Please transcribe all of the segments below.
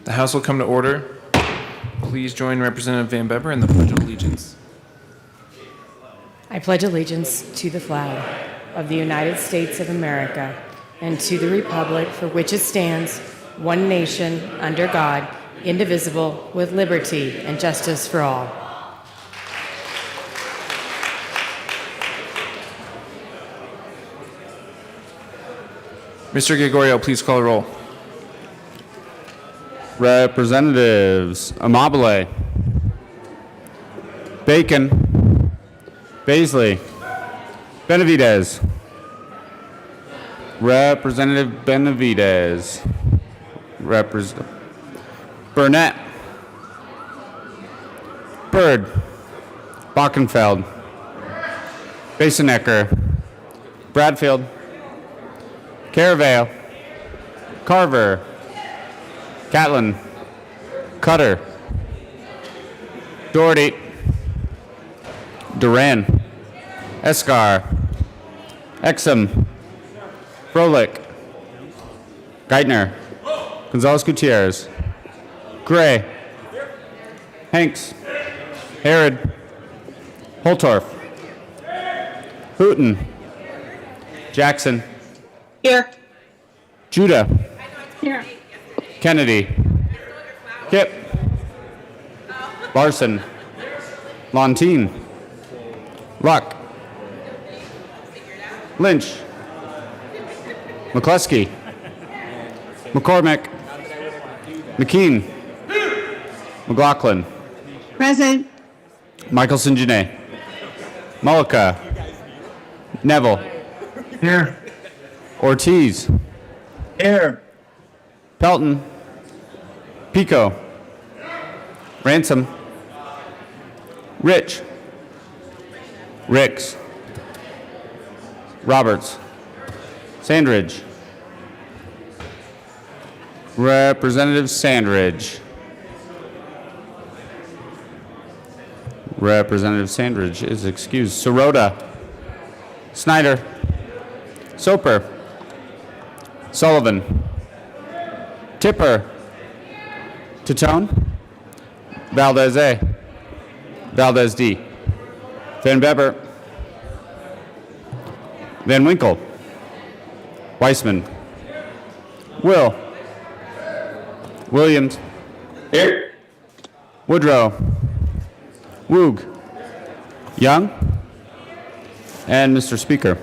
The House will come to order. Please join Representative Van Beber in the Pledge of Allegiance. I pledge allegiance to the flag of the United States of America and to the republic for which it stands, one nation, under God, indivisible, with liberty and justice for all. Mr. Gregorio, please call the roll. Representatives Amabile, Bacon, Baisley, Benavidez, Representative Benavidez, Burnett, Byrd, Bockenfeld, Basenecker, Bradfield, Caraveo, Carver, Catlin, Cutter, Doherty, Duran, Escar, Exum, Froelich, Geithner, Gonzalez Gutierrez, Gray, Hanks, Herod, Holtorf, Hooten, Jackson, Here. Judah, Here. Kennedy, Kip, Larson, Lontine, Luck, Lynch, McCluskey, McCormick, McKean, McLaughlin, Present. Michelson Janae, Mullica, Neville, Here. Ortiz, Here. Pelton, Pico, Ransom, Rich, Ricks, Roberts, Sandridge, Representative Sandridge, Representative Sandridge is excused. Sirota, Snyder, Soper, Sullivan, Tipper, Titone, Valdez A, Valdez D, Van Beber, Van Winkle, Weissman, Will, Williams, Here. Woodrow, Woog, Young, and Mr. Speaker.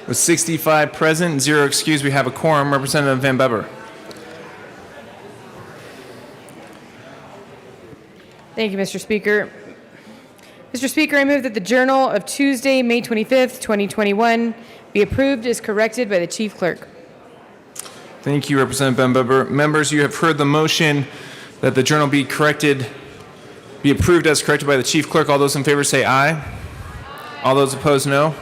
With 65 present and 0 excused, we have a quorum. Representative Van Beber. Thank you, Mr. Speaker. Mr. Speaker, I move that the Journal of Tuesday, May 25th, 2021 be approved as corrected by the Chief Clerk. Thank you, Representative Van Beber. Members, you have heard the motion that the journal be approved as corrected by the Chief Clerk. All those in favor say aye. All those opposed, no.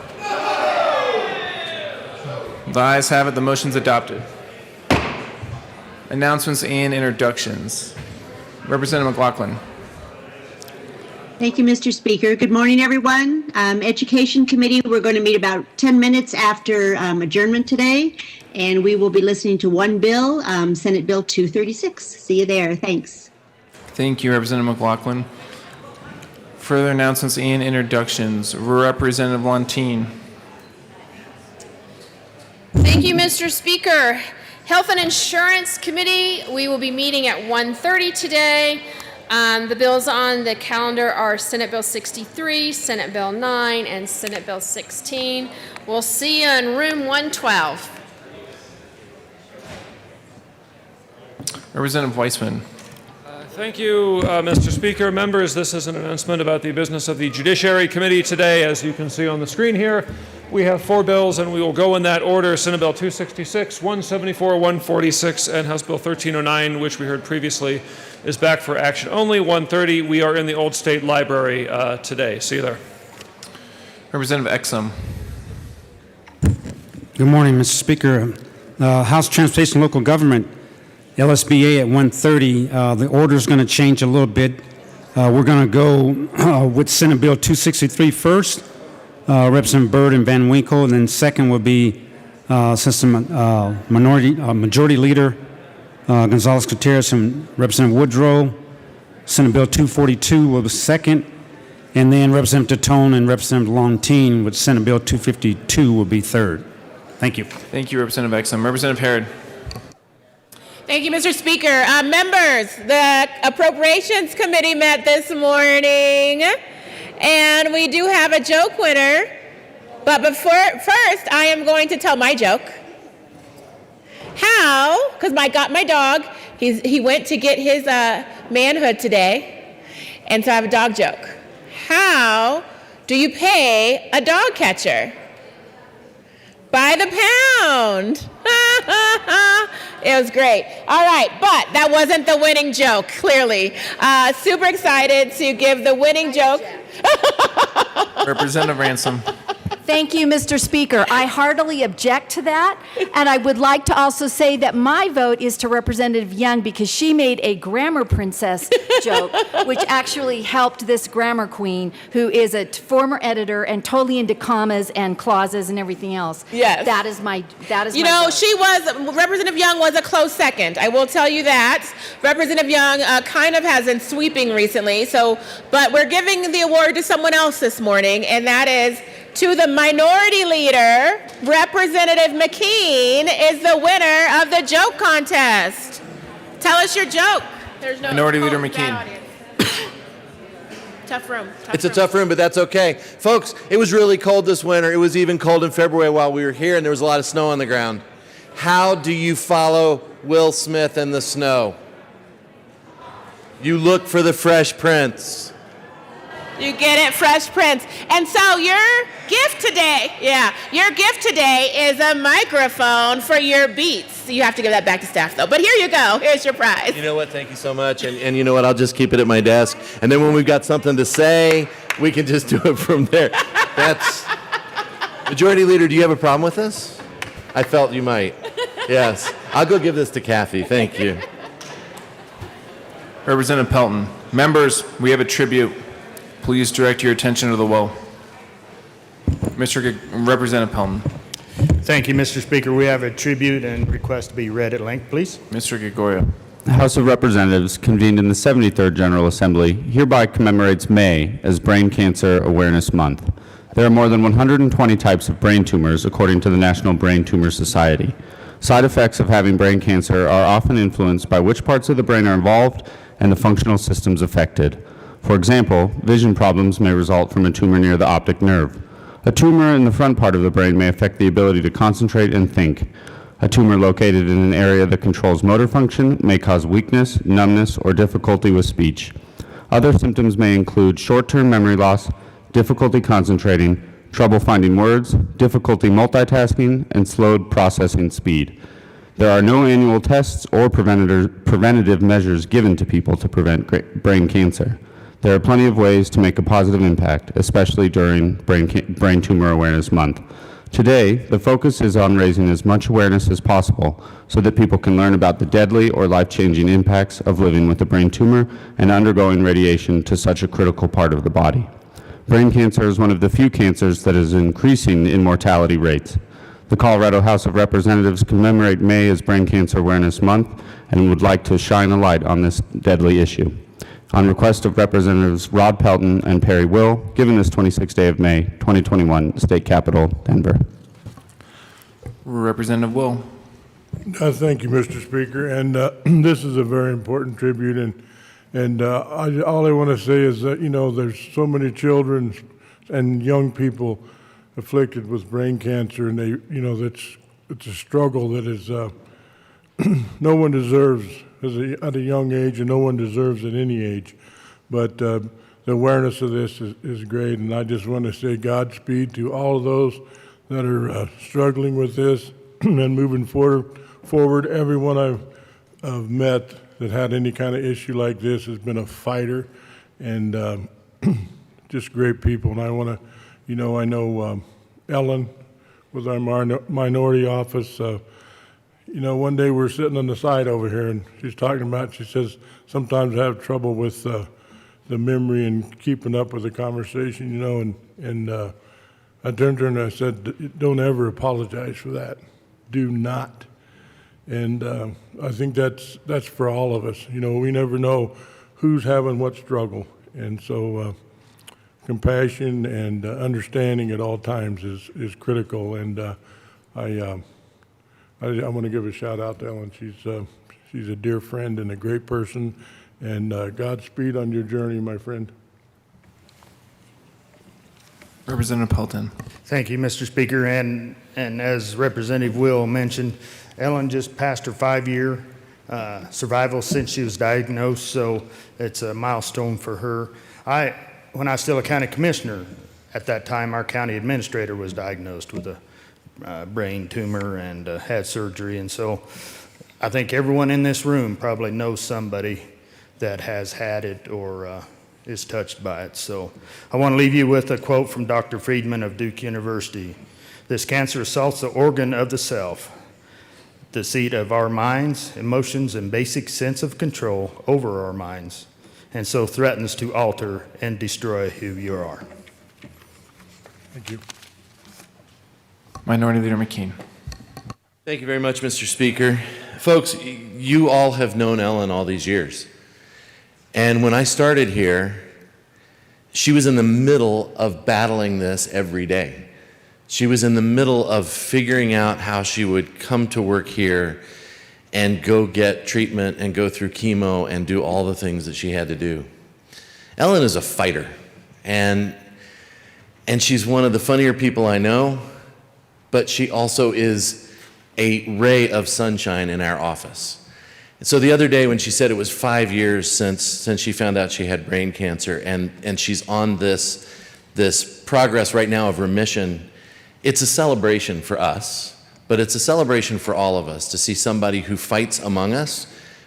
The ayes have it. The motion's adopted. Announcements and introductions. Representative McLaughlin. Thank you, Mr. Speaker. Good morning, everyone. Education Committee, we're going to meet about 10 minutes after adjournment today, and we will be listening to one bill, Senate Bill 236. See you there. Thanks. Thank you, Representative McLaughlin. Further announcements and introductions. Representative Lontine. Thank you, Mr. Speaker. Health and Insurance Committee, we will be meeting at 1:30 today. The bills on the calendar are Senate Bill 63, Senate Bill 9, and Senate Bill 16. We'll see you in room 112. Representative Weissman. Thank you, Mr. Speaker. Members, this is an announcement about the business of the Judiciary Committee today. As you can see on the screen here, we have 4 bills, and we will go in that order. Senate Bill 266, 174, 146, and House Bill 1309, which we heard previously, is back for action only. 1:30, we are in the Old State Library today. See you there. Representative Exum. Good morning, Mr. Speaker. House Transportation and Local Government, LSBA at 1:30. The order is going to change a little bit. We're going to go with Senate Bill 263 first, Representative Byrd and Van Winkle, and then second will be Majority Leader Gonzalez Gutierrez and Representative Woodrow. Senate Bill 242 will be second, and then Representative Tone and Representative Longteen with Senate Bill 252 will be third. Thank you. Thank you, Representative Exum. Representative Herod. Thank you, Mr. Speaker. Members, the Appropriations Committee met this morning, and we do have a joke winner. But first, I am going to tell my joke. How, because my dog, he went to get his manhood today, and so I have a dog joke. How do you pay a dog catcher? By the pound. It was great. All right, but that wasn't the winning joke, clearly. Super excited to give the winning joke. Representative Ransom. Thank you, Mr. Speaker. I heartily object to that, and I would like to also say that my vote is to Representative Young because she made a grammar princess joke, which actually helped this grammar queen, who is a former editor and totally into commas and clauses and everything else. Yes. That is my You my know, vote. Representative Young was a close second. I will tell you that. Representative Young kind of has been sweeping recently, but we're giving the award to someone else this morning, and that is to the Minority Leader. Representative McKean is the winner of the joke contest. Tell us your joke. There's no Minority Leader that McKean. audience. Tough room. It's a tough room, but that's okay. Folks, it was really cold this winter. It was even cold in February while we were here, and there was a lot of snow on the ground. How do you follow Will Smith in the snow? You look for the Fresh Prince. You get it, Fresh Prince. And so your gift today is a microphone for your beats. You have to give that back to staff, though. But here you go. Here's your prize. You know what? Thank you so much. And you know what? I'll just keep it at my desk. And then when we've got something to say, we can just do it from there. That's... Majority Leader, do you have a problem with this? I felt you might. Yes. I'll go give this to Kathy. Thank you. Representative Pelton. Members, we have a tribute. Please direct your attention to the well. Representative Pelton. Thank you, Mr. Speaker. We have a tribute and request to be read at length, please. Mr. Gregorio. The House of Representatives, convened in the 73rd General Assembly, hereby commemorates May as Brain Cancer Awareness Month. There are more than 120 types of brain tumors, according to the National Brain Tumor Society. Side effects of having brain cancer are often influenced by which parts of the brain are involved and the functional systems affected. For example, vision problems may result from a tumor near the optic nerve. A tumor in the front part of the brain may affect the ability to concentrate and think. A tumor located in an area that controls motor function may cause weakness, numbness, or difficulty with speech. Other symptoms may include short-term memory loss, difficulty concentrating, trouble finding words, difficulty multitasking, and slowed processing speed. There are no annual tests or preventative measures given to people to prevent brain cancer. There are plenty of ways to make a positive impact, especially during Brain Tumor Awareness Month. Today, the focus is on raising as much awareness as possible so that people can learn about the deadly or life-changing impacts of living with a brain tumor and undergoing radiation to such a critical part of the body. Brain cancer is one of the few cancers that is increasing in mortality rates. The Colorado House of Representatives commemorate May as Brain Cancer Awareness Month and would like to shine a light on this deadly issue. On request of Representatives Rod Pelton and Perry Will, given this 26th day of May, 2021, State Capitol, Denver. Representative Will. Thank you, Mr. Speaker. And this is a very important tribute. And all I want to say is that, there's so many children and young people afflicted with brain cancer, and it's a struggle that is no one deserves at a young age, and no one deserves at any age. But the awareness of this is great, and I just want to say Godspeed to all of those that are struggling with this and moving forward. Everyone I've met that had any kind of issue like this has been a fighter, and just great people. And I want to, I know Ellen with our minority office. One day we're sitting on the side over here, and she's talking about, she says, sometimes I have trouble with the memory and keeping up with the conversation, and I turned to her and I said, don't ever apologize for that. Do not. And I think that's for all of us. We never know who's having what struggle. And so compassion and understanding at all times is critical. And I want to give a shout out to Ellen. She's a dear friend and a great person. And Godspeed on your journey, my friend. Representative Pelton. Thank you, Mr. Speaker. And as Representative Will mentioned, Ellen just passed her 5-year survival since she was diagnosed, so it's a milestone for her. When I was still a county commissioner, at that time, our county administrator was diagnosed with a brain tumor and had surgery. And so I think everyone in this room probably knows somebody that has had it or is touched by it. So I want to leave you with a quote from Dr. Friedman of Duke University. This cancer assaults the organ of the self, the seat of our minds, emotions, and basic sense of control over our minds, and so threatens to alter and destroy who you are. Thank you. Minority Leader McKean. Thank you very much, Mr. Speaker. Folks, you all have known Ellen all these years. And when I started here, she was in the middle of battling this every day. She was in the middle of figuring out how she would come to work here and go get treatment and go through chemo and do all the things that she had to do. Ellen is a fighter, and she's one of the funnier people I know, but she also is a ray of sunshine in our office. And so the other day when she said it was 5 years since she found out she had brain cancer, and she's on this progress right now of remission, it's a celebration for us, but it's a celebration for all of us to see somebody who fights among us,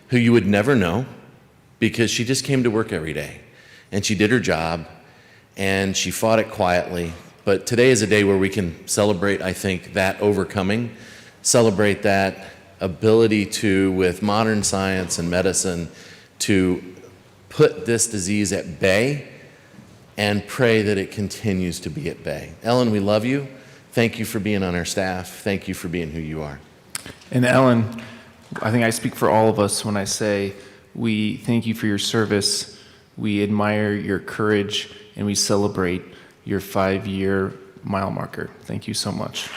who you would never know, because she just came to work every day, and she did her job, and she fought it quietly. But today is a day where we can celebrate, I think, that overcoming, celebrate that ability to, with modern science and medicine, to put this disease at bay and pray that it continues to be at bay. Ellen, we love you. Thank you for being on our staff. Thank you for being who you are. And Ellen, I think I speak for all of us when I say we thank you for your service, we admire your courage, and we celebrate your 5-year mile marker. Thank you so much.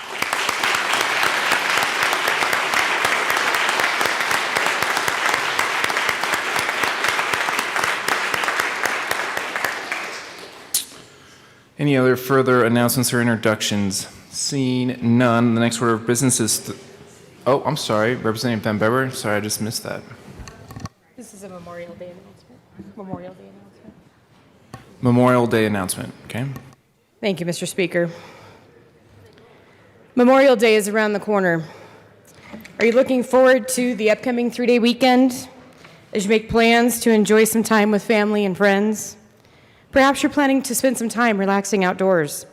Any other further announcements or introductions? Seeing none, the next order of business is... Oh, I'm sorry, Representative Van Beber. Sorry, I just missed that. This is a Memorial Day announcement. Memorial Day announcement. Memorial Day announcement, okay? Thank you, Mr. Speaker. Memorial Day is around the corner. Are you looking forward to the upcoming 3-day weekend as you make plans to enjoy some time with family and friends? Perhaps you're planning to spend some time relaxing outdoors.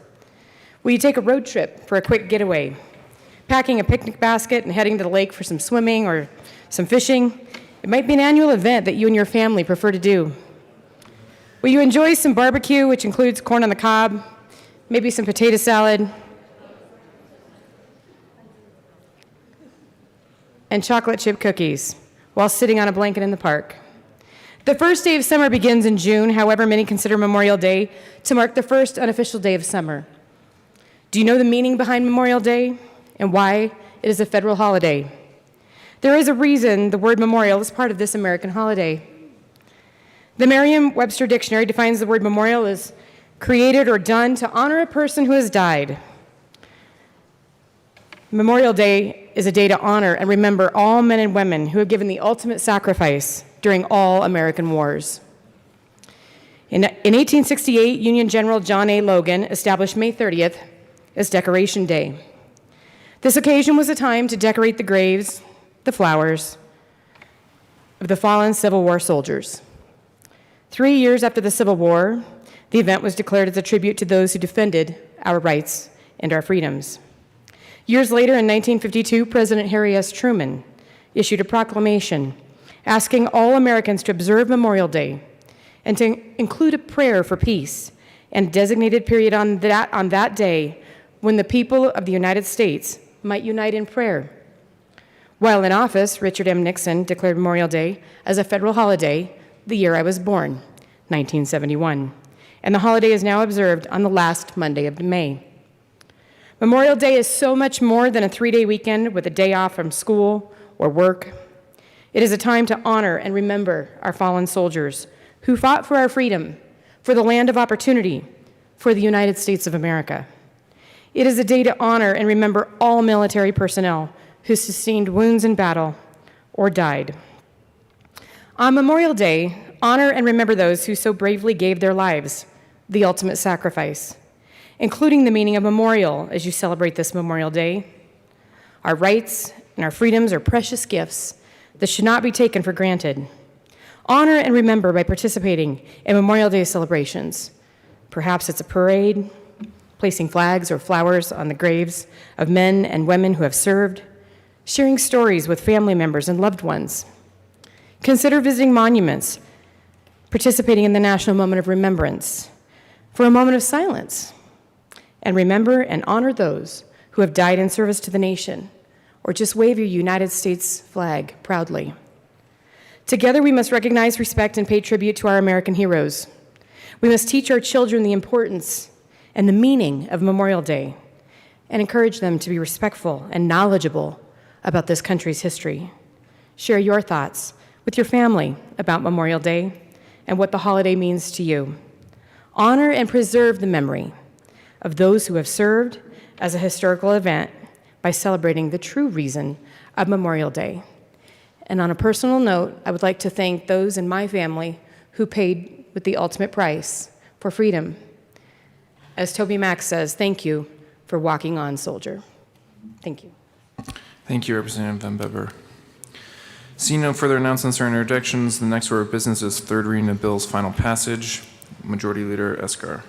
Will you take a road trip for a quick getaway? Packing a picnic basket and heading to the lake for some swimming or some fishing? It might be an annual event that you and your family prefer to do. Will you enjoy some barbecue, which includes corn on the cob, maybe some potato salad, and chocolate chip cookies while sitting on a blanket in the park? The first day of summer begins in June. However, many consider Memorial Day to mark the first unofficial day of summer. Do you know the meaning behind Memorial Day and why it is a federal holiday? There is a reason the word memorial is part of this American holiday. The Merriam-Webster Dictionary defines the word memorial as created or done to honor a person who has died. Memorial Day is a day to honor and remember all men and women who have given the ultimate sacrifice during all American wars. In 1868, Union General John A. Logan established May 30th as Decoration Day. This occasion was a time to decorate the graves, the flowers of the fallen Civil War soldiers. 3 years after the Civil War, the event was declared as a tribute to those who defended our rights and our freedoms. Years later, in 1952, President Harry S. Truman issued a proclamation asking all Americans to observe Memorial Day and to include a prayer for peace and a designated period on that day when the people of the United States might unite in prayer. While in office, Richard M. Nixon declared Memorial Day as a federal holiday the year I was born, 1971, and the holiday is now observed on the last Monday of May. Memorial Day is so much more than a 3-day weekend with a day off from school or work. It is a time to honor and remember our fallen soldiers who fought for our freedom, for the land of opportunity, for the United States of America. It is a day to honor and remember all military personnel who sustained wounds in battle or died. On Memorial Day, honor and remember those who so bravely gave their lives, the ultimate sacrifice, including the meaning of memorial as you celebrate this Memorial Day. Our rights and our freedoms are precious gifts that should not be taken for granted. Honor and remember by participating in Memorial Day celebrations. Perhaps it's a parade, placing flags or flowers on the graves of men and women who have served, sharing stories with family members and loved ones. Consider visiting monuments, participating in the National Moment of Remembrance for a moment of silence, and remember and honor those who have died in service to the nation, or just wave your United States flag proudly. Together, we must recognize, respect, and pay tribute to our American heroes. We must teach our children the importance and the meaning of Memorial Day and encourage them to be respectful and knowledgeable about this country's history. Share your thoughts with your family about Memorial Day and what the holiday means to you. Honor and preserve the memory of those who have served as a historical event by celebrating the true reason of Memorial Day. And on a personal note, I would like to thank those in my family who paid with the ultimate price for freedom. As Toby Mack says, thank you for walking on, soldier. Thank you. Thank you, Representative Van Beber. Seeing no further announcements or introductions, the next order of business is third reading of bill's final passage. Majority Leader Escar.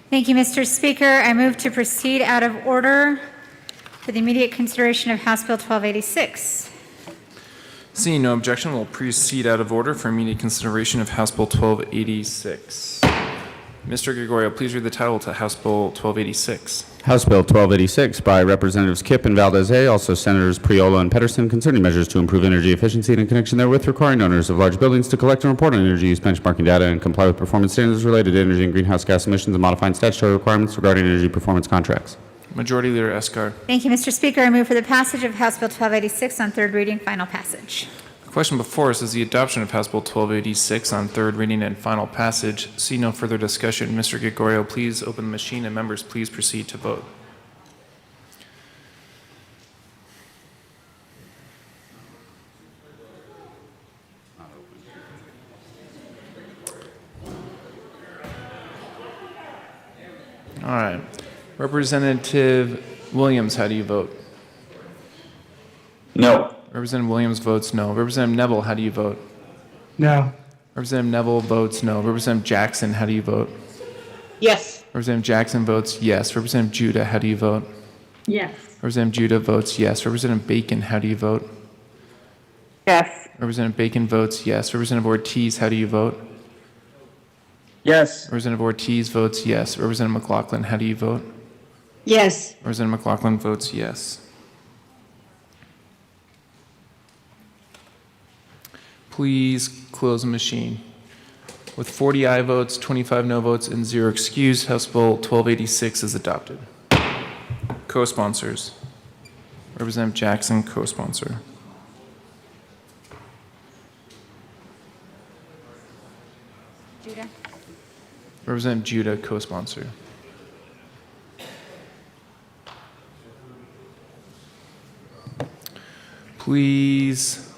Thank you, Mr. Speaker. I move to proceed out of order for the immediate consideration of House Bill 1286. Seeing no objection, we'll proceed out of order for immediate consideration of House Bill 1286. Mr. Gregorio, please read the title to House Bill 1286. House Bill 1286 by Representatives Kipp and Valdez-A, also Senators Priola and Pedersen, concerning measures to improve energy efficiency and in connection therewith requiring owners of large buildings to collect and report on energy use benchmarking data and comply with performance standards related to energy and greenhouse gas emissions and modifying statutory requirements regarding energy performance contracts. Majority Leader Escar. Thank you, Mr. Speaker. I move for the passage of House Bill 1286 on third reading, final passage. The question before us is the adoption of House Bill 1286 on third reading and final passage. See no further discussion. Mr. Gregorio, please open the machine, and members, please proceed to vote. All right. Representative Williams, how do you vote? No. Representative Williams votes no. Representative Neville, how do you vote? No. Representative Neville votes no. Representative Jackson, how do you vote? Yes. Representative Jackson votes yes. Representative Judah, how do you vote? Yes. Representative Judah votes yes. Representative Bacon, how do you vote? Yes. Representative Bacon votes yes. Representative Ortiz, how do you vote? Yes. Representative Ortiz votes yes. Representative McLaughlin, how do you vote? Yes. Representative McLaughlin votes yes. Please close the machine. With 40 aye votes, 25 no votes, and 0 excused, House Bill 1286 is adopted. Co-sponsors. Representative Jackson, co-sponsor. Judah. Representative Judah, co-sponsor. Please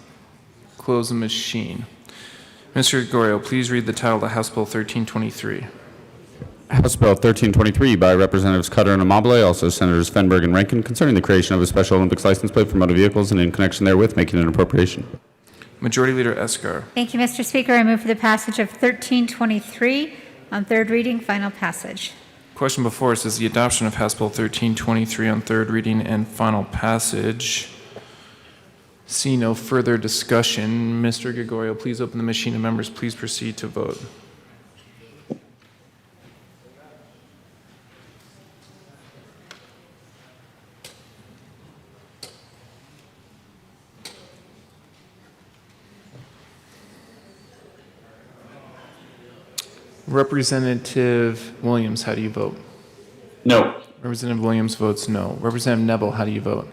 close the machine. Mr. Gregorio, please read the title of House Bill 1323. House Bill 1323 by Representatives Cutter and Amabile, also Senators Fenberg and Rankin, concerning the creation of a Special Olympics license plate for motor vehicles and in connection therewith making an appropriation. Majority Leader Escar. Thank you, Mr. Speaker. I move for the passage of 1323 on third reading, final passage. Question before us is the adoption of House Bill 1323 on third reading and final passage. See no further discussion. Mr. Gregorio, please open the machine and members please proceed to vote. Representative Williams, how do you vote? No. Representative Williams votes no. Representative Neville, how do you vote?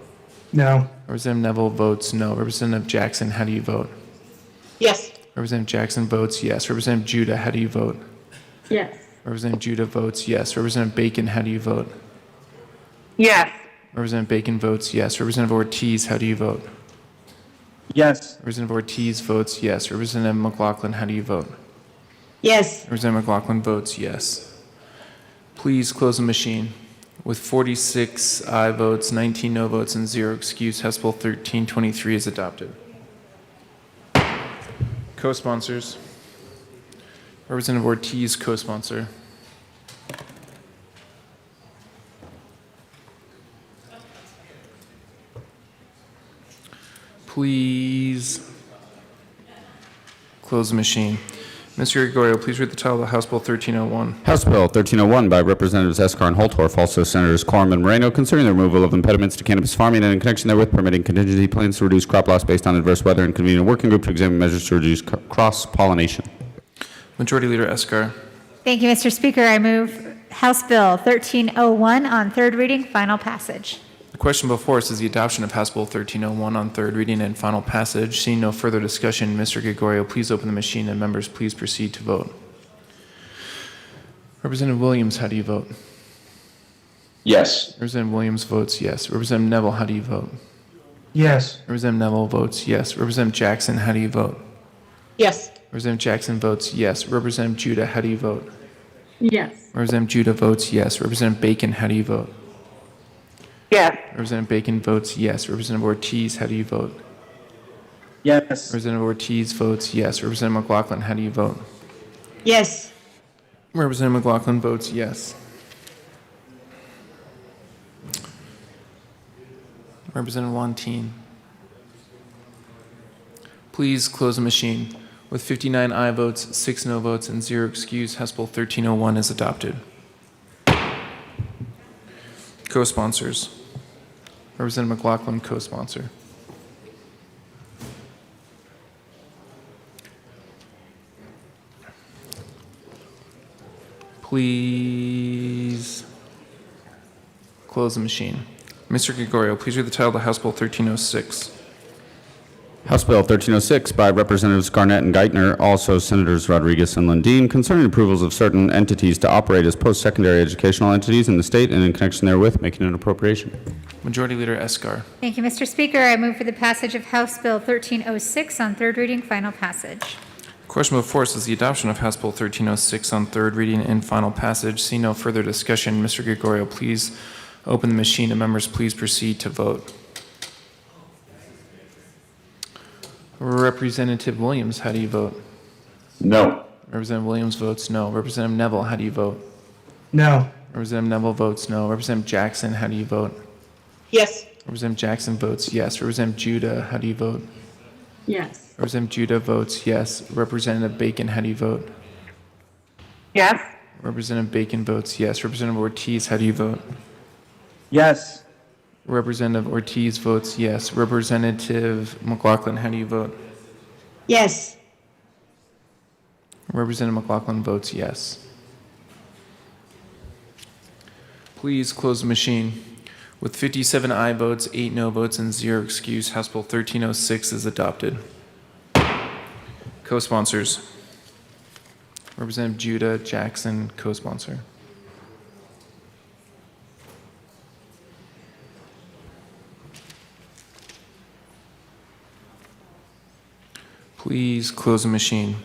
No. Representative Neville votes no. Representative Jackson, how do you vote? Yes. Representative Jackson votes yes. Representative Judah, how do you vote? Yes. Representative Judah votes yes. Representative Bacon, how do you vote? Yes. Representative Bacon votes yes. Representative Ortiz, how do you vote? Yes. Representative Ortiz votes yes. Representative McLaughlin, how do you vote? Yes. Representative McLaughlin votes yes. Please close the machine. With 46 aye votes, 19 no votes, and 0 excuse, House Bill 1323 is adopted. Co-sponsors. Representative Ortiz, co-sponsor. Please close the machine. Mr. Gregorio, please read the title of House Bill 1301. House Bill 1301 by Representatives Escar and Holtorf, also Senators Quorum and Moreno, concerning the removal of impediments to cannabis farming and in connection therewith permitting contingency plans to reduce crop loss based on adverse weather and convening a working group to examine measures to reduce cross-pollination. Majority Leader Escar. Thank you, Mr. Speaker. I move House Bill 1301 on third reading, final passage. The question before us is the adoption of House Bill 1301 on third reading and final passage. Seeing no further discussion, Mr. Gregorio, please open the machine and members please proceed to vote. Representative Williams, how do you vote? Yes. Representative Williams votes yes. Representative Neville, how do you vote? Yes. Representative Neville votes yes. Representative Jackson, how do you vote? Yes. Representative Jackson votes yes. Representative Judah, how do you vote? Yes. Representative Judah votes yes. Representative Bacon, how do you vote? Yes. Representative Bacon votes yes. Representative Ortiz, how do you vote? Yes. Representative Ortiz votes yes. Representative McLaughlin, how do you vote? Yes. Representative McLaughlin votes yes. Representative Wantine. Please close the machine. With 59 aye votes, 6 no votes, and 0 excuse, House Bill 1301 is adopted. Co-sponsors. Representative McLaughlin, co-sponsor. Please close the machine. Mr. Gregorio, please read the title of House Bill 1306. House Bill 1306 by Representatives Garnett and Geithner, also Senators Rodriguez and Lundin, concerning approvals of certain entities to operate as post-secondary educational entities in the state and in connection therewith making an appropriation. Majority Leader Escar. Thank you, Mr. Speaker. I move for the passage of House Bill 1306 on third reading, final passage. Question before us is the adoption of House Bill 1306 on third reading and final passage. See no further discussion. Mr. Gregorio, please open the machine and members please proceed to vote. Representative Williams, how do you vote? No. Representative Williams votes no. Representative Neville, how do you vote? No. Representative Neville votes no. Representative Jackson, how do you vote? Yes. Representative Jackson votes yes. Representative Judah, how do you vote? Yes. Representative Judah votes yes. Representative Bacon, how do you vote? Yes. Representative Bacon votes yes. Representative Ortiz, how do you vote? Yes. Representative Ortiz votes yes. Representative McLaughlin, how do you vote? Yes. Representative McLaughlin votes yes. Please close the machine. With 57 aye votes, 8 no votes, and 0 excuse, House Bill 1306 is adopted. Co-sponsors. Representative Judah Jackson, co-sponsor. Please close the machine.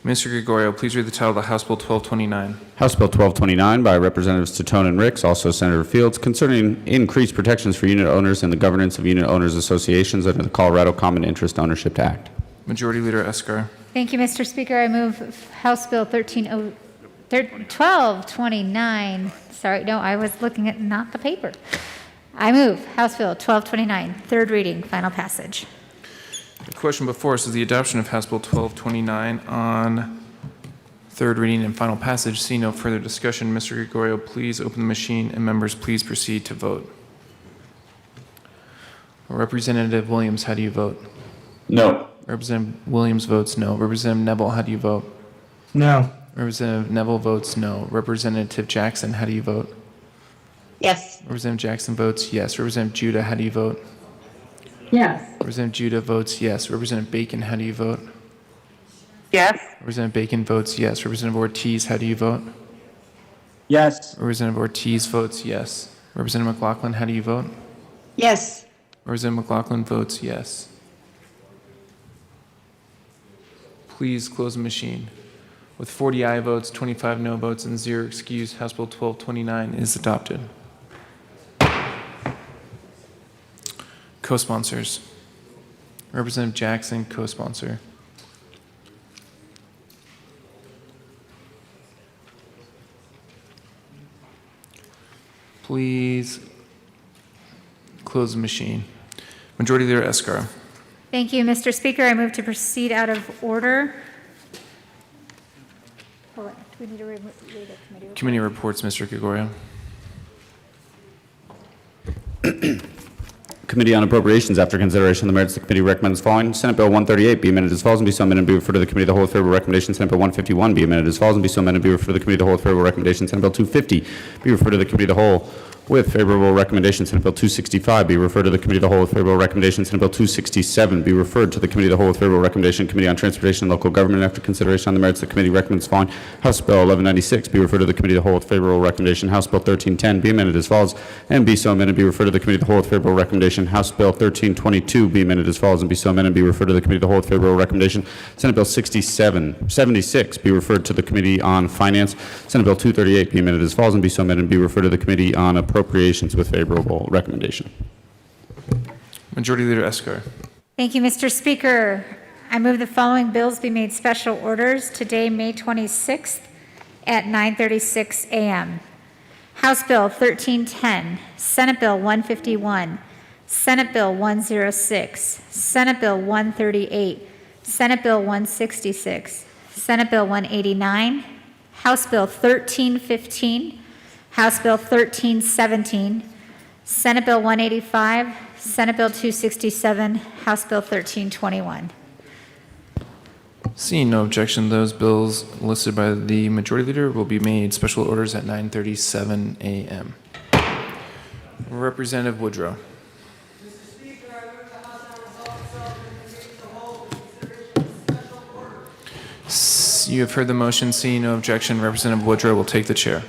Mr. Gregorio, please read the title of the House Bill 1229. House Bill 1229 by Representatives Tatone and Ricks, also Senator Fields, concerning increased protections for unit owners and the governance of unit owners associations under the Colorado Common Interest Ownership Act. Majority Leader Escar. Thank you, Mr. Speaker. I move House Bill 1229. Sorry, no, I was looking at not the paper. I move House Bill 1229, third reading, final passage. The question before us is the adoption of House Bill 1229 on third reading and final passage. Seeing no further discussion, Mr. Gregorio, please open the machine, and members, please proceed to vote. Representative Williams, how do you vote? No. Representative Williams votes no. Representative Neville, how do you vote? No. Representative Neville votes no. Representative Jackson, how do you vote? Yes. Representative Jackson votes yes. Representative Judah, how do you vote? Yes. Representative Judah votes yes. Representative Bacon, how do you vote? Yes. Representative Bacon votes yes. Representative Ortiz, how do you vote? Yes. Representative Ortiz votes yes. Representative McLaughlin, how do you vote? Yes. Representative McLaughlin votes yes. Please close the machine. With 40 aye votes, 25 no votes, and 0 excused, House Bill 1229 is adopted. Co-sponsors. Representative Jackson, co-sponsor. Please close the machine. Majority Leader Escar. Thank you, Mr. Speaker. I move to proceed out of order. Hold on. Do we need to read the committee report? Committee reports, Mr. Gregorio. Committee on Appropriations, after consideration of the merits, the committee recommends the following. Senate Bill 138 be amended as follows and be so amended and be referred to the Committee of the Whole with favorable recommendation. Senate Bill 151 be amended as follows and be so amended and be referred to the Committee of the Whole with favorable recommendation. Senate Bill 250 be referred to the Committee of the Whole with favorable recommendation. Senate Bill 265 be referred to the Committee of the Whole with favorable recommendation. Senate Bill 267 be referred to the Committee of the Whole with favorable recommendation. Committee on Transportation and Local Government, after consideration on the merits, the committee recommends the following. House Bill 1196 be referred to the Committee of the Whole with favorable recommendation. House Bill 1310 be amended as follows and be so amended and be referred to the Committee of the Whole with favorable recommendation. House Bill 1322 be amended as follows and be so amended and be referred to the Committee of the Whole with favorable recommendation. Senate Bill 76 be referred to the Committee on Finance. Senate Bill 238 be amended as follows and be so amended and be referred to the Committee on Appropriations with favorable recommendation. Majority Leader Escar. Thank you, Mr. Speaker. I move the following bills be made special orders today, May 26th at 9:36 a.m. House Bill 1310, Senate Bill 151, Senate Bill 106, Senate Bill 138, Senate Bill 166, Senate Bill 189, House Bill 1315, House Bill 1317, Senate Bill 185, Senate Bill 267, House Bill 1321. Seeing no objection, those bills listed by the Majority Leader will be made special orders at 9:37 a.m. Representative Woodrow. You have heard the motion. Seeing no objection, Representative Woodrow will take the chair.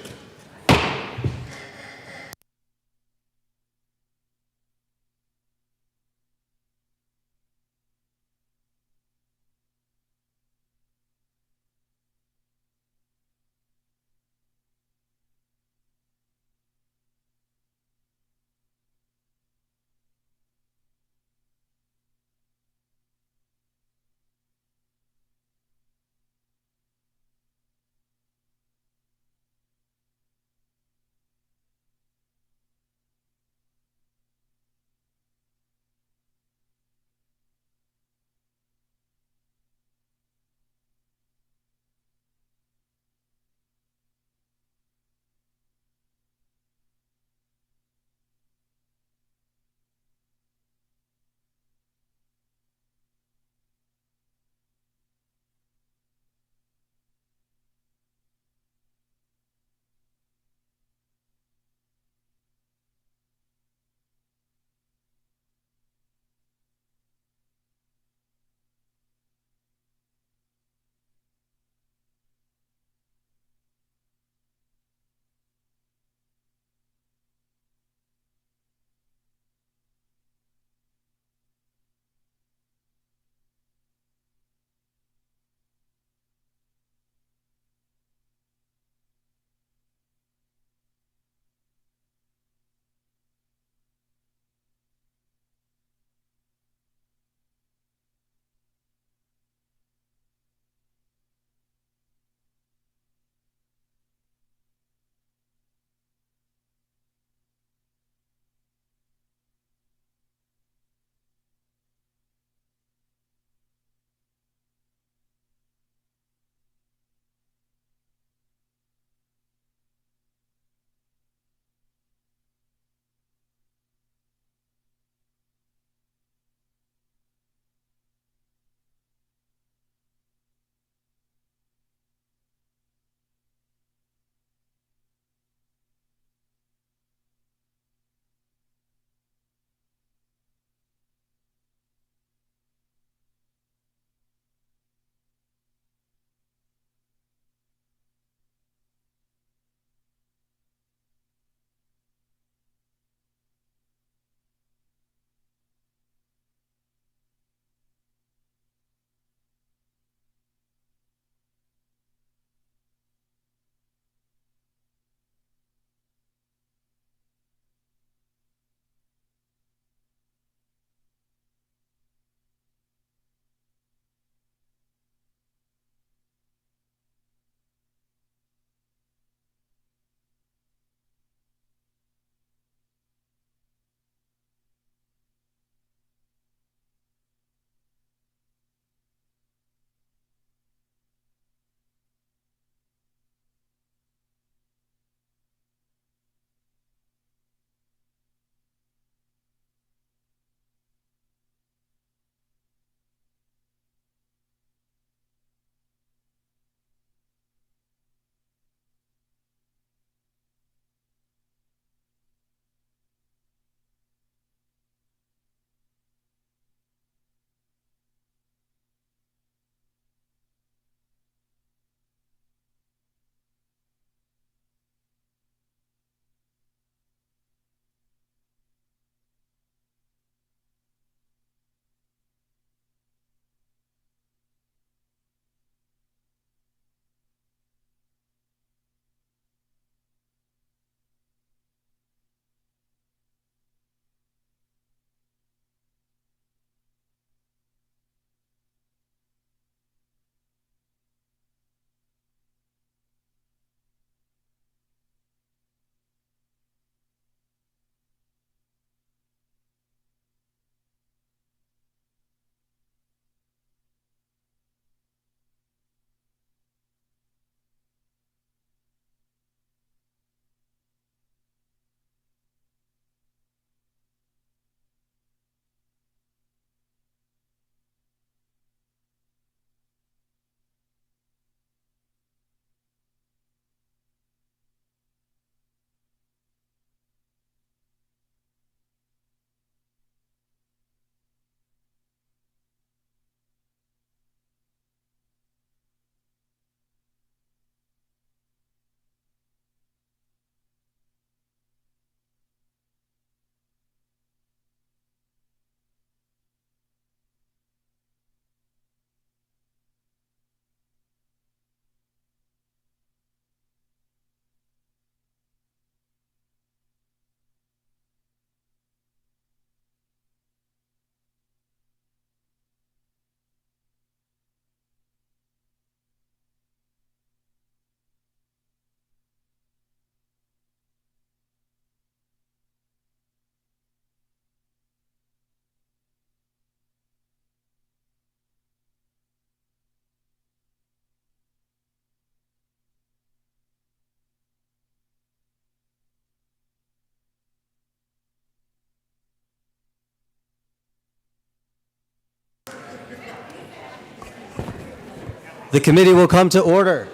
The committee will come to order.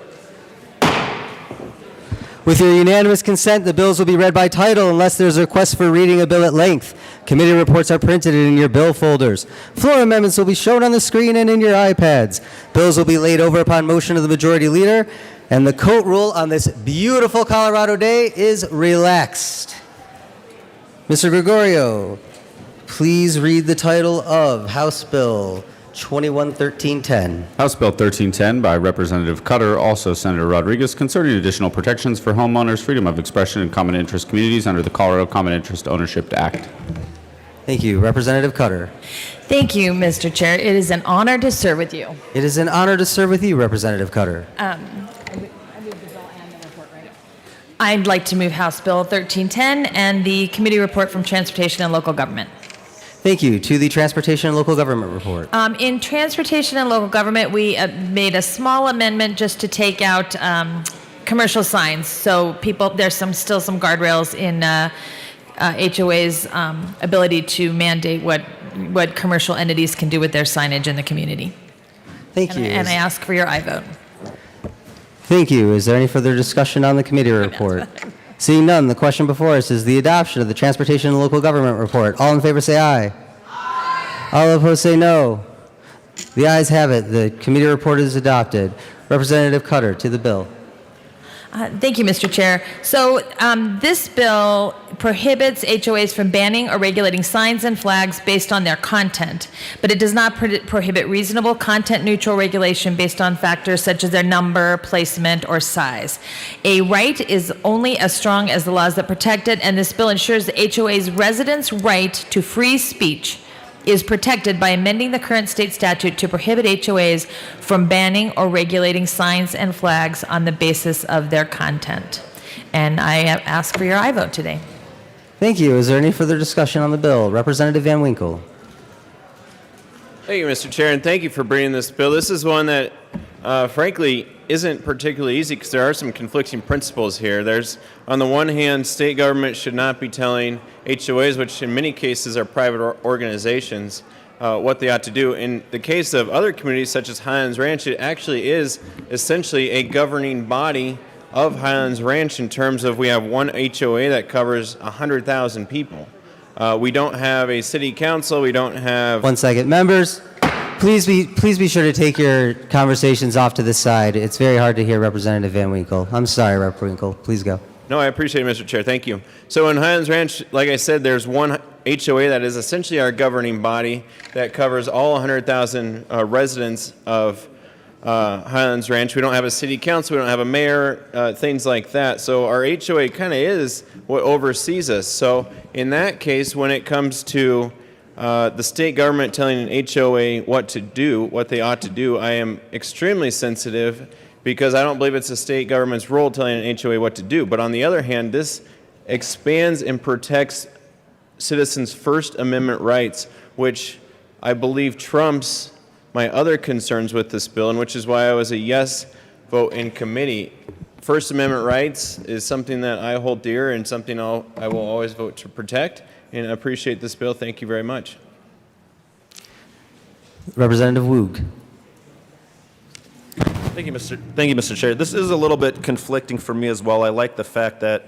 With your unanimous consent, the bills will be read by title unless there's a request for reading a bill at length. Committee reports are printed in your bill folders. Floor amendments will be shown on the screen and in your iPads. Bills will be laid over upon motion of the majority leader, and the coat rule on this beautiful Colorado day is relaxed. Mr. Gregorio, please read the title of House Bill 211310. House Bill 1310 by Representative Cutter, also Senator Rodriguez, concerning additional protections for homeowners' freedom of expression in common interest communities under the Colorado Common Interest Ownership Act. Thank you. Representative Cutter. Thank you, Mr. Chair. It is an honor to serve with you. It is an honor to serve with you, Representative Cutter. I'd like to move House Bill 1310 and the committee report from Transportation and Local Government. Thank you. To the Transportation and Local Government report. In Transportation and Local Government, we made a small amendment just to take out commercial signs. So there's still some guardrails in HOA's ability to mandate what commercial entities can do with their signage in the community. Thank you. And I ask for your aye vote. Thank you. Is there any further discussion on the committee report? Seeing none, the question before us is the adoption of the Transportation and Local Government report. All in favor say aye. Aye. All opposed say no. The ayes have it. The committee report is adopted. Representative Cutter, to the bill. Thank you, Mr. Chair. So this bill prohibits HOAs from banning or regulating signs and flags based on their content, but it does not prohibit reasonable content-neutral regulation based on factors such as their number, placement, or size. A right is only as strong as the laws that protect it, and this bill ensures the HOA's residents' right to free speech is protected by amending the current state statute to prohibit HOAs from banning or regulating signs and flags on the basis of their content. And I ask for your aye vote today. Thank you. Is there any further discussion on the bill? Representative Van Winkle. Thank you, Mr. Chair, and thank you for bringing this bill. This is one that, frankly, isn't particularly easy because there are some conflicting principles here. There's, on the one hand, state government should not be telling HOAs, which in many cases are private organizations, what they ought to do. In the case of other communities, such as Highlands Ranch, it actually is essentially a governing body of Highlands Ranch in terms of we have one HOA that covers 100,000 people. We don't have a city council. We don't have... 1 second. Members, please be sure to take your conversations off to the side. It's very hard to hear Representative Van Winkle. I'm sorry, Rep. Winkle. Please go. No, I appreciate it, Mr. Chair. Thank you. So in Highlands Ranch, like I said, there's one HOA that is essentially our governing body that covers all 100,000 residents of Highlands Ranch. We don't have a city council. We don't have a mayor, things like that. So our HOA kind of is what oversees us. So in that case, when it comes to the state government telling an HOA what to do, what they ought to do, I am extremely sensitive because I don't believe it's the state government's role telling an HOA what to do. But on the other hand, this expands and protects citizens' First Amendment rights, which I believe trumps my other concerns with this bill, and which is why I was a yes vote in committee. First Amendment rights is something that I hold dear and something I will always vote to protect, and I appreciate this bill. Thank you very much. Representative Woog. Thank you, Mr. Chair. This is a little bit conflicting for me as well. I like the fact that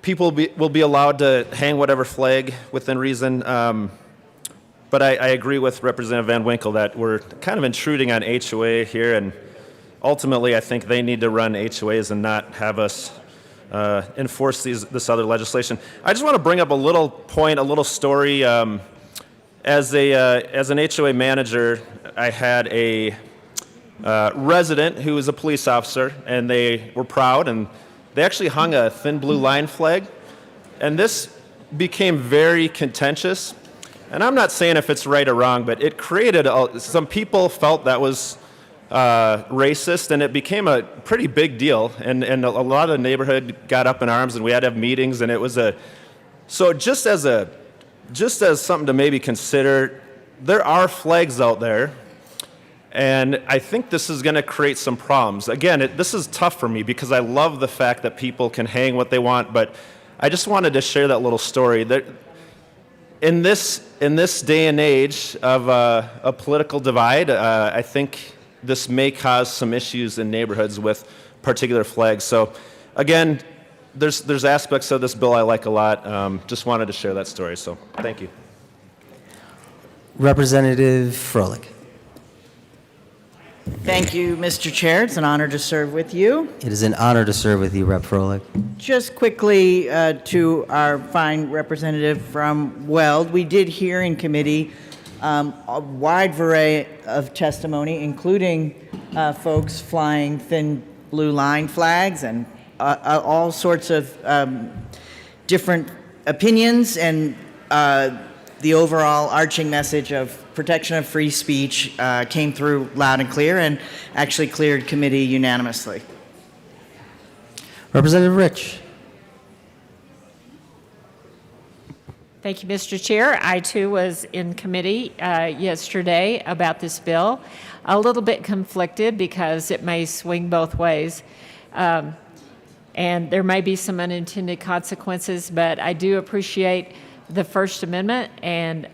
people will be allowed to hang whatever flag within reason, but I agree with Representative Van Winkle that we're kind of intruding on HOA here, and ultimately I think they need to run HOAs and not have us enforce this other legislation. I just want to bring up a little point, a little story. As an HOA manager, I had a resident who was a police officer, and they were proud, and they actually hung a thin blue line flag, and this became very contentious. And I'm not saying if it's right or wrong, but it created some people felt that was racist, and it became a pretty big deal, and a lot of the neighborhood got up in arms, and we had to have meetings, and it was so just as something to maybe consider, there are flags out there. And I think this is going to create some problems. Again, this is tough for me because I love the fact that people can hang what they want, but I just wanted to share that little story. in this day and age of a political divide, I think this may cause some issues in neighborhoods with particular flags. So, again, there's aspects of this bill I like a lot. Just wanted to share that story. So, thank you. Representative Froelich. Thank you, Mr. Chair. It's an honor to serve with you. It is an honor to serve with you, Rep. Froelich. Just quickly to our fine representative from Weld, we did hear in committee a wide variety of testimony, including folks flying thin blue line flags and all sorts of different opinions, and the overall arching message of protection of free speech came through loud and clear and actually cleared committee unanimously. Representative Rich. Thank you, Mr. Chair. I too was in committee yesterday about this bill. A little bit conflicted because it may swing both ways. And there may be some unintended consequences, but I do appreciate the First Amendment, and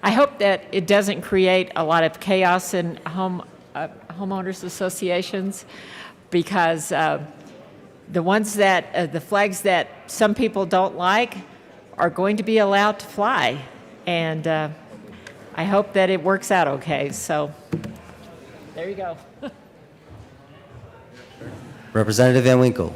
I hope that it doesn't create a lot of chaos in homeowners associations, because the ones that the flags that some people don't like are going to be allowed to fly, and I hope that it works out okay. So there you go. Representative Van Winkle.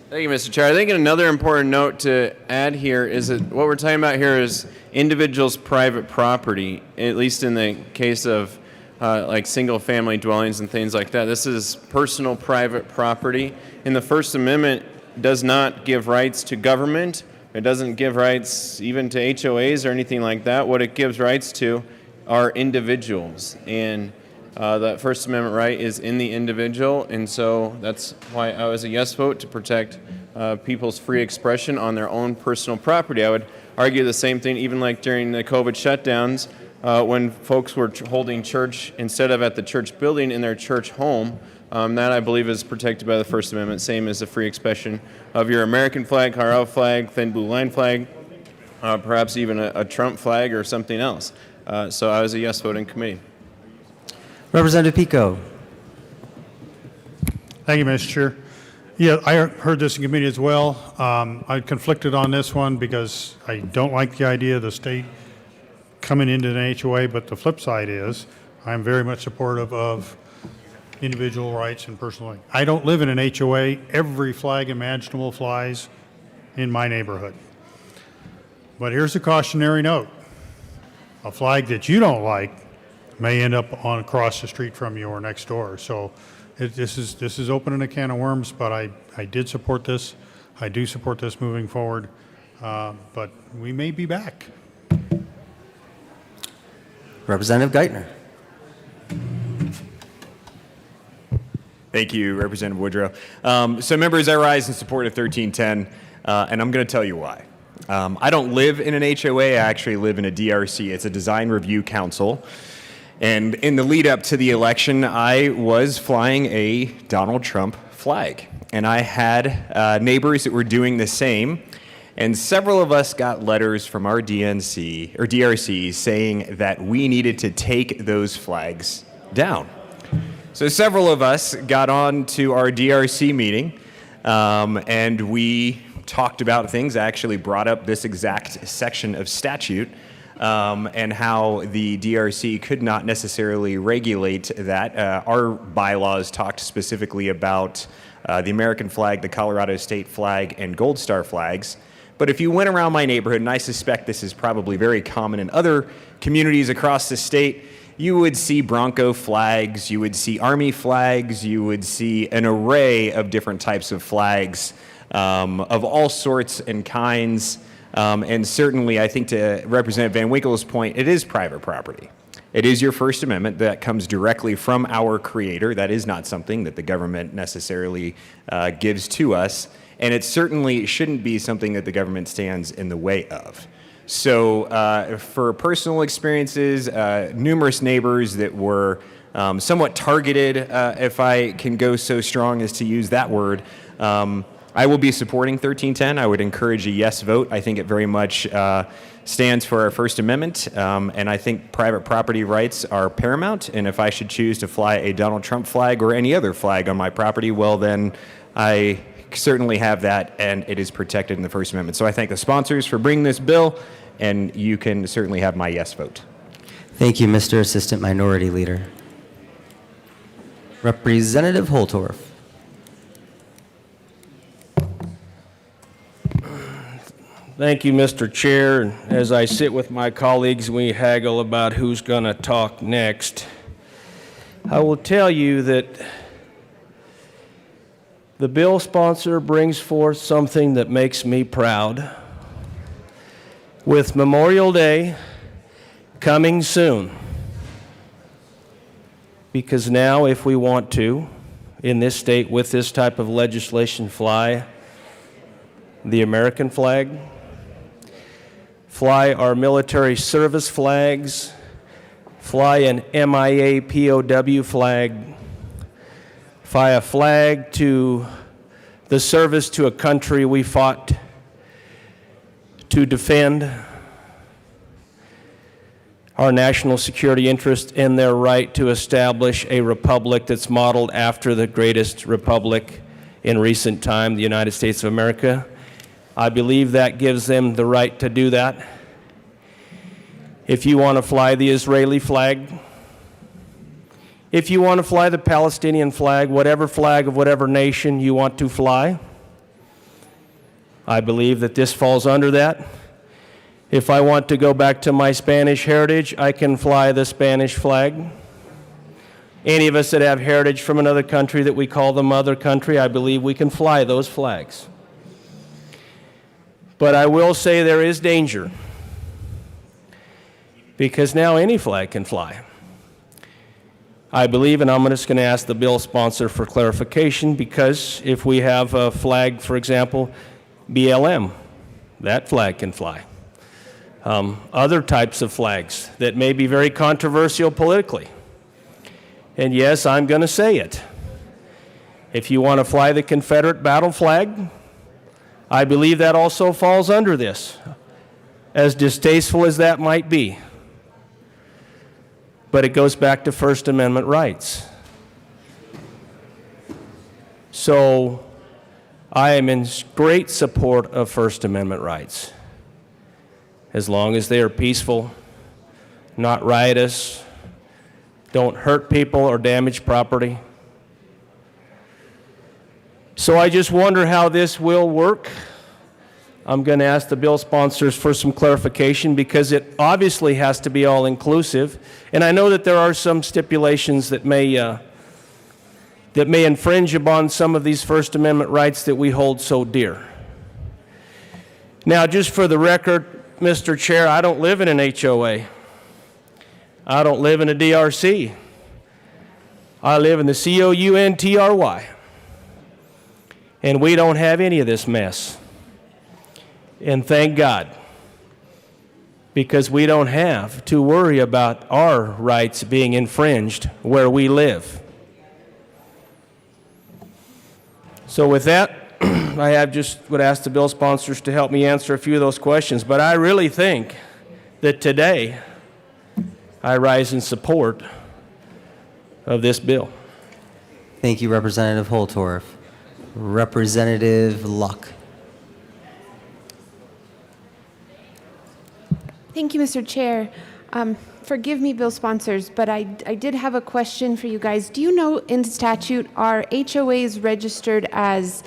Thank you, Mr. Chair. I think another important note to add here is that what we're talking about here is individuals' private property, at least in the case of like single-family dwellings and things like that. This is personal private property, and the First Amendment does not give rights to government. It doesn't give rights even to HOAs or anything like that. What it gives rights to are individuals, and the First Amendment right is in the individual, and so that's why I was a yes vote, to protect people's free expression on their own personal property. I would argue the same thing even like during the COVID shutdowns, when folks were holding church instead of at the church building in their church home. That, I believe, is protected by the First Amendment, same as the free expression of your American flag, Colorado flag, thin blue line flag, perhaps even a Trump flag or something else. So I was a yes vote in committee. Representative Pico. Thank you, Mr. Chair. Yeah, I heard this in committee as well. I conflicted on this one because I don't like the idea of the state coming into an HOA, but the flip side is I'm very much supportive of individual rights and personal rights. I don't live in an HOA. Every flag imaginable flies in my neighborhood. But here's a cautionary note. A flag that you don't like may end up on across the street from you or next door. So this is opening a can of worms, but I did support this. I do support this moving forward, but we may be back. Representative Geithner. Thank you, Representative Woodrow. So members, I rise in support of 1310, and I'm going to tell you why. I don't live in an HOA. I actually live in a DRC. It's a Design Review Council. And in the lead up to the election, I was flying a Donald Trump flag. And I had neighbors that were doing the same. And several of us got letters from our DRC saying that we needed to take those flags down. So several of us got on to our DRC meeting, and we talked about things. I actually brought up this exact section of statute, and how the DRC could not necessarily regulate that. Our bylaws talked specifically about the American flag, the Colorado state flag, and Gold Star flags. But if you went around my neighborhood, and I suspect this is probably very common in other communities across the state, you would see Bronco flags, you would see Army flags, you would see an array of different types of flags of all sorts and kinds. And certainly, I think to Representative Van Winkle's point, it is private property. It is your First Amendment that comes directly from our Creator. That is not something that the government necessarily gives to us. And it certainly shouldn't be something that the government stands in the way of. So for personal experiences, numerous neighbors that were somewhat targeted, if I can go so strong as to use that word, I will be supporting 1310. I would encourage a yes vote. I think it very much stands for our First Amendment, and I think private property rights are paramount. And if I should choose to fly a Donald Trump flag or any other flag on my property, well, then I certainly have that, and it is protected in the First Amendment. So I thank the sponsors for bringing this bill, and you can certainly have my yes vote. Thank you, Mr. Assistant Minority Leader. Representative Holtorf. Thank you, Mr. Chair. As I sit with my colleagues, we haggle about who's going to talk next. I will tell you that the bill sponsor brings forth something that makes me proud. With Memorial Day coming soon, because now if we want to, in this state with this type of legislation, fly the American flag, fly our military service flags, fly an MIA POW flag, fly a flag to the service to a country we fought to defend, our national security interest and their right to establish a republic that's modeled after the greatest republic in recent time, the United States of America. I believe that gives them the right to do that. If you want to fly the Israeli flag, if you want to fly the Palestinian flag of whatever nation you want to fly, I believe that this falls under that. If I want to go back to my Spanish heritage, I can fly the Spanish flag. Any of us that have heritage from another country that we call the mother country, I believe we can fly those flags. But I will say there is danger, because now any flag can fly. I believe, and I'm just going to ask the bill sponsor for clarification, because if we have a flag, for example, BLM, that flag can fly. Other types of flags that may be very controversial politically. And yes, I'm going to say it. If you want to fly the Confederate battle flag, I believe that also falls under this, as distasteful as that might be. But it goes back to First Amendment rights. So I am in great support of First Amendment rights, as long as they are peaceful, not riotous, don't hurt people or damage property. So I just wonder how this will work. I'm going to ask the bill sponsors for some clarification, because it obviously has to be all-inclusive. And I know that there are some stipulations that may infringe upon some of these First Amendment rights that we hold so dear. Now, just for the record, Mr. Chair, I don't live in an HOA. I don't live in a DRC. I live in the COUNTRY. And we don't have any of this mess. And thank God, because we don't have to worry about our rights being infringed where we live. So with that, would ask the bill sponsors to help me answer a few of those questions. But I really think that today I rise in support of this bill. Thank you, Representative Holtorf. Representative Luck. Thank you, Mr. Chair. Forgive me, bill sponsors, but I did have a question for you guys. Do you know in statute, are HOAs registered as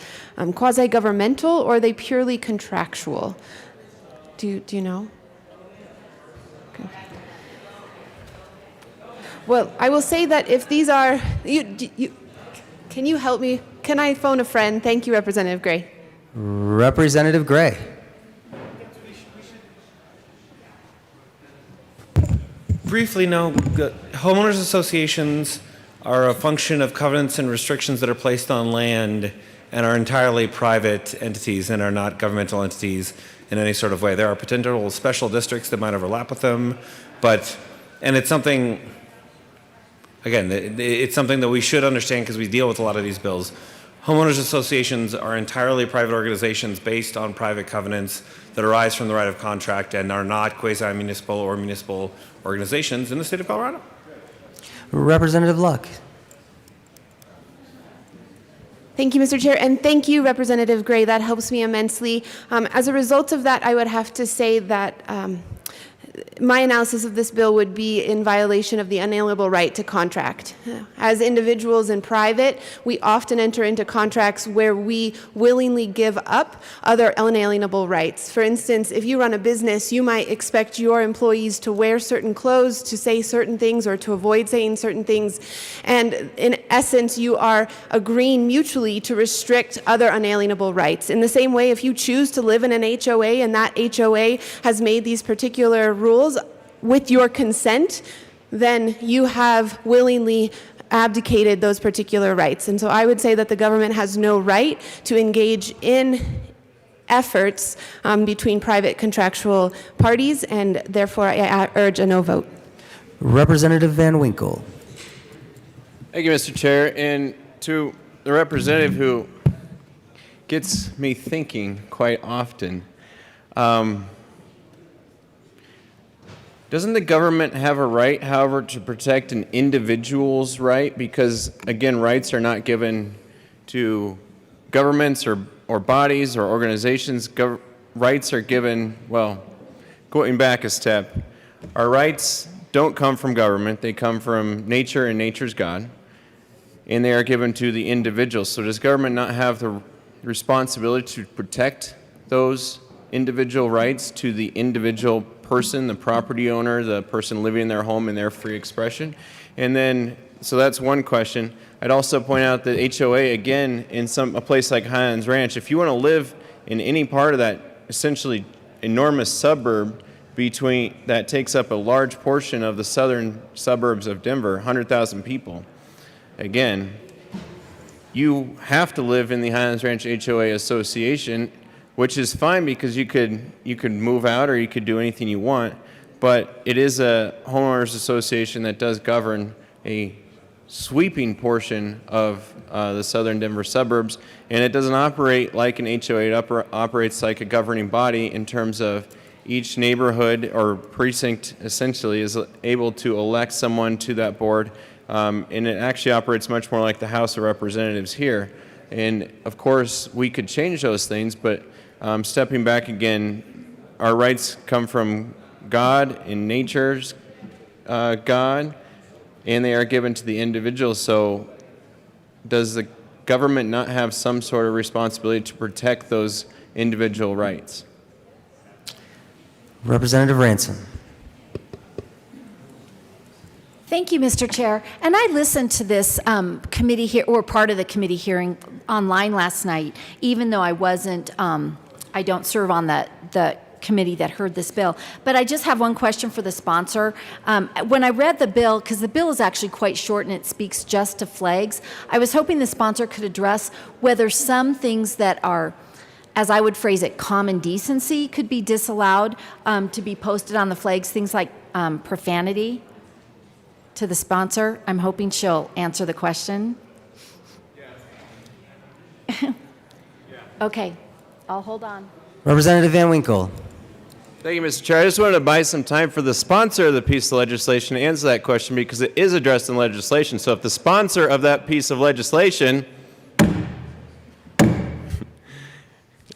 quasi-governmental, or are they purely contractual? Do you know? Okay. Well, I will say that if these are, can you help me? Can I phone a friend? Thank you, Representative Gray. Representative Gray. Briefly, no. Homeowners associations are a function of covenants and restrictions that are placed on land and are entirely private entities and are not governmental entities in any sort of way. There are potential special districts that might overlap with them, and it's something, again, it's something that we should understand because we deal with a lot of these bills. Homeowners associations are entirely private organizations based on private covenants that arise from the right of contract and are not quasi-municipal or municipal organizations in the state of Colorado. Representative Luck. Thank you, Mr. Chair, and thank you, Representative Gray. That helps me immensely. As a result of that, I would have to say that my analysis of this bill would be in violation of the unalienable right to contract. As individuals in private, we often enter into contracts where we willingly give up other unalienable rights. For instance, if you run a business, you might expect your employees to wear certain clothes, to say certain things, or to avoid saying certain things. And in essence, you are agreeing mutually to restrict other unalienable rights. In the same way, if you choose to live in an HOA and that HOA has made these particular rules with your consent, then you have willingly abdicated those particular rights. And so I would say that the government has no right to engage in efforts between private contractual parties, and therefore I urge a no vote. Representative Van Winkle. Thank you, Mr. Chair. And to the representative who gets me thinking quite often, doesn't the government have a right, however, to protect an individual's right? Because, again, rights are not given to governments or bodies or organizations. Rights are given, well, going back a step, our rights don't come from government. They come from nature and nature's God, and they are given to the individual. So does government not have the responsibility to protect those individual rights to the individual person, the property owner, the person living in their home in their free expression? And then, so that's one question. I'd also point out that HOA, again, in a place like Highlands Ranch, if you want to live in any part of that essentially enormous suburb that takes up a large portion of the southern suburbs of Denver, 100,000 people, again, you have to live in the Highlands Ranch HOA Association, which is fine because you could move out or you could do anything you want, but it is a homeowners association that does govern a sweeping portion of the southern Denver suburbs, and it doesn't operate like an HOA. It operates like a governing body in terms of each neighborhood or precinct essentially is able to elect someone to that board, and it actually operates much more like the House of Representatives here. And of course, we could change those things, but stepping back again, our rights come from God and nature's God, and they are given to the individual. So does the government not have some sort of responsibility to protect those individual rights? Representative Ransom. Thank you, Mr. Chair. And I listened to this committee here, or part of the committee hearing online last night, even though I wasn't, I don't serve on the committee that heard this bill. But I just have one question for the sponsor. When I read the bill, because the bill is actually quite short and it speaks just to flags, I was hoping the sponsor could address whether some things that are, as I would phrase it, common decency could be disallowed to be posted on the flags, things like profanity. To the sponsor, I'm hoping she'll answer the question. Okay, I'll hold on. Representative Van Winkle. Thank you, Mr. Chair. I just wanted to buy some time for the sponsor of the piece of legislation to answer that question because it is addressed in legislation. So if the sponsor of that piece of legislation,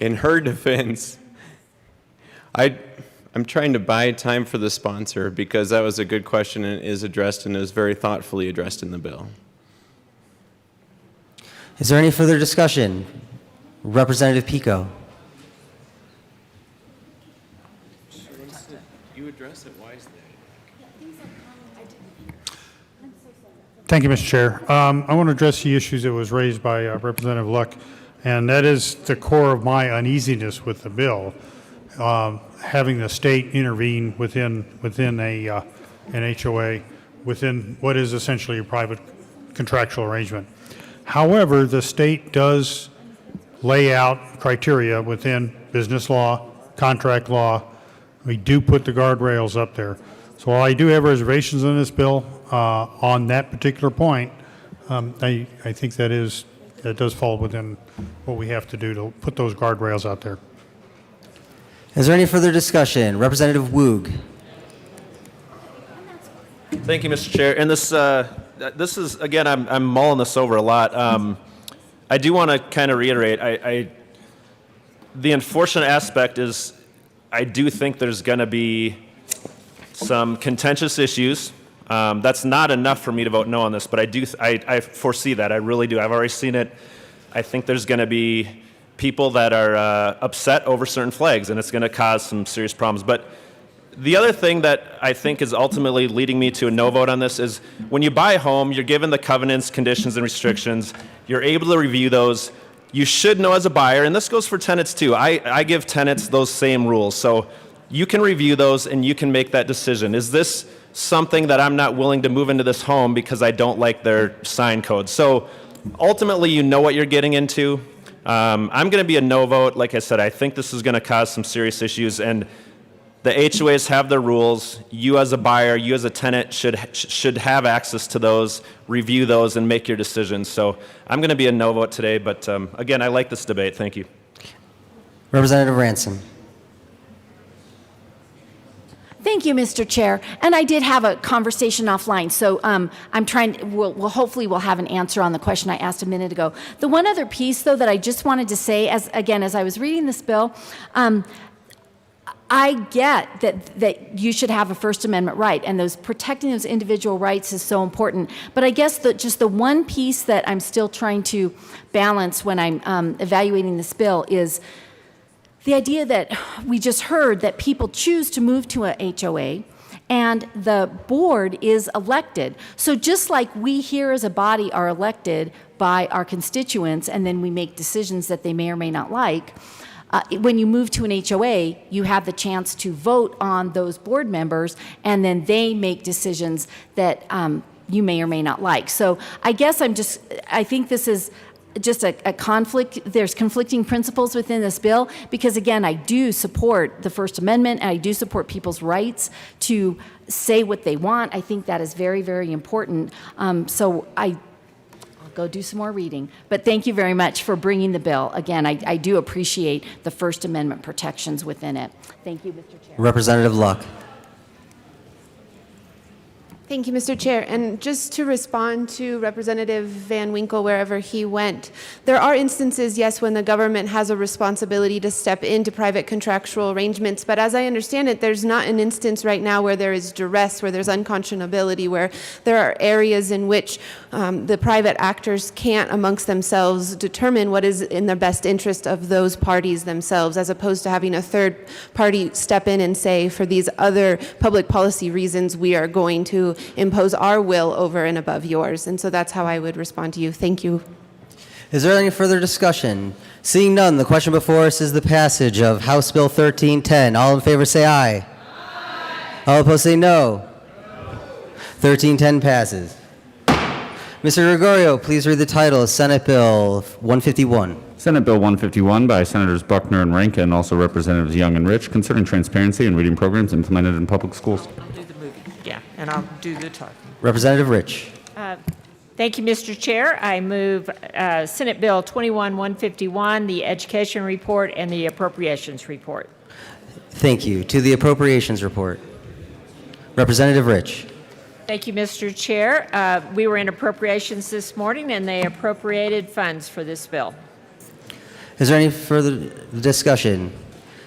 in her defense, I'm trying to buy time for the sponsor because that was a good question and is addressed and is very thoughtfully addressed in the bill. Is there any further discussion? Representative Pico. You address it wisely. Thank you, Mr. Chair. I want to address the issues that was raised by Representative Luck, and that is the core of my uneasiness with the bill. Having the state intervene within an HOA, within what is essentially a private contractual arrangement. However, the state does lay out criteria within business law, contract law. We do put the guardrails up there. So while I do have reservations on this bill on that particular point, I think that is it does fall within what we have to do to put those guardrails out there. Is there any further discussion? Representative Woog. Thank you, Mr. Chair. And this is, again, I'm mulling this over a lot. I do want to kind of reiterate, the unfortunate aspect is I do think there's going to be some contentious issues. That's not enough for me to vote no on this, but I foresee that. I really do. I've already seen it. I think there's going to be people that are upset over certain flags, and it's going to cause some serious problems. But the other thing that I think is ultimately leading me to a no vote on this is when you buy a home, you're given the covenants, conditions, and restrictions. You're able to review those. You should know as a buyer, and this goes for tenants too. I give tenants those same rules. So you can review those and you can make that decision. Is this something that I'm not willing to move into this home because I don't like their sign code? So ultimately, you know what you're getting into. I'm going to be a no vote. Like I said, I think this is going to cause some serious issues, and the HOAs have their rules. You as a buyer, you as a tenant should have access to those, review those, and make your decisions. So I'm going to be a no vote today, but again, I like this debate. Thank you. Representative Ransom. Thank you, Mr. Chair. And I did have a conversation offline, so I'm trying. Hopefully we'll have an answer on the question I asked a minute ago. The one other piece, though, that I just wanted to say, as I was reading this bill, I get that you should have a First Amendment right, and protecting those individual rights is so important. But I guess just the one piece that I'm still trying to balance when I'm evaluating this bill is the idea that we just heard that people choose to move to a HOA and the board is elected. So just like we here as a body are elected by our constituents and then we make decisions that they may or may not like, when you move to an HOA, you have the chance to vote on those board members and then they make decisions that you may or may not like. So I guess I think this is just a conflict. There's conflicting principles within this bill because, again, I do support the First Amendment and I do support people's rights to say what they want. I think that is very, very important. So I'll go do some more reading. But thank you very much for bringing the bill. Again, I do appreciate the First Amendment protections within it. Thank you, Mr. Chair. Representative Luck. Thank you, Mr. Chair. And just to respond to Representative Van Winkle wherever he went, there are instances, yes, when the government has a responsibility to step into private contractual arrangements. But as I understand it, there's not an instance right now where there is duress, where there's unconscionability, where there are areas in which the private actors can't amongst themselves determine what is in the best interest of those parties themselves, as opposed to having a third party step in and say, for these other public policy reasons, we are going to impose our will over and above yours. And so that's how I would respond to you. Thank you. Is there any further discussion? Seeing none, the question before us is the passage of House Bill 1310. All in favor say aye. Aye. All opposed say no. 1310 passes. Mr. Gregorio, please read the title of Senate Bill 151. Senate Bill 151 by Senators Buckner and Rankin, and also Representatives Young and Rich, concerning transparency in reading programs implemented in public schools. Yeah, and I'll do the talking. Representative Rich. Thank you, Mr. Chair. I move Senate Bill 21-151, the Education Report and the Appropriations Report. Thank you. To the Appropriations Report. Representative Rich. Thank you, Mr. Chair. We were in appropriations this morning, and they appropriated funds for this bill. Is there any further discussion?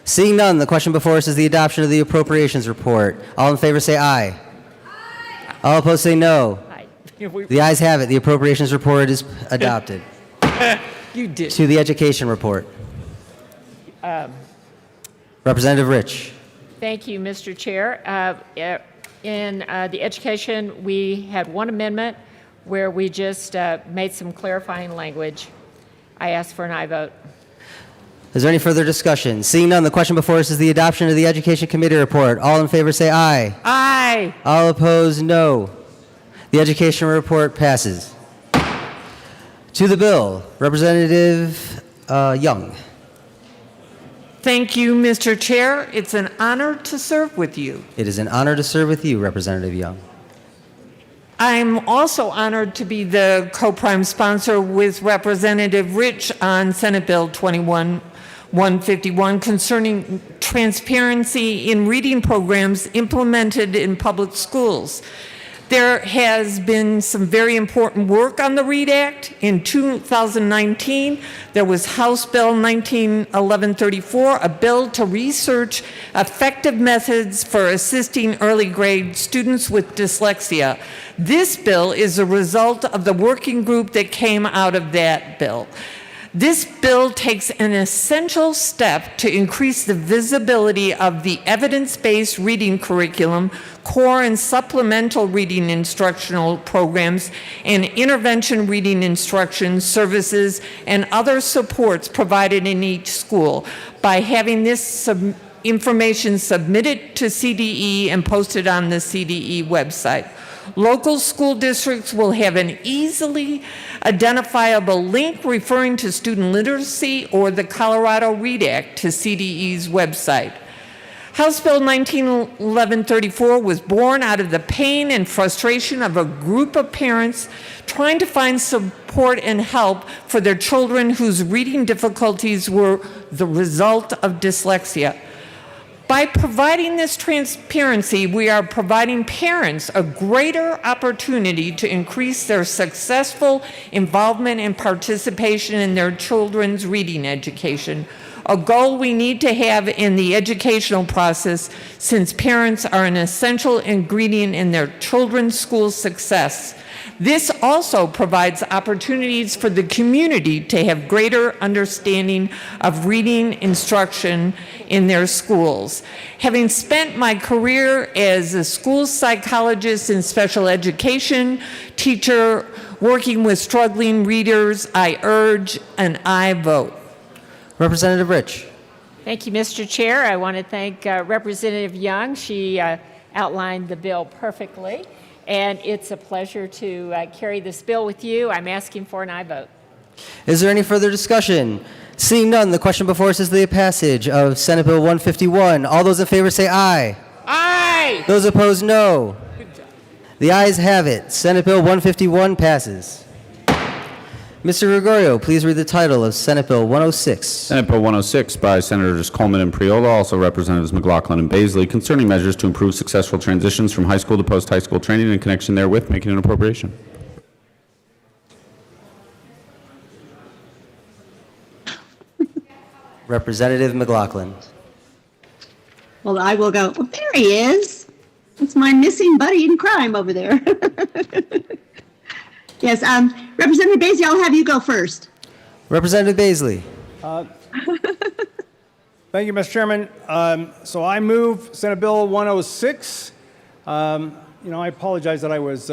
Seeing none, the question before us is the adoption of the Appropriations Report. All in favor say aye. Aye. All opposed say no. Aye. The ayes have it. The Appropriations Report is adopted. You did. To the Education Report. Representative Rich. Thank you, Mr. Chair. In the education, we had one amendment where we just made some clarifying language. I ask for an aye vote. Is there any further discussion? Seeing none, the question before us is the adoption of the Education Committee Report. All in favor say aye. Aye. All opposed, no. The Education Report passes. To the bill, Representative Young. Thank you, Mr. Chair. It's an honor to serve with you. It is an honor to serve with you, Representative Young. I'm also honored to be the co-prime sponsor with Representative Rich on Senate Bill 2151 concerning transparency in reading programs implemented in public schools. There has been some very important work on the READ Act. In 2019, there was House Bill 1134, a bill to research effective methods for assisting early grade students with dyslexia. This bill is a result of the working group that came out of that bill. This bill takes an essential step to increase the visibility of the evidence-based reading curriculum, core and supplemental reading instructional programs, and intervention reading instruction services and other supports provided in each school by having this information submitted to CDE and posted on the CDE website. Local school districts will have an easily identifiable link referring to student literacy or the Colorado READ Act to CDE's website. House Bill 1134 was born out of the pain and frustration of a group of parents trying to find support and help for their children whose reading difficulties were the result of dyslexia. By providing this transparency, we are providing parents a greater opportunity to increase their successful involvement and participation in their children's reading education, a goal we need to have in the educational process since parents are an essential ingredient in their children's school success. This also provides opportunities for the community to have greater understanding of reading instruction in their schools. Having spent my career as a school psychologist in special education, teacher working with struggling readers, I urge an aye vote. Representative Rich. Thank you, Mr. Chair. I want to thank Representative Young. She outlined the bill perfectly. And it's a pleasure to carry this bill with you. I'm asking for an aye vote. Is there any further discussion? Seeing none, the question before us is the passage of Senate Bill 151. All those in favor say aye. Aye. Those opposed, no. The ayes have it. Senate Bill 151 passes. Mr. Gregorio, please read the title of Senate Bill 106. Senate Bill 106 by Senators Coleman and Priola, also Representatives McLaughlin and Baisley, concerning measures to improve successful transitions from high school to post-high school training in connection therewith, making an appropriation. Representative McLaughlin. Well, I will go. Well, there he is. It's my missing buddy in crime over there. Yes, Representative Baisley, I'll have you go first. Representative Baisley. Thank you, Mr. Chairman. So I move Senate Bill 106. I apologize that I was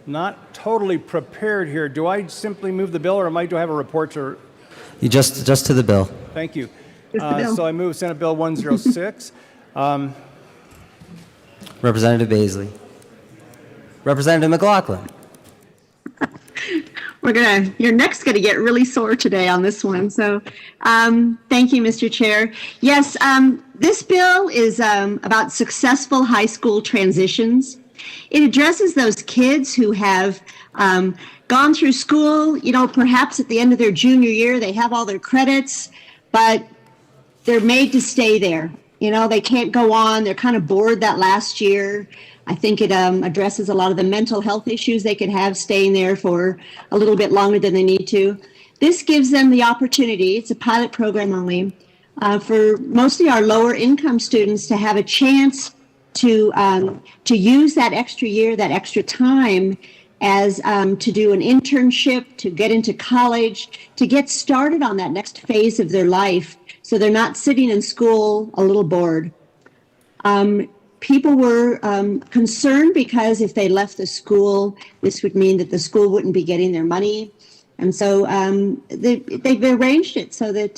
not totally prepared here. Do I simply move the bill, or do I have a report to? You just to the bill. Thank you. Just the bill. So I move Senate Bill 106. Representative Baisley. Representative McLaughlin. Your neck's gonna get really sore today on this one. So, thank you, Mr. Chair. Yes, this bill is about successful high school transitions. It addresses those kids who have gone through school, perhaps at the end of their junior year, they have all their credits, but they're made to stay there. They can't go on. They're kind of bored that last year. I think it addresses a lot of the mental health issues they could have staying there for a little bit longer than they need to. This gives them the opportunity, it's a pilot program only, for mostly our lower income students to have a chance to use that extra year, that extra time as to do an internship, to get into college, to get started on that next phase of their life so they're not sitting in school a little bored. People were concerned because if they left the school, this would mean that the school wouldn't be getting their money. And so they've arranged it so that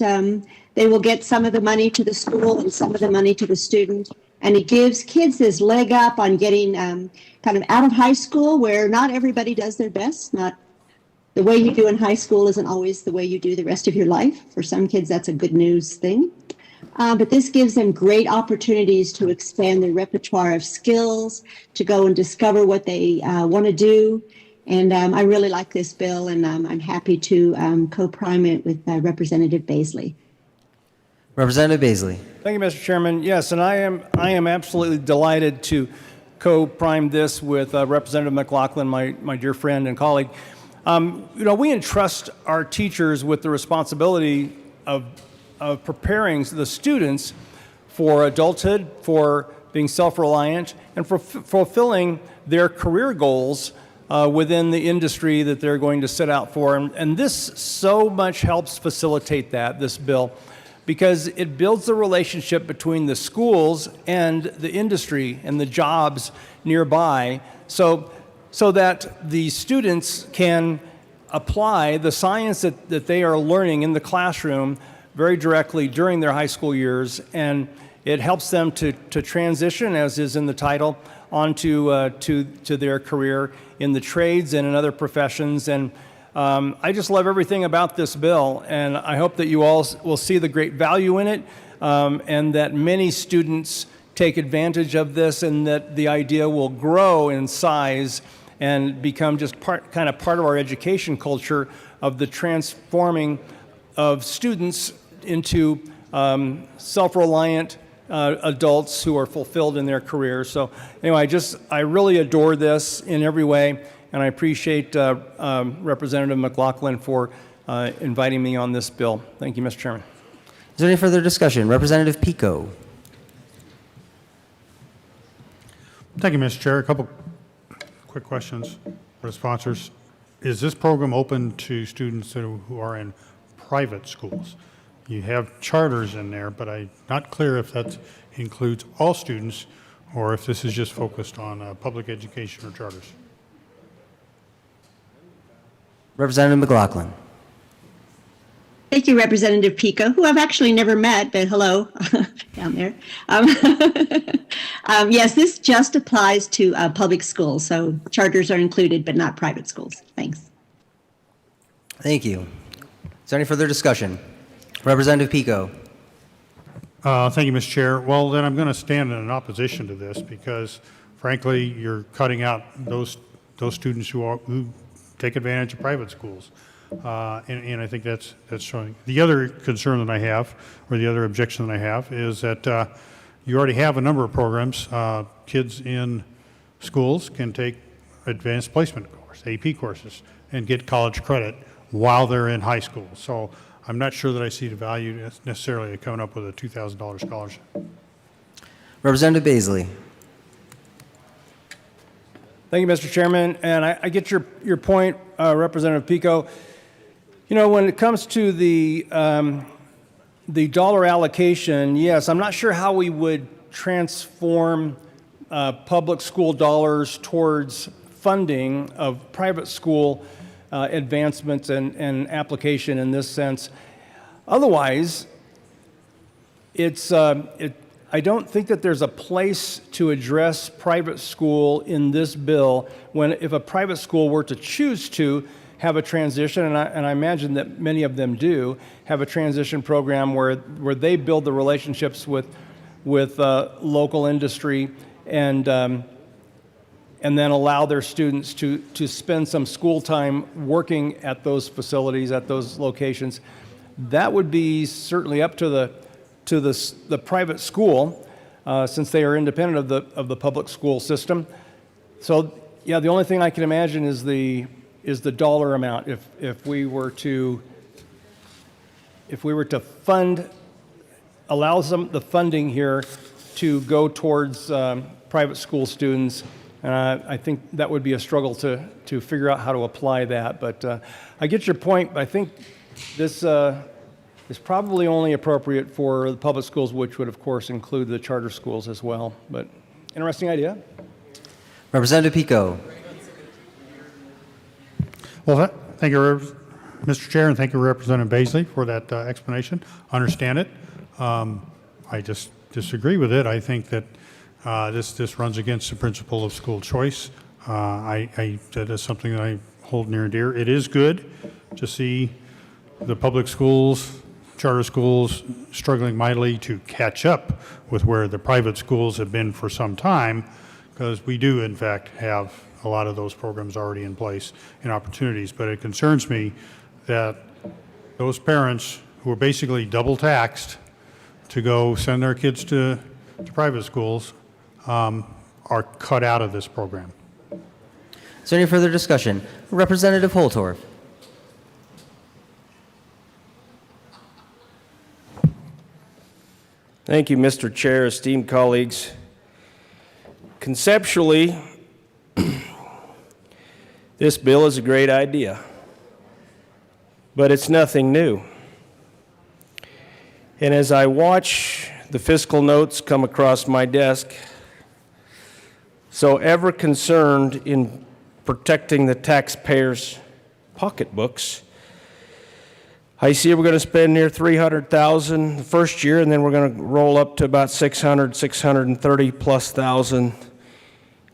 they will get some of the money to the school and some of the money to the student. And it gives kids this leg up on getting kind of out of high school, where not everybody does their best. Not the way you do in high school isn't always the way you do the rest of your life. For some kids, that's a good news thing. But this gives them great opportunities to expand their repertoire of skills, to go and discover what they want to do. And I really like this bill, and I'm happy to co-prime it with Representative Baisley. Representative Baisley. Thank you, Mr. Chairman. Yes, and I am absolutely delighted to co-prime this with Representative McLaughlin, my dear friend and colleague. We entrust our teachers with the responsibility of preparing the students for adulthood, for being self-reliant, and for fulfilling their career goals within the industry that they're going to set out for. And this so much helps facilitate that, this bill, because it builds the relationship between the schools and the industry and the jobs nearby, so that the students can apply the science that they are learning in the classroom very directly during their high school years, and it helps them to transition, as is in the title, onto to their career in the trades and in other professions. And I just love everything about this bill, and I hope that you all will see the great value in it, and that many students take advantage of this, and that the idea will grow in size and become just part of our education culture of the transforming of students into self-reliant adults who are fulfilled in their careers. So anyway, I really adore this in every way, and I appreciate Representative McLaughlin for inviting me on this bill. Thank you, Mr. Chairman. Is there any further discussion? Representative Pico. Thank you, Mr. Chair. A couple quick questions for the sponsors. Is this program open to students who are in private schools? You have charters in there, but I'm not clear if that includes all students or if this is just focused on public education or charters. Representative McLaughlin. Thank you, Representative Pico, who I've actually never met, but hello down there. Yes, this just applies to public schools, so charters are included, but not private schools. Thanks. Thank you. Is there any further discussion? Representative Pico. Thank you, Mr. Chair. Well, then I'm going to stand in opposition to this because, frankly, you're cutting out those students who take advantage of private schools. And I think that's showing. The other concern that I have, or the other objection that I have, is that you already have a number of programs. Kids in schools can take advanced placement course, AP courses, and get college credit while they're in high school. So I'm not sure that I see the value necessarily of coming up with a $2,000 scholarship. Representative Baisley. Thank you, Mr. Chairman. And I get your point, Representative Pico. When it comes to the dollar allocation, yes, I'm not sure how we would transform public school dollars towards funding of private school advancements and application in this sense. Otherwise, I don't think that there's a place to address private school in this bill if a private school were to choose to have a transition, and I imagine that many of them do, have a transition program where they build the relationships with local industry and then allow their students to spend some school time working at those facilities, at those locations. That would be certainly up to the private school, since they are independent of the public school system. So yeah, the only thing I can imagine is the dollar amount. If we were to allow the funding here to go towards private school students, I think that would be a struggle to figure out how to apply that. But I get your point. But I think this is probably only appropriate for the public schools, which would, of course, include the charter schools as well. But interesting idea. Representative Pico. Well, thank you, Mr. Chair, and thank you, Representative Baisley, for that explanation. Understand it. I just disagree with it. I think that this runs against the principle of school choice. That is something that I hold near and dear. It is good to see the public schools charter schools struggling mightily to catch up with where the private schools have been for some time, because we do, in fact, have a lot of those programs already in place and opportunities. But it concerns me that those parents who are basically double taxed to go send their kids to private schools are cut out of this program. Is there any further discussion? Representative Holtorf. Thank you, Mr. Chair, esteemed colleagues. Conceptually, this bill is a great idea, but it's nothing new. And as I watch the fiscal notes come across my desk, so ever concerned in protecting the taxpayers' pocketbooks, I see we're going to spend near $300,000 the first year, and then we're going to roll up to about $630,000+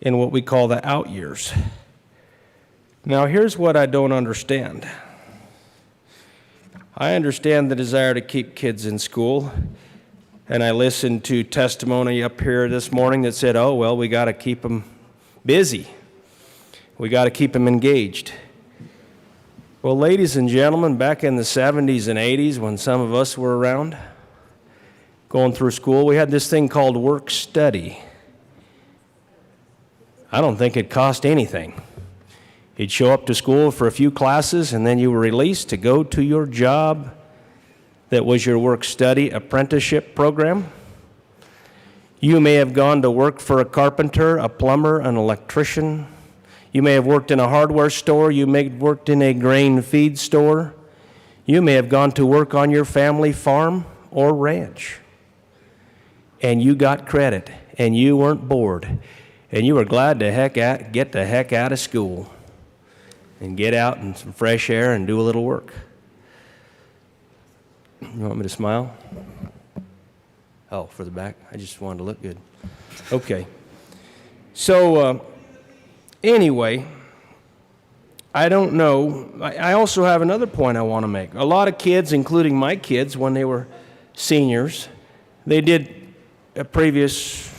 in what we call the out years. Now, here's what I don't understand. I understand the desire to keep kids in school, and I listened to testimony up here this morning that said, oh, well, we got to keep them busy. We got to keep them engaged. Well, ladies and gentlemen, back in the 70s and 80s, when some of us were around going through school, we had this thing called work study. I don't think it cost anything. You'd show up to school for a few classes, and then you were released to go to your job that was your work study apprenticeship program. You may have gone to work for a carpenter, a plumber, an electrician. You may have worked in a hardware store. You may have worked in a grain feed store. You may have gone to work on your family farm or ranch. And you got credit, and you weren't bored, and you were glad to get the heck out of school and get out in some fresh air and do a little work. You want me to smile? Oh, for the back? I just wanted to look good. Okay. So, anyway, I don't know. I also have another point I want to make. A lot of kids, including my kids, when they were seniors, they did, a previous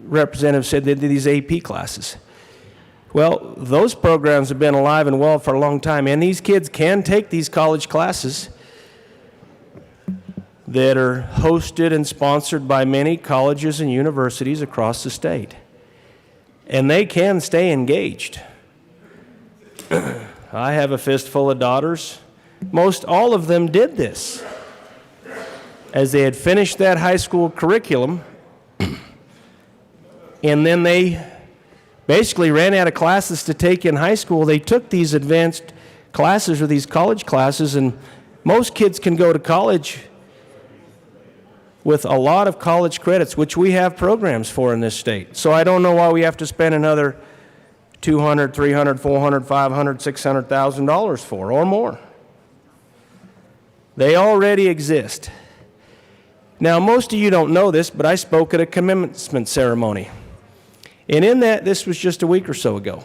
representative said they did these AP classes. Well, those programs have been alive and well for a long time, and these kids can take these college classes that are hosted and sponsored by many colleges and universities across the state. And they can stay engaged. I have a fistful of daughters. Most all of them did this. As they had finished that high school curriculum, and then they basically ran out of classes to take in high school, they took these advanced classes or these college classes, and most kids can go to college with a lot of college credits, which we have programs for in this state. So I don't know why we have to spend another $200,000, $300,000, $400,000, $500,000, $600,000 for, or more. They already exist. Now, most of you don't know this, but I spoke at a commencement ceremony. And in that, this was just a week or so ago,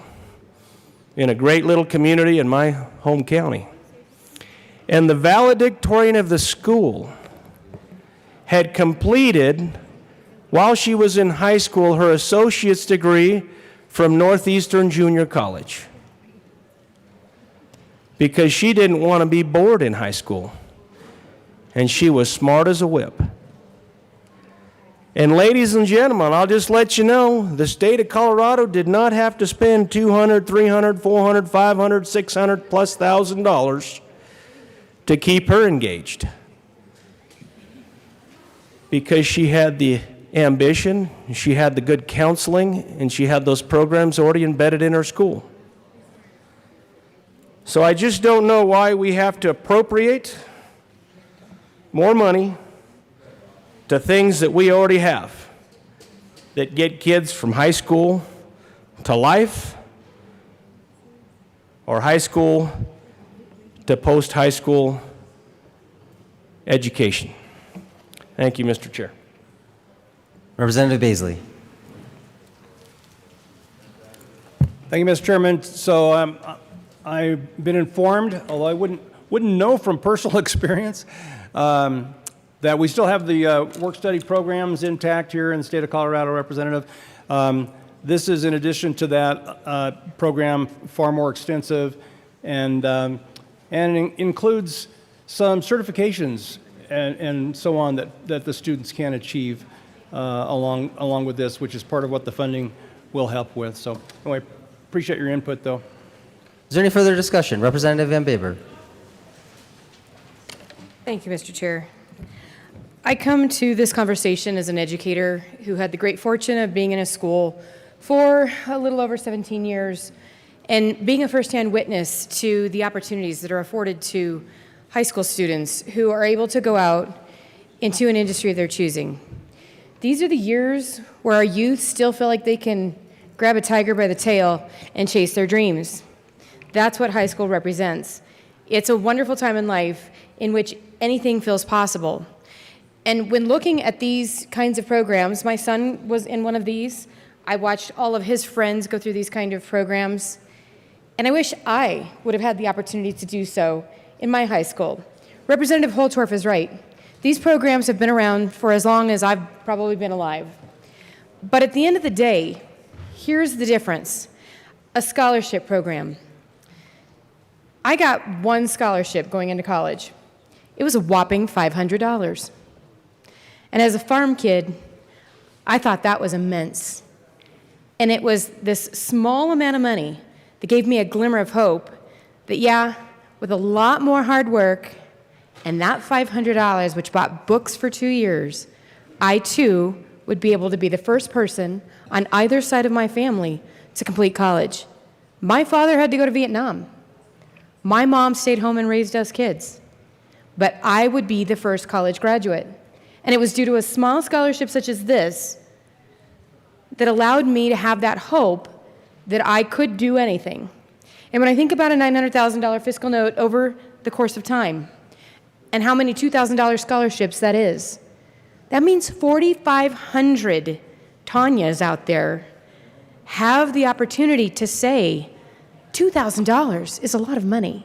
in a great little community in my home county. And the valedictorian of the school had completed, while she was in high school, her associate's degree from Northeastern Junior College, because she didn't want to be bored in high school, and she was smart as a whip. And ladies and gentlemen, I'll just let you know, the state of Colorado did not have to spend $200,000, $300,000, $400,000, $500,000, $600,000+ to keep her engaged, because she had the ambition, she had the good counseling, and she had those programs already embedded in her school. So I just don't know why we have to appropriate more money to things that we already have that get kids from high school to life, or high school to post-high school education. Thank you, Mr. Chair. Representative Baisley. Thank you, Mr. Chairman. So I've been informed, although I wouldn't wouldn't know from personal experience that we still have the work-study programs intact here in the state of Colorado, Representative. This is in addition to that program, far more extensive, and it includes some certifications and so on that the students can achieve along with this, which is part of what the funding will help with. So anyway, appreciate your input, though. Is there any further discussion? Representative Van Baber. Thank you, Mr. Chair. I come to this conversation as an educator who had the great fortune of being in a school for a little over 17 years and being a firsthand witness to the opportunities that are afforded to high school students who are able to go out into an industry of their choosing. These are the years where our youth still feel like they can grab a tiger by the tail and chase their dreams. That's what high school represents. It's a wonderful time in life in which anything feels possible. And when looking at these kinds of programs, my son was in one of these. I watched all of his friends go through these kind of programs. And I wish I would have had the opportunity to do so in my high school. Representative Holtorf is right. These programs have been around for as long as I've probably been alive. But at the end of the day, here's the difference. A scholarship program. I got one scholarship going into college. It was a whopping $500. And as a farm kid, I thought that was immense. And it was this small amount of money that gave me a glimmer of hope that, yeah, with a lot more hard work and that $500, which bought books for 2 years, I too would be able to be the first person on either side of my family to complete college. My father had to go to Vietnam. My mom stayed home and raised us kids. But I would be the first college graduate. And it was due to a small scholarship such as this that allowed me to have that hope that I could do anything. And when I think about a $900,000 fiscal note over the course of time, and how many $2,000 scholarships that is, that means 4,500 Tanyas out there have the opportunity to say, $2,000 is a lot of money.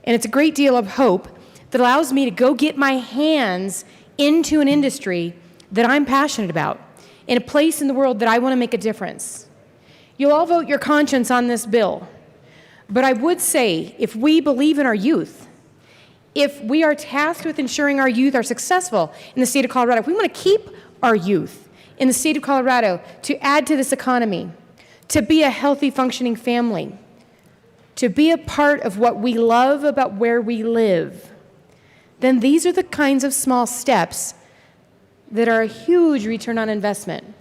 And it's a great deal of hope that allows me to go get my hands into an industry that I'm passionate about, in a place in the world that I want to make a difference. You'll all vote your conscience on this bill, but I would say if we believe in our youth, if we are tasked with ensuring our youth are successful in the state of Colorado, if we want to keep our youth in the state of Colorado to add to this economy, to be a healthy, functioning family, to be a part of what we love about where we live, then these are the kinds of small steps that are a huge return on investment.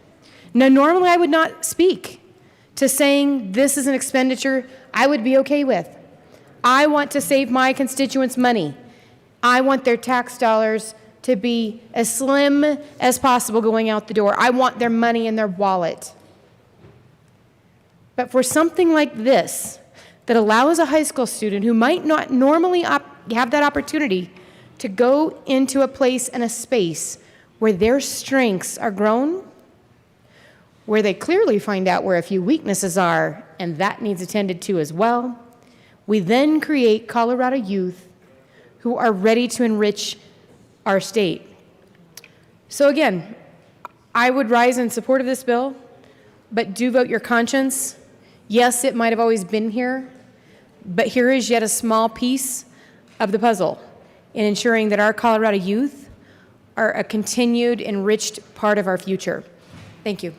Now, normally I would not speak to saying this is an expenditure I would be okay with. I want to save my constituents money. I want their tax dollars to be as slim as possible going out the door. I want their money in their wallet. But for something like this, that allows a high school student who might not normally have that opportunity to go into a place and a space where their strengths are grown, where they clearly find out where a few weaknesses are, and that needs attended to as well, we then create Colorado youth who are ready to enrich our state. So again, I would rise in support of this bill, but do vote your conscience. Yes, it might have always been here, but here is yet a small piece of the puzzle in ensuring that our Colorado youth are a continued, enriched part of our future. Thank you.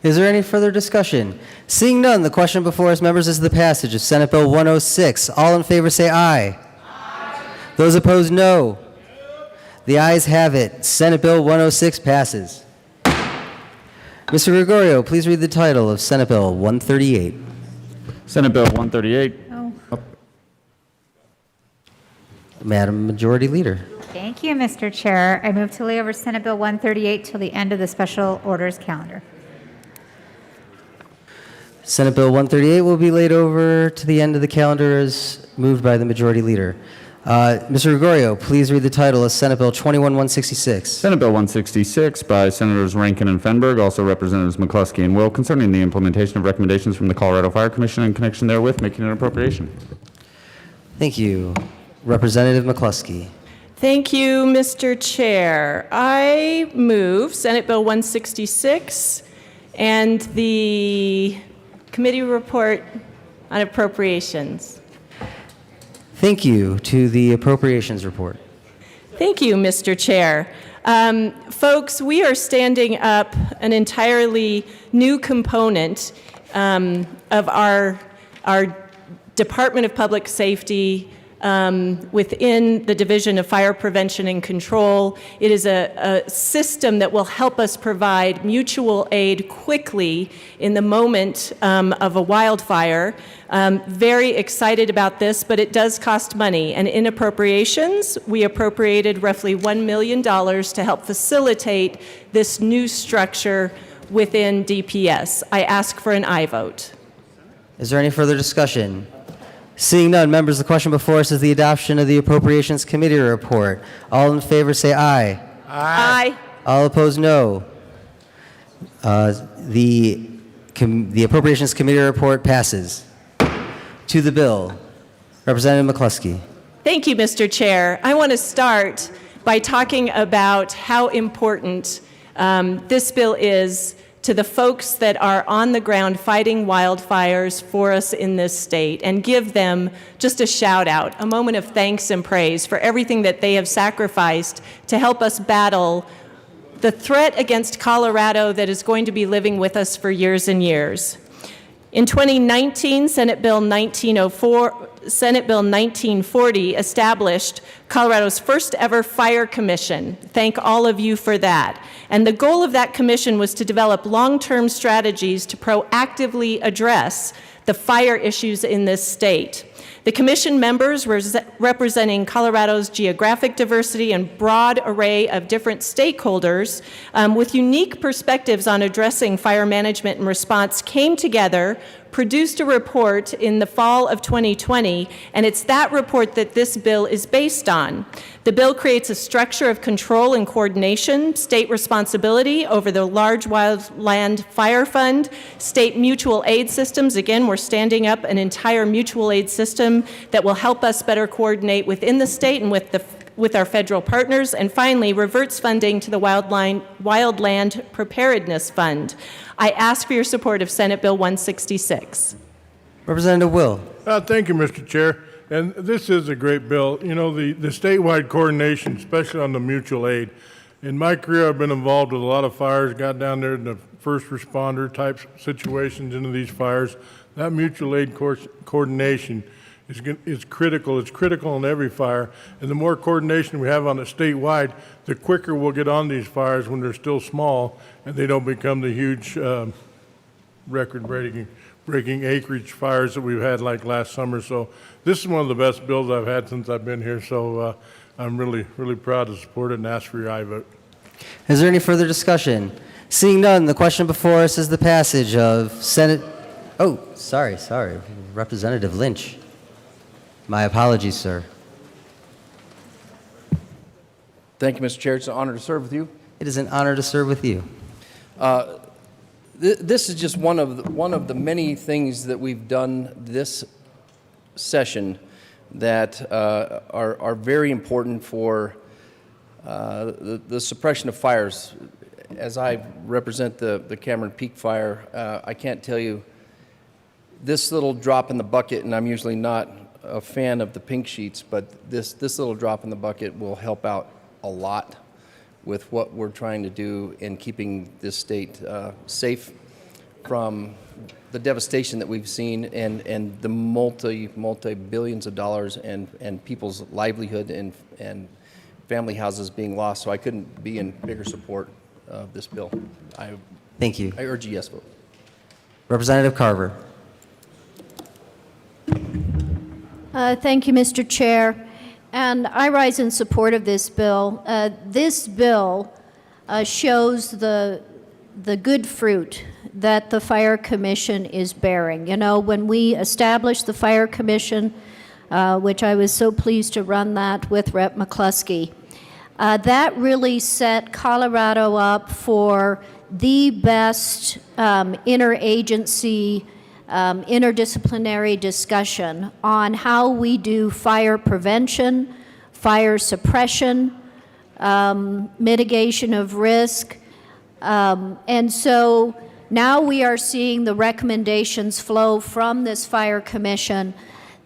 Is there any further discussion? Seeing none, the question before us, members, is the passage of Senate Bill 106. All in favor say aye. Aye. Those opposed, no. The ayes have it. Senate Bill 106 passes. Mr. Gregorio, please read the title of Senate Bill 138. Senate Bill 138. Madam Majority Leader. Thank you, Mr. Chair. I move to lay over Senate Bill 138 till the end of the special orders calendar. Senate Bill 138 will be laid over to the end of the calendar as moved by the Majority Leader. Mr. Gregorio, please read the title of Senate Bill 21-166. Senate Bill 166 by Senators Rankin and Fenberg, also Representatives McCluskey and Will, concerning the implementation of recommendations from the Colorado Fire Commission in connection therewith, making an appropriation. Thank you. Representative McCluskey. Thank you, Mr. Chair. I move Senate Bill 166 and the committee report on appropriations. Thank you. To the appropriations report. Thank you, Mr. Chair. Folks, we are standing up an entirely new component of our Department of Public Safety within the Division of Fire Prevention and Control. It is a system that will help us provide mutual aid quickly in the moment of a wildfire. Very excited about this, but it does cost money. And in appropriations, we appropriated roughly $1 million to help facilitate this new structure within DPS. I ask for an aye vote. Is there any further discussion? Seeing none, members, the question before us is the adoption of the Appropriations Committee report. All in favor say aye. Aye. All opposed, no. The Appropriations Committee report passes. To the bill, Representative McCluskey. Thank you, Mr. Chair. I want to start by talking about how important this bill is to the folks that are on the ground fighting wildfires for us in this state, and give them just a shout out, a moment of thanks and praise for everything that they have sacrificed to help us battle the threat against Colorado that is going to be living with us for years and years. In 2019, Senate Bill 1940 established Colorado's first ever fire commission. Thank all of you for that. And the goal of that commission was to develop long-term strategies to proactively address the fire issues in this state. The commission members were representing Colorado's geographic diversity and broad array of different stakeholders with unique perspectives on addressing fire management and response came together, produced a report in the fall of 2020, and it's that report that this bill is based on. The bill creates a structure of control and coordination, state responsibility over the large wildland fire fund, state mutual aid systems. Again, we're standing up an entire mutual aid system that will help us better coordinate within the state and with our federal partners, and finally, reverts funding to the Wildland Preparedness Fund. I ask for your support of Senate Bill 166. Representative Will. Thank you, Mr. Chair. And this is a great bill. You know, the statewide coordination, especially on the mutual aid. In my career, I've been involved with a lot of fires, got down there in the first responder type situations into these fires. That mutual aid coordination is critical. It's critical in every fire. And the more coordination we have on it statewide, the quicker we'll get on these fires when they're still small and they don't become the huge record-breaking acreage fires that we've had like last summer. So this is one of the best bills I've had since I've been here. So I'm really, really proud to support it and ask for your aye vote. Is there any further discussion? Seeing none, the question before us is the passage of Senate... Oh, sorry. Representative Lynch. My apologies, sir. Thank you, Mr. Chair. It's an honor to serve with you. It is an honor to serve with you. This is just one of the many things that we've done this session that are very important for the suppression of fires. As I represent the Cameron Peak Fire, I can't tell you this little drop in the bucket, and I'm usually not a fan of the pink sheets, but this little drop in the bucket will help out a lot with what we're trying to do in keeping this state safe from the devastation that we've seen and the multi-billions of dollars and people's livelihood and family houses being lost. So I couldn't be in bigger support of this bill. Thank you. I urge a yes vote. Representative Carver. Thank you, Mr. Chair. And I rise in support of this bill. This bill shows the good fruit that the Fire Commission is bearing. You know, when we established the Fire Commission, which I was so pleased to run that with Rep. McCluskey, that really set Colorado up for the best interagency interdisciplinary discussion on how we do fire prevention, fire suppression, mitigation of risk. And so now we are seeing the recommendations flow from this fire commission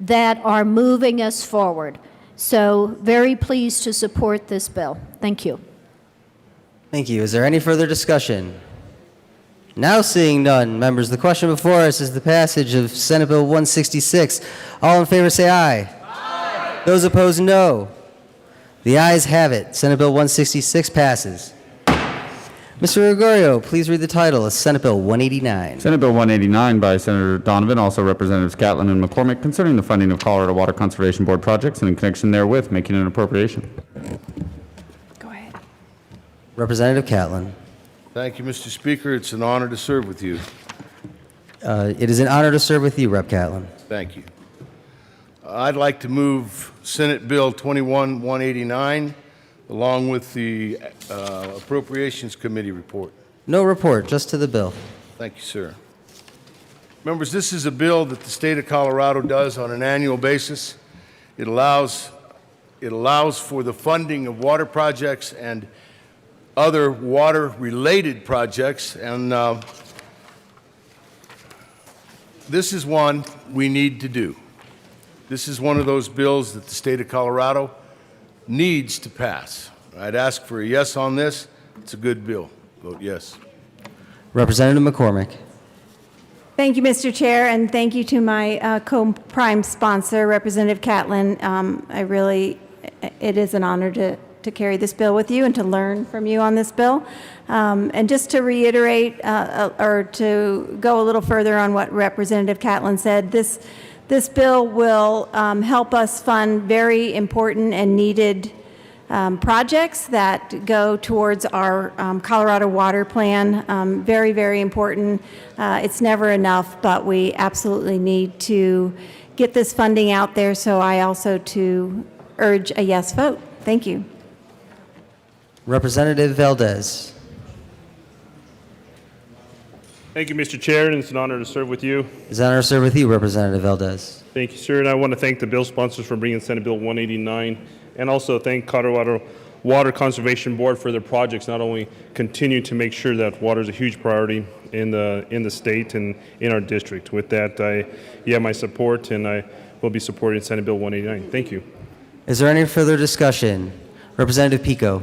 that are moving us forward. So very pleased to support this bill. Thank you. Thank you. Is there any further discussion? Now seeing none, members, the question before us is the passage of Senate Bill 166. All in favor say aye. Aye. Those opposed, no. The ayes have it. Senate Bill 166 passes. Mr. Gregorio, please read the title of Senate Bill 189. Senate Bill 189 by Senator Donovan, also Representatives Catlin and McCormick, concerning the funding of Colorado Water Conservation Board projects and in connection therewith making an appropriation. Go ahead. Representative Catlin. Thank you, Mr. Speaker. It's an honor to serve with you. It is an honor to serve with you, Rep. Catlin. Thank you. I'd like to move Senate Bill 21-189 along with the Appropriations Committee report. No report, just to the bill. Thank you, sir. Members, this is a bill that the state of Colorado does on an annual basis. It allows for the funding of water projects and other water-related projects, and this is one we need to do. This is one of those bills that the state of Colorado needs to pass. I'd ask for a yes on this. It's a good bill. Vote yes. Representative McCormick. Thank you, Mr. Chair, and thank you to my co-prime sponsor, Representative Catlin. It is an honor to carry this bill with you and to learn from you on this bill. And just to reiterate or to go a little further on what Representative Catlin said, this bill will help us fund very important and needed projects that go towards our Colorado Water Plan. Very, very important. It's never enough, but we absolutely need to get this funding out there. So I also to urge a yes vote. Thank you. Representative Valdez. Thank you, Mr. Chair, and it's an honor to serve with you. It's an honor to serve with you, Representative Valdez. Thank you, sir, and I want to thank the bill sponsors for bringing Senate Bill 189, and also thank Colorado Water Conservation Board for their projects, not only continue to make sure that water is a huge priority in the state and in our district. With that, you have my support, and I will be supporting Senate Bill 189. Thank you. Is there any further discussion? Representative Pico.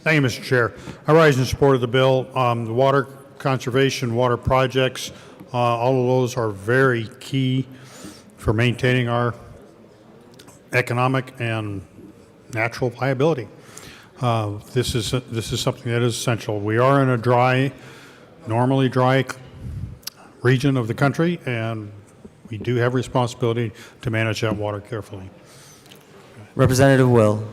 Thank you, Mr. Chair. I rise in support of the bill. The water conservation, water projects, all of those are very key for maintaining our economic and natural viability. This is something that is essential. We are in a normally dry region of the country, and we do have responsibility to manage that water carefully. Representative Will.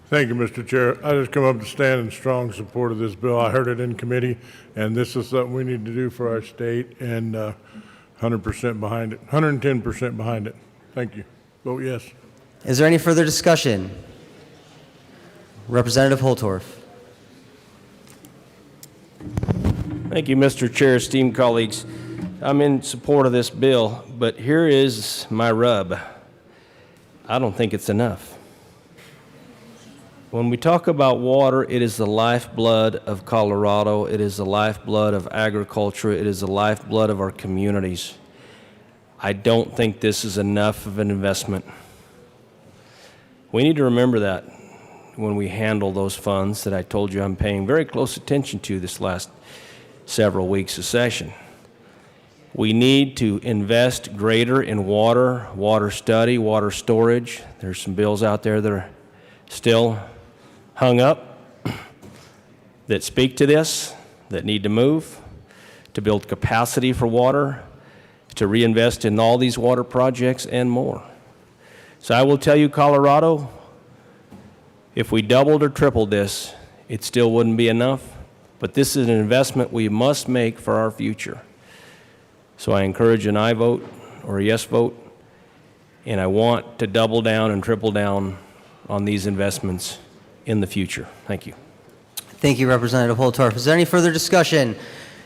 Thank you, Mr. Chair. I just come up to stand in strong support of this bill. I heard it in committee, and this is something we need to do for our state, and 100% behind it, 110% behind it. Thank you. Vote yes. Is there any further discussion? Representative Holtorf. Thank you, Mr. Chair, esteemed colleagues. I'm in support of this bill, but here is my rub. I don't think it's enough. When we talk about water, it is the lifeblood of Colorado. It is the lifeblood of agriculture. It is the lifeblood of our communities. I don't think this is enough of an investment. We need to remember that when we handle those funds that I told you I'm paying very close attention to this last several weeks of session. We need to invest greater in water, water study, water storage. There's some bills out there that are still hung up that speak to this, that need to move, to build capacity for water, to reinvest in all these water projects and more. So I will tell you, Colorado, if we doubled or tripled this, it still wouldn't be enough, but this is an investment we must make for our future. So I encourage an aye vote or a yes vote, and I want to double down and triple down on these investments in the future. Thank you. Thank you, Representative Holtorf. Is there any further discussion?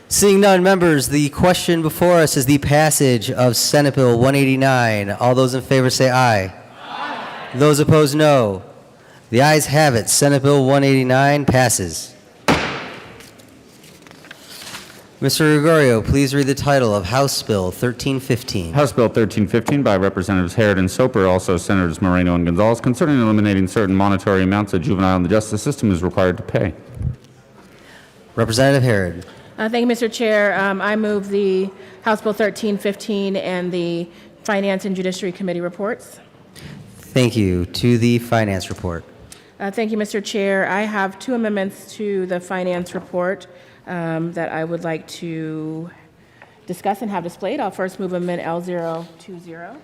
Seeing none, members, the question before us is the passage of Senate Bill 189. All those in favor say aye. Aye. Those opposed, no. The ayes have it. Senate Bill 189 passes. Mr. Gregorio, please read the title of House Bill 1315. House Bill 1315 by Representatives Harrod and Soper, also Senators Moreno and Gonzalez, concerning eliminating certain monetary amounts a juvenile in the justice system is required to pay. Representative Harrod. Thank you, Mr. Chair. I move the House Bill 1315 and the Finance and Judiciary Committee reports. Thank you. To the Finance report. Thank you, Mr. Chair. I have two amendments to the Finance report that I would like to discuss and have displayed. I'll first move Amendment L020.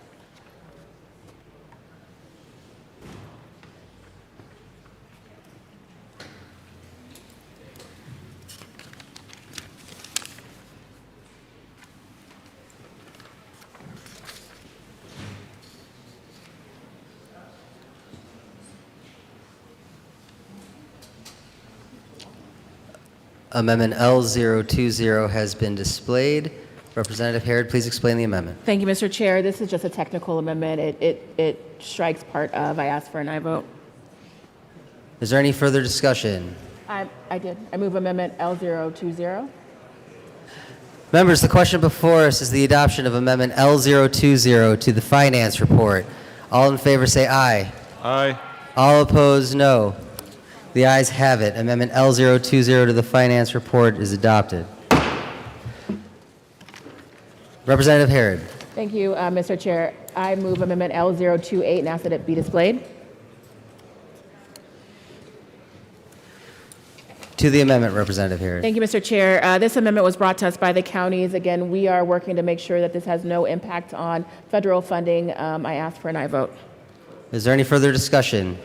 Amendment L020 has been displayed. Representative Harrod, please explain the amendment. Thank you, Mr. Chair. This is just a technical amendment. It strikes part of. I asked for an aye vote. Is there any further discussion? I did. I move Amendment L020. Members, the question before us is the adoption of Amendment L020 to the Finance report. All in favor say aye. Aye. All opposed, no. The ayes have it. Amendment L020 to the Finance report is adopted. Representative Harrod. Thank you, Mr. Chair. I move Amendment L028 and ask that it be displayed. To the amendment, Representative Harrod. Thank you, Mr. Chair. This amendment was brought to us by the counties. Again, we are working to make sure that this has no impact on federal funding. I ask for an aye vote. Is there any further discussion?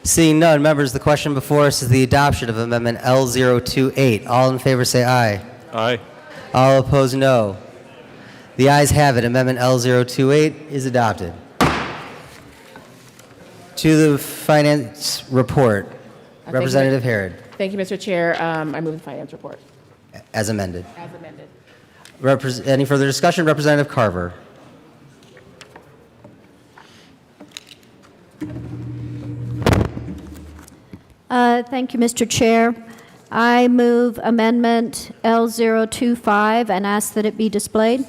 Seeing none, members, the question before us is the adoption of Amendment L028. All in favor say aye. Aye. All opposed, no. The ayes have it. Amendment L028 is adopted. To the Finance report, Representative Harrod. Thank you, Mr. Chair. I move the Finance report. As amended. As amended. Any further discussion? Representative Carver. Thank you, Mr. Chair. I move Amendment L025 and ask that it be displayed.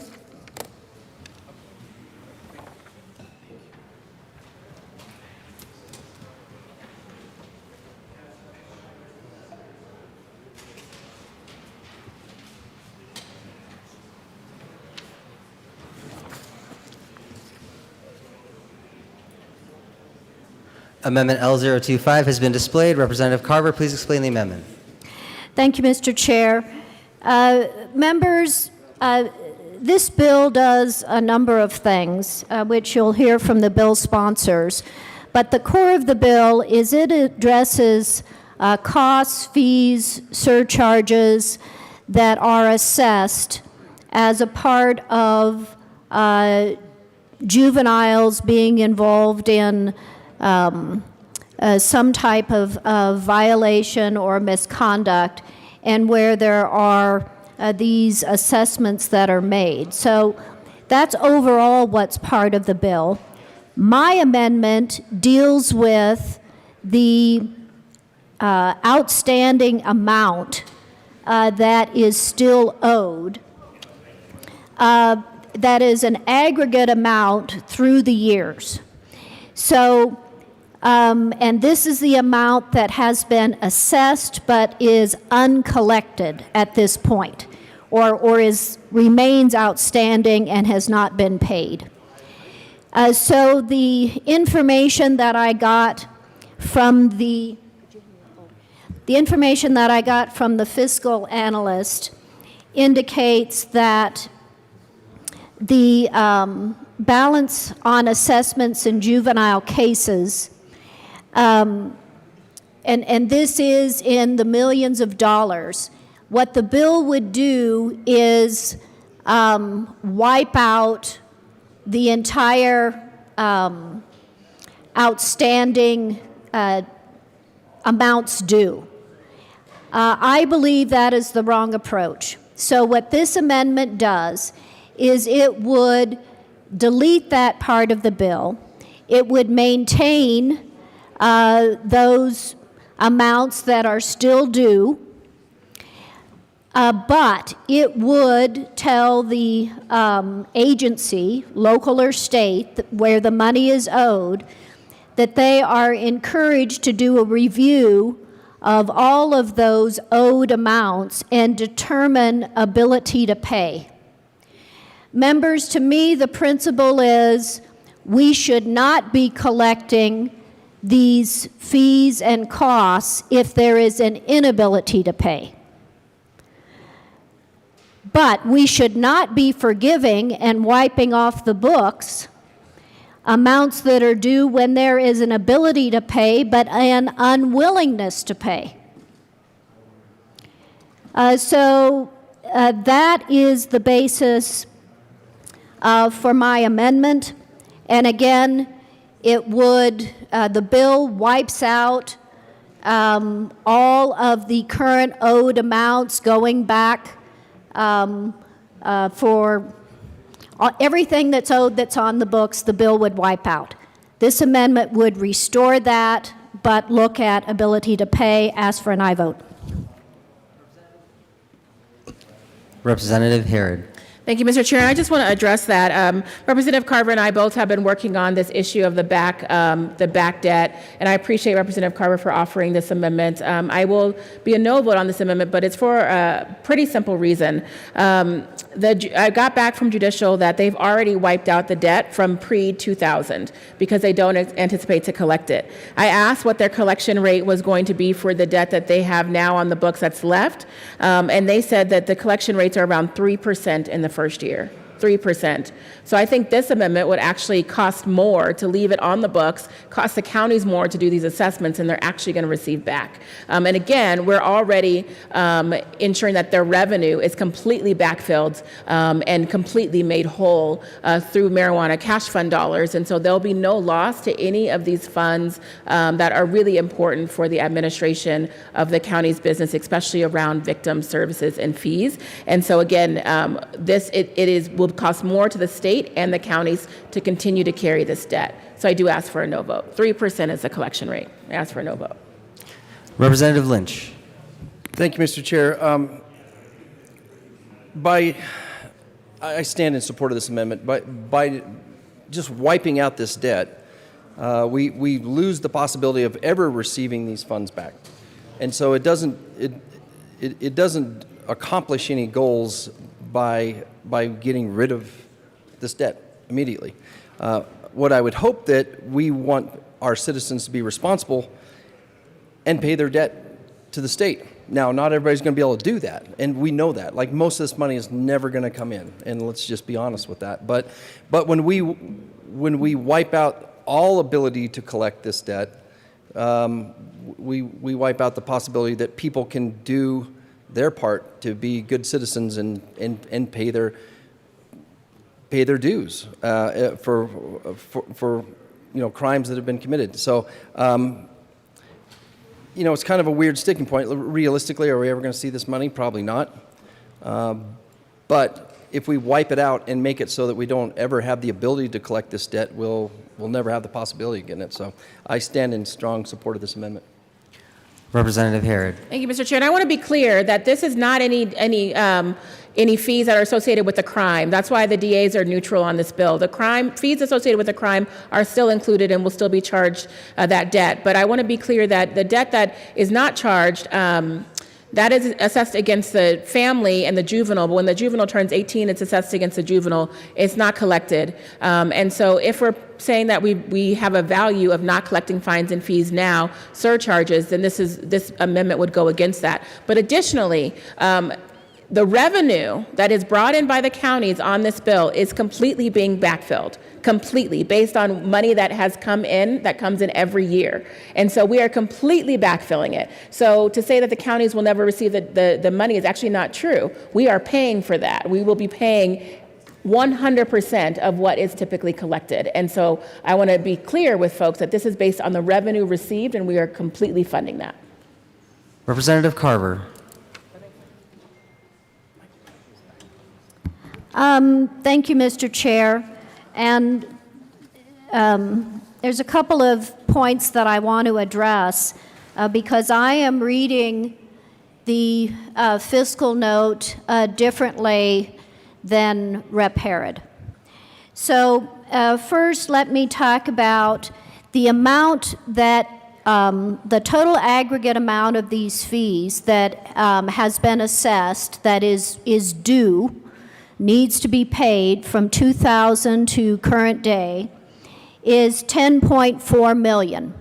Amendment L025 has been displayed. Representative Carver, please explain the amendment. Thank you, Mr. Chair. Members, this bill does a number of things, which you'll hear from the bill sponsors. But the core of the bill is it addresses costs, fees, surcharges that are assessed as a part of juveniles being involved in some type of violation or misconduct, and where there are these assessments that are made. So that's overall what's part of the bill. My amendment deals with the outstanding amount that is still owed. That is an aggregate amount through the years. So and this is the amount that has been assessed but is uncollected at this point, or remains outstanding and has not been paid. So the information that I got from the fiscal analyst indicates that the balance on assessments in juvenile cases, and this is in the millions of dollars. What the bill would do is wipe out the entire outstanding amounts due. I believe that is the wrong approach. So what this amendment does is it would delete that part of the bill. It would maintain those amounts that are still due, but it would tell the agency, local or state, where the money is owed, that they are encouraged to do a review of all of those owed amounts and determine ability to pay. Members, to me, the principle is we should not be collecting these fees and costs if there is an inability to pay. But we should not be forgiving and wiping off the books amounts that are due when there is an ability to pay but an unwillingness to pay. So that is the basis for my amendment. And again, it would, the bill wipes out all of the current owed amounts going back for everything that's owed that's on the books, the bill would wipe out. This amendment would restore that, but look at ability to pay. Ask for an aye vote. Representative Herod. Thank you, Mr. Chair. I just want to address that. Representative Carver and I both have been working on this issue of the back debt, and I appreciate Representative Carver for offering this amendment. I will be a no vote on this amendment, but it's for a pretty simple reason. I got back from judicial that they've already wiped out the debt from pre-2000 because they don't anticipate to collect it. I asked what their collection rate was going to be for the debt that they have now on the books that's left, and they said that the collection rates are around 3% in the first year. 3%. So I think this amendment would actually cost more to leave it on the books, cost the counties more to do these assessments, and they're actually going to receive back. And again, we're already ensuring that their revenue is completely backfilled and completely made whole through marijuana cash fund dollars. And so there'll be no loss to any of these funds that are really important for the administration of the county's business, especially around victim services and fees. And so again, will cost more to the state and the counties to continue to carry this debt. So I do ask for a no vote. 3% is the collection rate. I ask for a no vote. Representative Lynch. Thank you, Mr. Chair. I stand in support of this amendment. By just wiping out this debt, we lose the possibility of ever receiving these funds back. And so it doesn't accomplish any goals by getting rid of this debt immediately. What I would hope that we want our citizens to be responsible and pay their debt to the state. Now, not everybody's going to be able to do that, and we know that. Like, most of this money is never going to come in, and let's just be honest with that. But when we wipe out all ability to collect this debt, we wipe out the possibility that people can do their part to be good citizens and pay their dues for crimes that have been committed. So it's kind of a weird sticking point. Realistically, are we ever going to see this money? Probably not. But if we wipe it out and make it so that we don't ever have the ability to collect this debt, we'll never have the possibility of getting it. So I stand in strong support of this amendment. Representative Herod. Thank you, Mr. Chair. And I want to be clear that this is not any fees that are associated with the crime. That's why the DAs are neutral on this bill. The crime fees associated with the crime are still included and will still be charged that debt. But I want to be clear that the debt that is not charged, that is assessed against the family and the juvenile, but when the juvenile turns 18, it's assessed against the juvenile. It's not collected. And so if we're saying that we have a value of not collecting fines and fees now, surcharges, then this amendment would go against that. But additionally, the revenue that is brought in by the counties on this bill is completely being backfilled, completely, based on money that has come in, that comes in every year. And so we are completely backfilling it. So to say that the counties will never receive the money is actually not true. We are paying for that. We will be paying 100% of what is typically collected. And so I want to be clear with folks that this is based on the revenue received, and we are completely funding that. Representative Carver. Thank you, Mr. Chair. And there's a couple of points that I want to address because I am reading the fiscal note differently than Rep. Herod. So first, let me talk about the amount that the total aggregate amount of these fees that has been assessed, that is due, needs to be paid from 2000 to current day, is $10.4 million.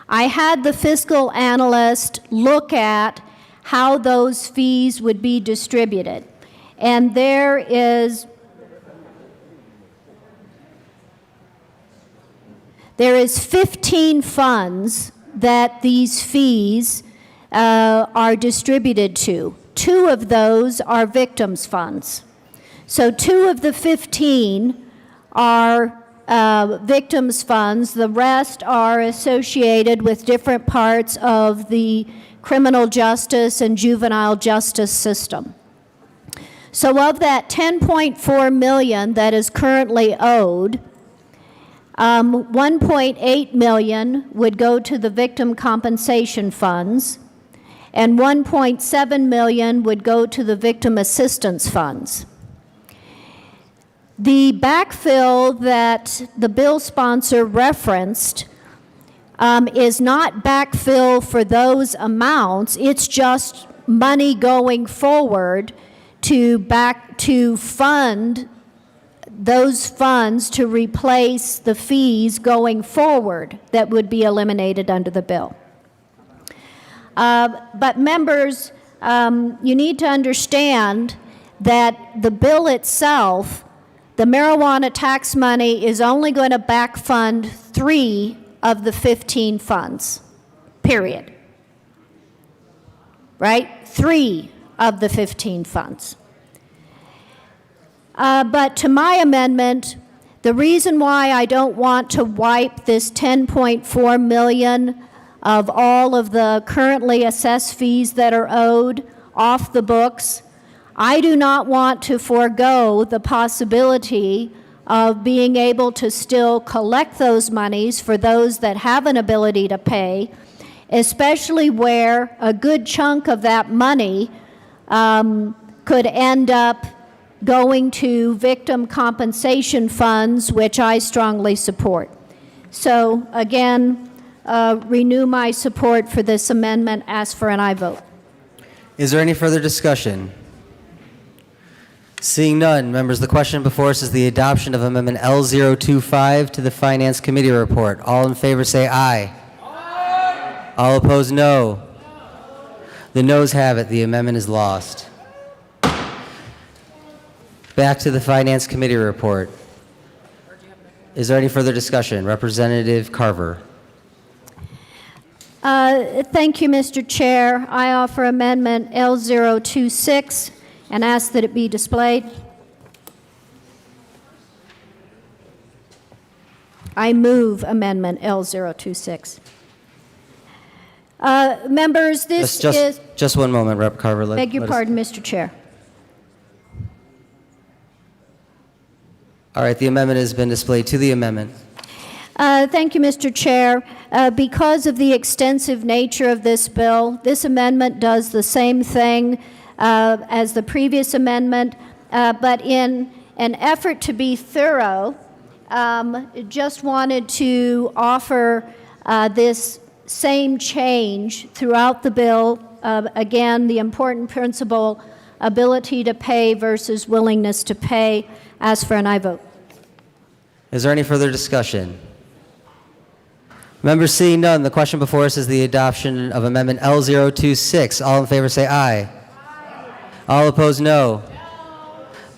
I had the fiscal analyst look at how those fees would be distributed, and there is 15 funds that these fees are distributed to. 2 of those are victims' funds. So 2 of the 15 are victims' funds. The rest are associated with different parts of the criminal justice and juvenile justice system. So of that $10.4 million that is currently owed, $1.8 million would go to the victim compensation funds, and $1.7 million would go to the victim assistance funds. The backfill that the bill sponsor referenced is not backfill for those amounts. It's just money going forward to fund those funds to replace the fees going forward that would be eliminated under the bill. But members, you need to understand that the bill itself, the marijuana tax money, is only going to back fund 3 of the 15 funds, period. Right? 3 of the 15 funds. But to my amendment, the reason why I don't want to wipe this $10.4 million of all of the currently assessed fees that are owed off the books, I do not want to forego the possibility of being able to still collect those monies for those that have an ability to pay, especially where a good chunk of that money could end up going to victim compensation funds, which I strongly support. So again, renew my support for this amendment. Ask for an aye vote. Is there any further discussion? Seeing none, members, the question before us is the adoption of Amendment L025 to the Finance Committee report. All in favor say aye. Aye. All opposed, no. The noes have it. The amendment is lost. Back to the Finance Committee report. Is there any further discussion? Representative Carver. Thank you, Mr. Chair. I offer Amendment L026 and ask that it be displayed. I move Amendment L026. Members, this is... Just one moment, Rep. Carver. Beg your pardon, Mr. Chair. All right, the amendment has been displayed. To the amendment. Thank you, Mr. Chair. Because of the extensive nature of this bill, this amendment does the same thing as the previous amendment, but in an effort to be thorough, just wanted to offer this same change throughout the bill. Again, the important principle, ability to pay versus willingness to pay. Ask for an aye vote. Is there any further discussion? Members, seeing none, the question before us is the adoption of Amendment L026. All in favor say aye. Aye. All opposed, no.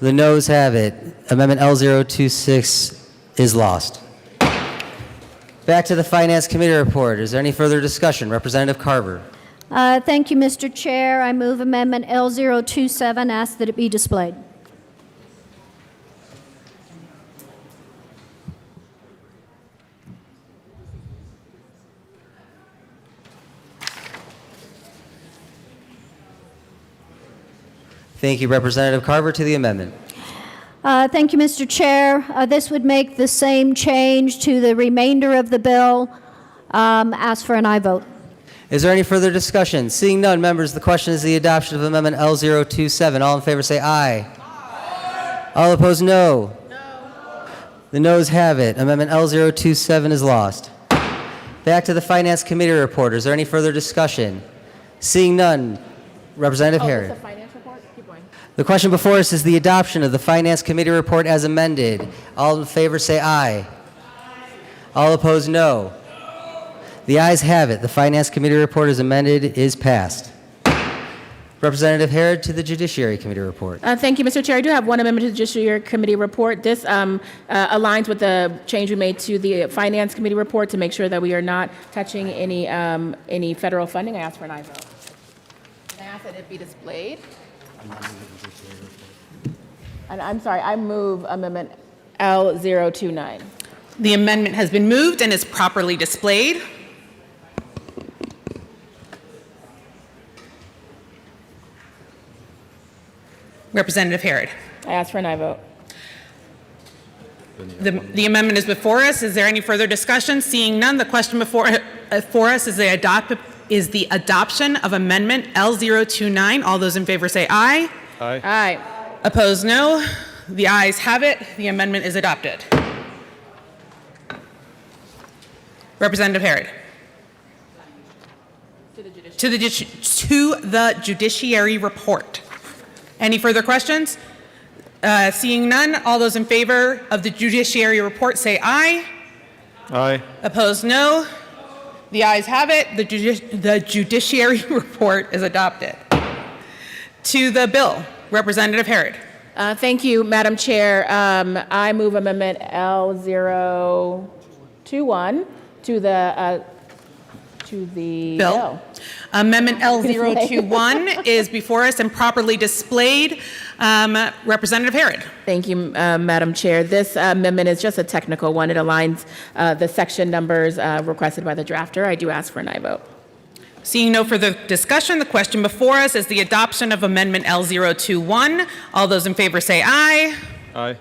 The noes have it. Amendment L026 is lost. Back to the Finance Committee report. Is there any further discussion? Representative Carver. Thank you, Mr. Chair. I move Amendment L027. Ask that it be displayed. Thank you, Representative Carver. To the amendment. Thank you, Mr. Chair. This would make the same change to the remainder of the bill. Ask for an aye vote. Is there any further discussion? Seeing none, members, the question is the adoption of Amendment L027. All in favor say aye. Aye. All opposed, no. No. The noes have it. Amendment L027 is lost. Back to the Finance Committee report. Is there any further discussion? Seeing none, Representative Harrod. The finance report? Keep going. The question before us is the adoption of the Finance Committee report as amended. All in favor say aye. Aye. All opposed, no. The ayes have it. The Finance Committee report as amended is passed. Representative Harrod to the Judiciary Committee report. Thank you, Mr. Chair. I do have one amendment to the Judiciary Committee report. This aligns with the change we made to the Finance Committee report to make sure that we are not touching any federal funding. I ask for an aye vote. And I ask that it be displayed. And I'm sorry, I move Amendment L029. The amendment has been moved and is properly displayed. Representative Harrod. I ask for an aye vote. The amendment is before us. Is there any further discussion? Seeing none, the question before us is the adoption of Amendment L029. All those in favor say aye. Aye. Aye. Opposed, no. The ayes have it. The amendment is adopted. Representative Harrod. To the Judiciary report. Any further questions? Seeing none, all those in favor of the Judiciary report say aye. Aye. Opposed, no. The ayes have it. The Judiciary report is adopted. To the bill, Representative Harrod. Thank you, Madam Chair. I move Amendment L021 to the bill. Amendment L021 is before us and properly displayed. Representative Harrod. Thank you, Madam Chair. This amendment is just a technical one. It aligns the section numbers requested by the drafter. I do ask for an aye vote. Seeing no further discussion, the question before us is the adoption of Amendment L021. All those in favor say aye. Aye.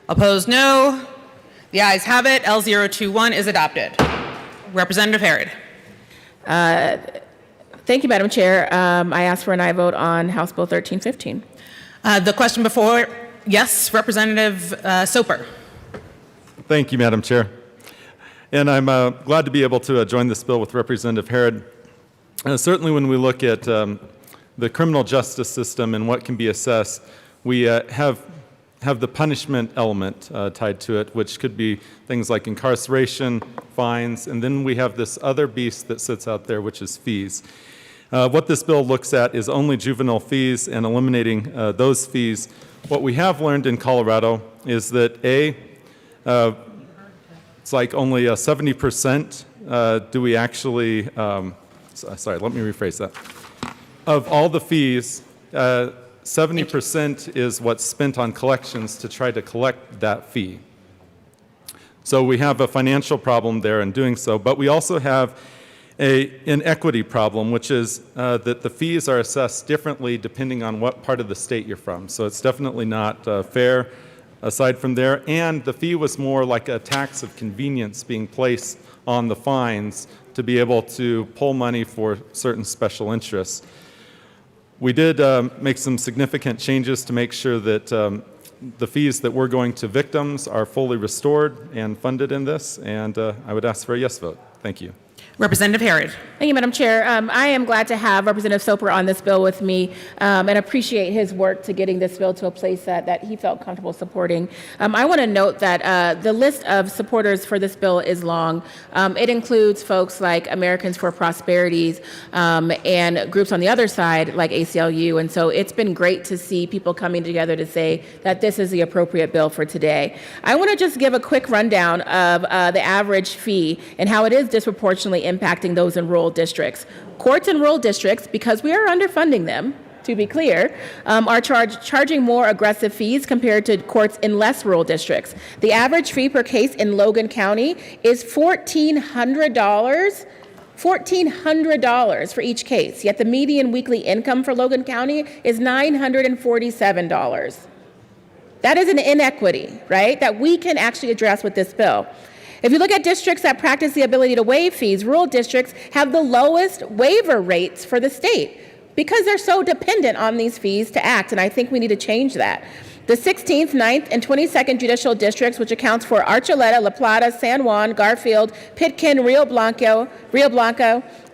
Opposed, no. The ayes have it. L021 is adopted. Representative Harrod. Thank you, Madam Chair. I ask for an aye vote on House Bill 1315. The question before, yes, Representative Soper. Thank you, Madam Chair. And I'm glad to be able to join this bill with Representative Harrod. Certainly when we look at the criminal justice system and what can be assessed, we have the punishment element tied to it, which could be things like incarceration, fines, and then we have this other beast that sits out there, which is fees. What this bill looks at is only juvenile fees and eliminating those fees. What we have learned in Colorado is that it's like only 70% do we actually, sorry, let me rephrase that. Of all the fees, 70% is what's spent on collections to try to collect that fee. So we have a financial problem there in doing so, but we also have an equity problem, which is that the fees are assessed differently depending on what part of the state you're from. So it's definitely not fair aside from there. And the fee was more like a tax of convenience being placed on the fines to be able to pull money for certain special interests. We did make some significant changes to make sure that the fees that were going to victims are fully restored and funded in this, and I would ask for a yes vote. Thank you. Representative Harrod. Thank you, Madam Chair. I am glad to have Representative Soper on this bill with me and appreciate his work to getting this bill to a place that he felt comfortable supporting. I want to note that the list of supporters for this bill is long. It includes folks like Americans for Prosperity and groups on the other side like ACLU. And so it's been great to see people coming together to say that this is the appropriate bill for today. I want to just give a quick rundown of the average fee and how it is disproportionately impacting those in rural districts. Courts in rural districts, because we are underfunding them, to be clear, are charging more aggressive fees compared to courts in less rural districts. The average fee per case in Logan County is $1,400 $1,400 for each case, yet the median weekly income for Logan County is $947. That is an inequity, right, that we can actually address with this bill. If you look at districts that practice the ability to waive fees, rural districts have the lowest waiver rates for the state because they're so dependent on these fees to act, and I think we need to change that. The 16th, 9th, and 22nd judicial districts, which accounts for Archuleta, La Plata, San Juan, Garfield, Pitkin, Rio Blanco,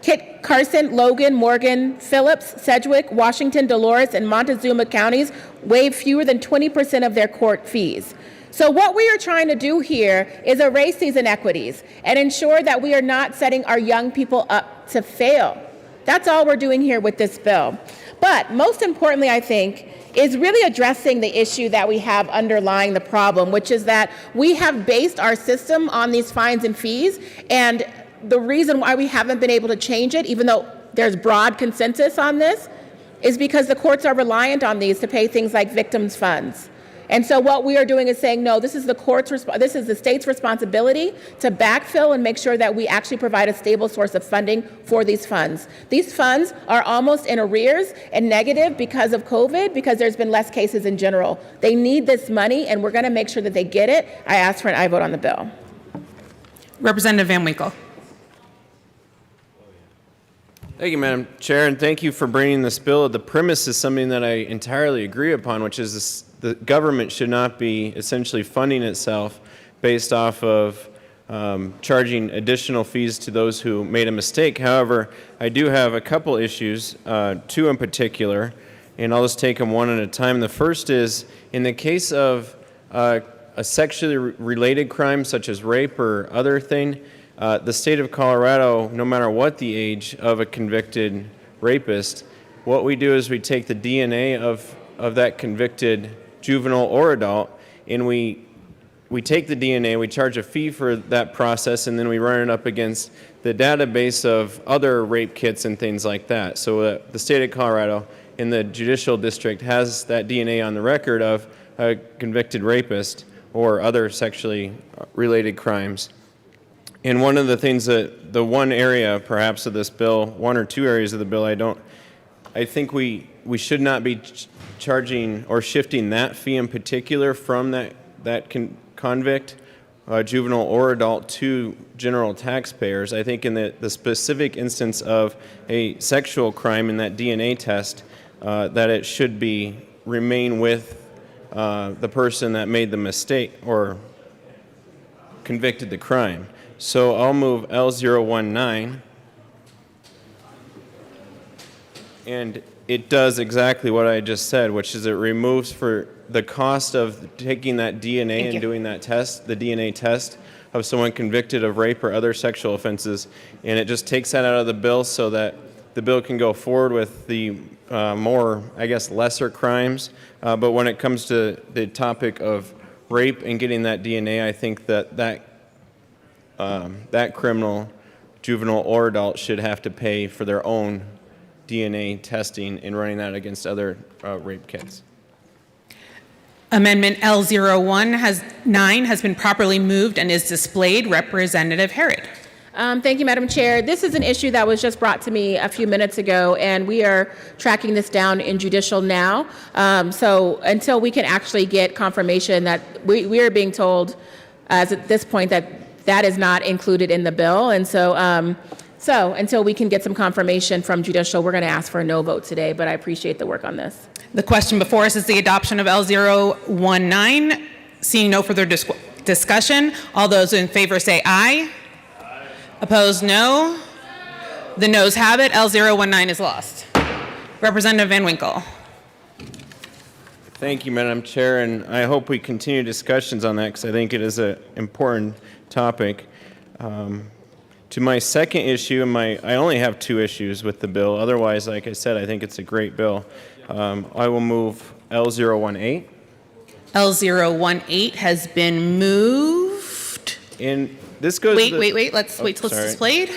Kit Carson, Logan, Morgan, Phillips, Sedgwick, Washington, Dolores, and Montezuma counties waive fewer than 20% of their court fees. So what we are trying to do here is erase these inequities and ensure that we are not setting our young people up to fail. That's all we're doing here with this bill. But most importantly, I think, is really addressing the issue that we have underlying the problem, which is that we have based our system on these fines and fees, and the reason why we haven't been able to change it, even though there's broad consensus on this, is because the courts are reliant on these to pay things like victims' funds. And so what we are doing is saying, no, this is the state's responsibility to backfill and make sure that we actually provide a stable source of funding for these funds. These funds are almost in arrears and negative because of COVID, because there's been less cases in general. They need this money, and we're going to make sure that they get it. I ask for an aye vote on the bill. Representative Van Winkle. Thank you, Madam Chair, and thank you for bringing this bill. The premise is something that I entirely agree upon, which is the government should not be essentially funding itself based off of charging additional fees to those who made a mistake. However, I do have a couple issues, two in particular, and I'll just take them one at a time. The first is, in the case of a sexually related crime such as rape or other thing, the state of Colorado, no matter what the age of a convicted rapist, what we do is we take the DNA of that convicted juvenile or adult, and we take the DNA, we charge a fee for that process, and then we run it up against the database of other rape kits and things like that. So the state of Colorado in the judicial district has that DNA on the record of a convicted rapist or other sexually related crimes. And one of the things that the one area perhaps of this bill, one or two areas of the bill, I think we should not be charging or shifting that fee in particular from that convict, juvenile or adult, to general taxpayers. I think in the specific instance of a sexual crime in that DNA test, that it should remain with the person that made the mistake or convicted the crime. So I'll move L019, and it does exactly what I just said, which is it removes for the cost of taking that DNA and doing that test, the DNA test of someone convicted of rape or other sexual offenses, and it just takes that out of the bill so that the bill can go forward with the more, I guess, lesser crimes. But when it comes to the topic of rape and getting that DNA, I think that criminal, juvenile or adult, should have to pay for their own DNA testing and running that against other rape kits. Amendment L01 has been properly moved and is displayed. Representative Herod. Thank you, Madam Chair. This is an issue that was just brought to me a few minutes ago, and we are tracking this down in judicial now. So until we can actually get confirmation that we are being told as at this point that is not included in the bill. And so until we can get some confirmation from judicial, we're going to ask for a no vote today, but I appreciate the work on this. The question before us is the adoption of L019. Seeing no further discussion, all those in favor say aye. Opposed, no. The noes have it. L019 is lost. Representative Van Winkle. Thank you, Madam Chair, and I hope we continue discussions on that because I think it is an important topic. To my second issue, I only have two issues with the bill. Otherwise, like I said, I think it's a great bill. I will move L018. L018 has been moved. And this goes. Wait. Let's wait till it's displayed.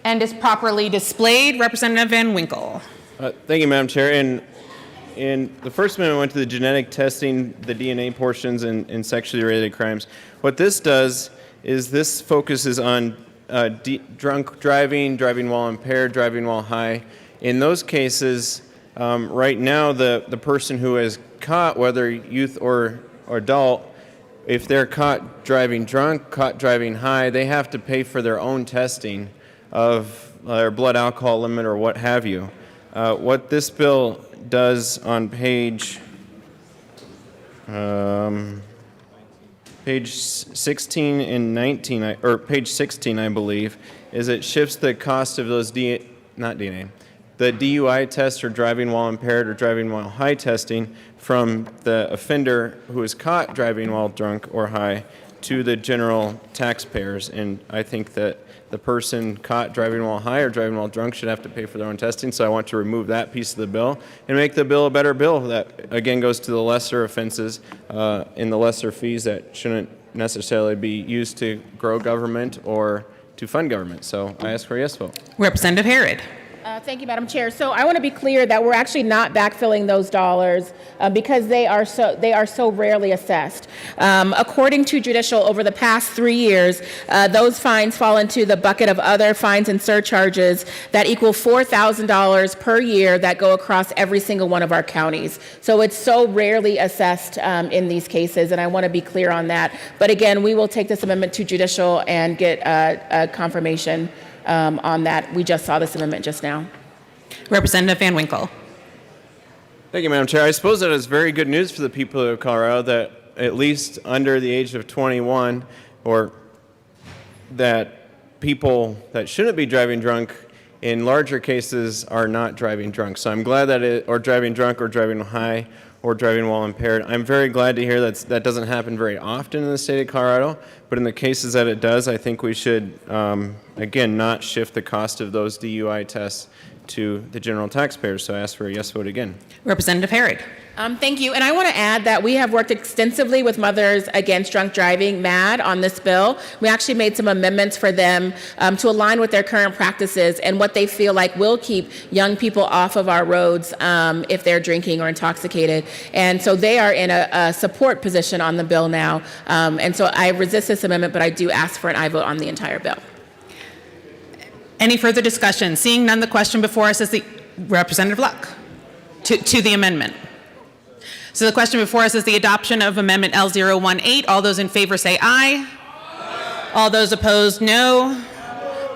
And is properly displayed. Representative Van Winkle. Thank you, Madam Chair. And the first amendment went to the genetic testing, the DNA portions, and sexually related crimes. What this does is this focuses on drunk driving, driving while impaired, driving while high. In those cases, right now, the person who is caught, whether youth or adult, if they're caught driving drunk, caught driving high, they have to pay for their own testing of their blood alcohol limit or what have you. What this bill does on page 16 and 19, or page 16, I believe, is it shifts the cost of those the DUI test or driving while impaired or driving while high testing from the offender who is caught driving while drunk or high to the general taxpayers. And I think that the person caught driving while high or driving while drunk should have to pay for their own testing. So I want to remove that piece of the bill and make the bill a better bill that, again, goes to the lesser offenses and the lesser fees that shouldn't necessarily be used to grow government or to fund government. So I ask for a yes vote. Representative Herod. Thank you, Madam Chair. So I want to be clear that we're actually not backfilling those dollars because they are so rarely assessed. According to Judicial, over the past 3 years, those fines fall into the bucket of other fines and surcharges that equal $4,000 per year that go across every single one of our counties. So it's so rarely assessed in these cases, and I want to be clear on that. But again, we will take this amendment to Judicial and get a confirmation on that. We just saw this amendment just now. Representative Van Winkle. Thank you, Madam Chair. I suppose that is very good news for the people of Colorado that at least under the age of 21, or that people that shouldn't be driving drunk in larger cases are not driving drunk. So I'm glad that or driving drunk or driving high or driving while impaired. I'm very glad to hear that doesn't happen very often in the state of Colorado, but in the cases that it does, I think we should, again, not shift the cost of those DUI tests to the general taxpayers. So I ask for a yes vote again. Representative Herod. Thank you. And I want to add that we have worked extensively with Mothers Against Drunk Driving, MAD, on this bill. We actually made some amendments for them to align with their current practices and what they feel like will keep young people off of our roads if they're drinking or intoxicated. And so they are in a support position on the bill now. And so I resist this amendment, but I do ask for an aye vote on the entire bill. Any further discussion? Seeing none, the question before us is the Representative Luck to the amendment. So the question before us is the adoption of Amendment L018. All those in favor say aye. Aye. All those opposed, no.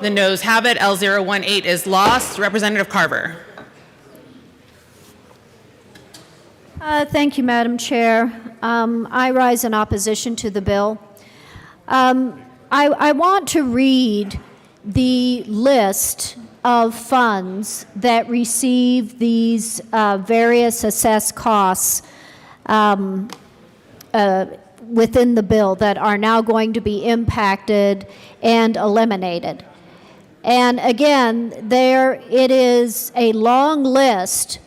The noes have it. L018 is lost. Representative Carver. Thank you, Madam Chair. I rise in opposition to the bill. I want to read the list of funds that receive these various assessed costs within the bill that are now going to be impacted and eliminated. And again, it is a long list.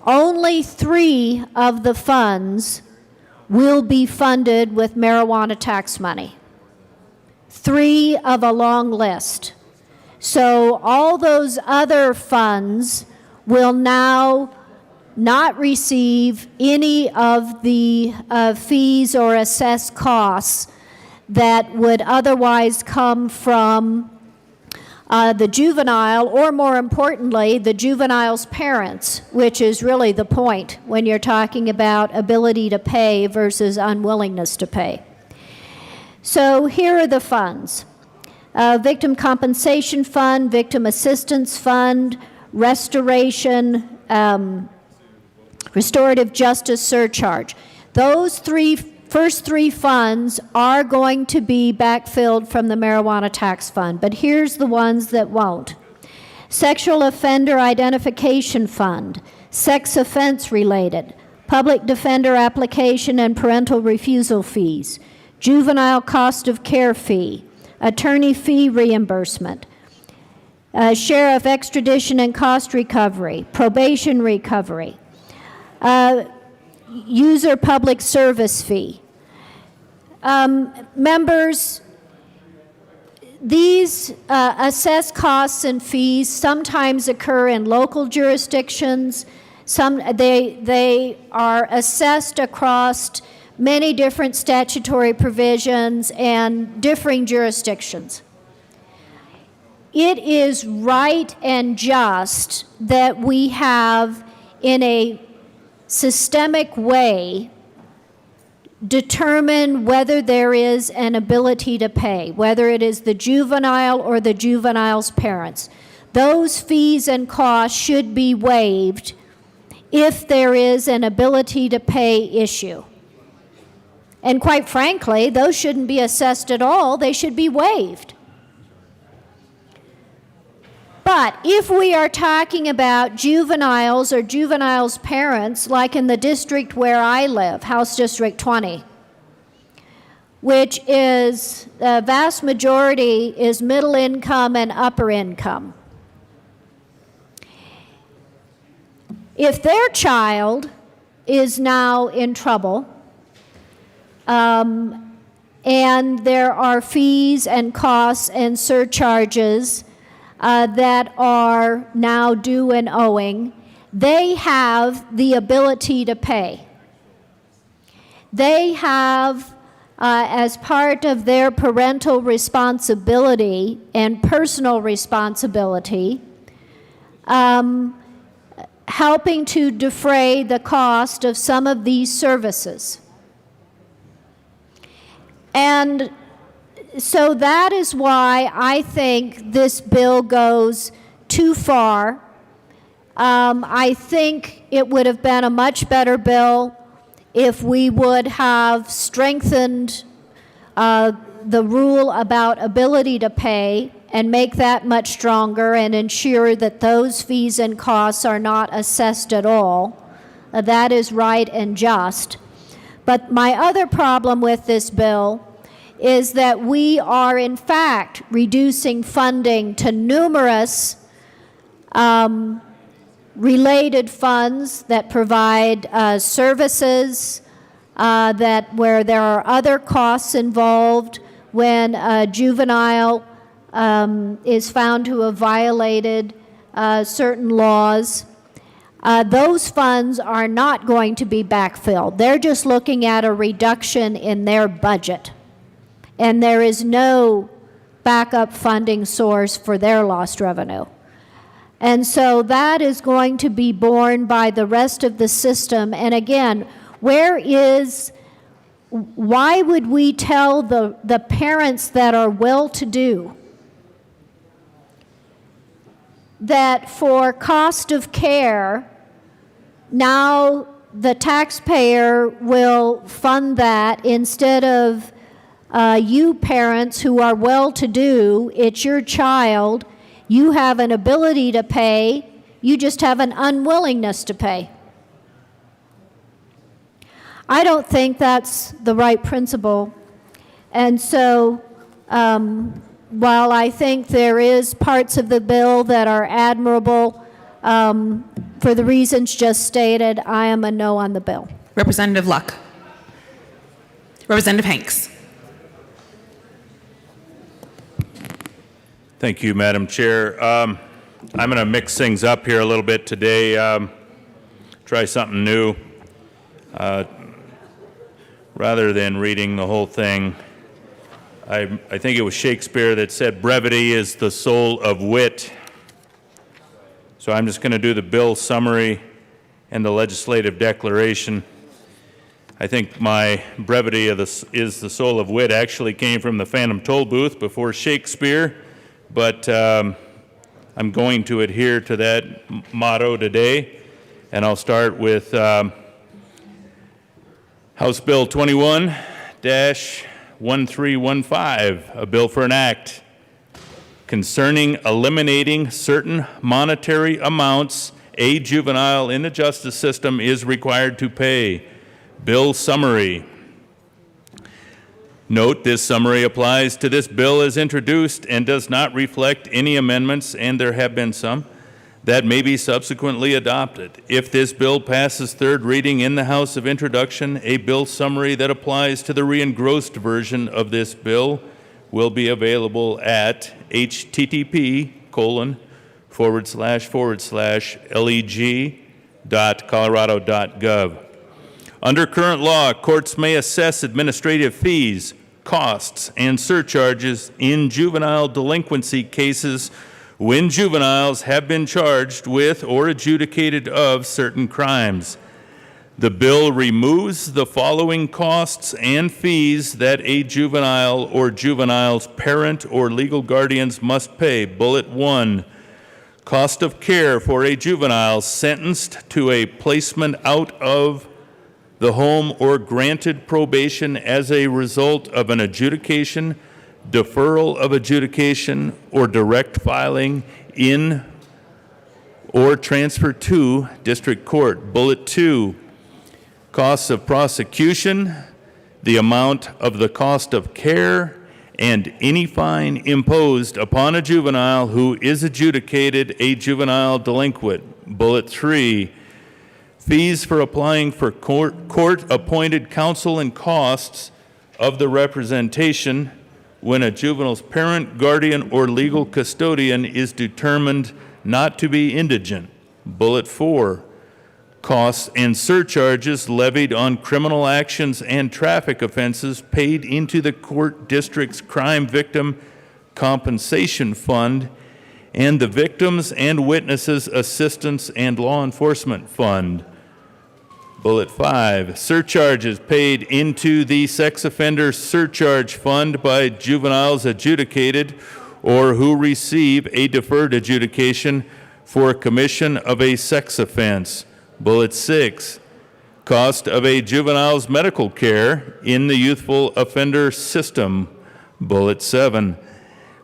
Only 3 of the funds will be funded with marijuana tax money. 3 of a long list. So all those other funds will now not receive any of the fees or assessed costs that would otherwise come from the juvenile, or more importantly, the juvenile's parents, which is really the point when you're talking about ability to pay versus unwillingness to pay. So here are the funds. Victim Compensation Fund, Victim Assistance Fund, Restoration, Restorative Justice Surcharge. Those first three funds are going to be backfilled from the Marijuana Tax Fund, but here's the ones that won't. Sexual Offender Identification Fund, Sex Offense Related, Public Defender Application and Parental Refusal Fees, Juvenile Cost of Care Fee, Attorney Fee Reimbursement, Sheriff Extradition and Cost Recovery, Probation Recovery, User Public Service Fee. Members, these assessed costs and fees sometimes occur in local jurisdictions. They are assessed across many different statutory provisions and differing jurisdictions. It is right and just that we have, in a systemic way, determine whether there is an ability to pay, whether it is the juvenile or the juvenile's parents. Those fees and costs should be waived if there is an ability to pay issue. And quite frankly, those shouldn't be assessed at all. They should be waived. But if we are talking about juveniles or juveniles' parents, like in the district where I live, House District 20, which is, the vast majority is middle income and upper income. If their child is now in trouble, and there are fees and costs and surcharges that are now due and owing, they have the ability to pay. They have, as part of their parental responsibility and personal responsibility, helping to defray the cost of some of these services. And so that is why I think this bill goes too far. I think it would have been a much better bill if we would have strengthened the rule about ability to pay and make that much stronger and ensure that those fees and costs are not assessed at all. That is right and just. But my other problem with this bill is that we are in fact reducing funding to numerous related funds that provide services that where there are other costs involved when a juvenile is found to have violated certain laws. Those funds are not going to be backfilled. They're just looking at a reduction in their budget. And there is no backup funding source for their lost revenue. And so that is going to be borne by the rest of the system. And again, why would we tell the parents that are well-to-do that for cost of care, now the taxpayer will fund that instead of you parents who are well-to-do, it's your child, you have an ability to pay, you just have an unwillingness to pay. I don't think that's the right principle. And so while I think there is parts of the bill that are admirable, for the reasons just stated, I am a no on the bill. Representative Luck. Representative Hanks. Thank you, Madam Chair. I'm going to mix things up here a little bit today, try something new. Rather than reading the whole thing, I think it was Shakespeare that said, brevity is the soul of wit. So I'm just going to do the bill summary and the legislative declaration. I think my brevity is the soul of wit actually came from the Phantom Toll Booth before Shakespeare. But I'm going to adhere to that motto today, and I'll start with House Bill 21-1315, a bill for an act concerning eliminating certain monetary amounts a juvenile in the justice system is required to pay. Bill summary. Note, this summary applies to this bill as introduced and does not reflect any amendments, and there have been some, that may be subsequently adopted. If this bill passes third reading in the House of Introduction, a bill summary that applies to the re-engrossed version of this bill will be available at http://leg.colorado.gov. Under current law, courts may assess administrative fees, costs, and surcharges in juvenile delinquency cases when juveniles have been charged with or adjudicated of certain crimes. The bill removes the following costs and fees that a juvenile or juvenile's parent or legal guardians must pay. Bullet 1, cost of care for a juvenile sentenced to a placement out of the home or granted probation as a result of an adjudication, deferral of adjudication, or direct filing in or transfer to district court. Bullet 2, costs of prosecution, the amount of the cost of care, and any fine imposed upon a juvenile who is adjudicated a juvenile delinquent. Bullet 3, fees for applying for court-appointed counsel and costs of the representation when a juvenile's parent, guardian, or legal custodian is determined not to be indigent. Bullet 4, costs and surcharges levied on criminal actions and traffic offenses paid into the court district's crime victim compensation fund and the Victims and Witnesses Assistance and Law Enforcement Fund. Bullet 5, surcharges paid into the sex offender surcharge fund by juveniles adjudicated or who receive a deferred adjudication for commission of a sex offense. Bullet 6, cost of a juvenile's medical care in the youthful offender system. Bullet 7,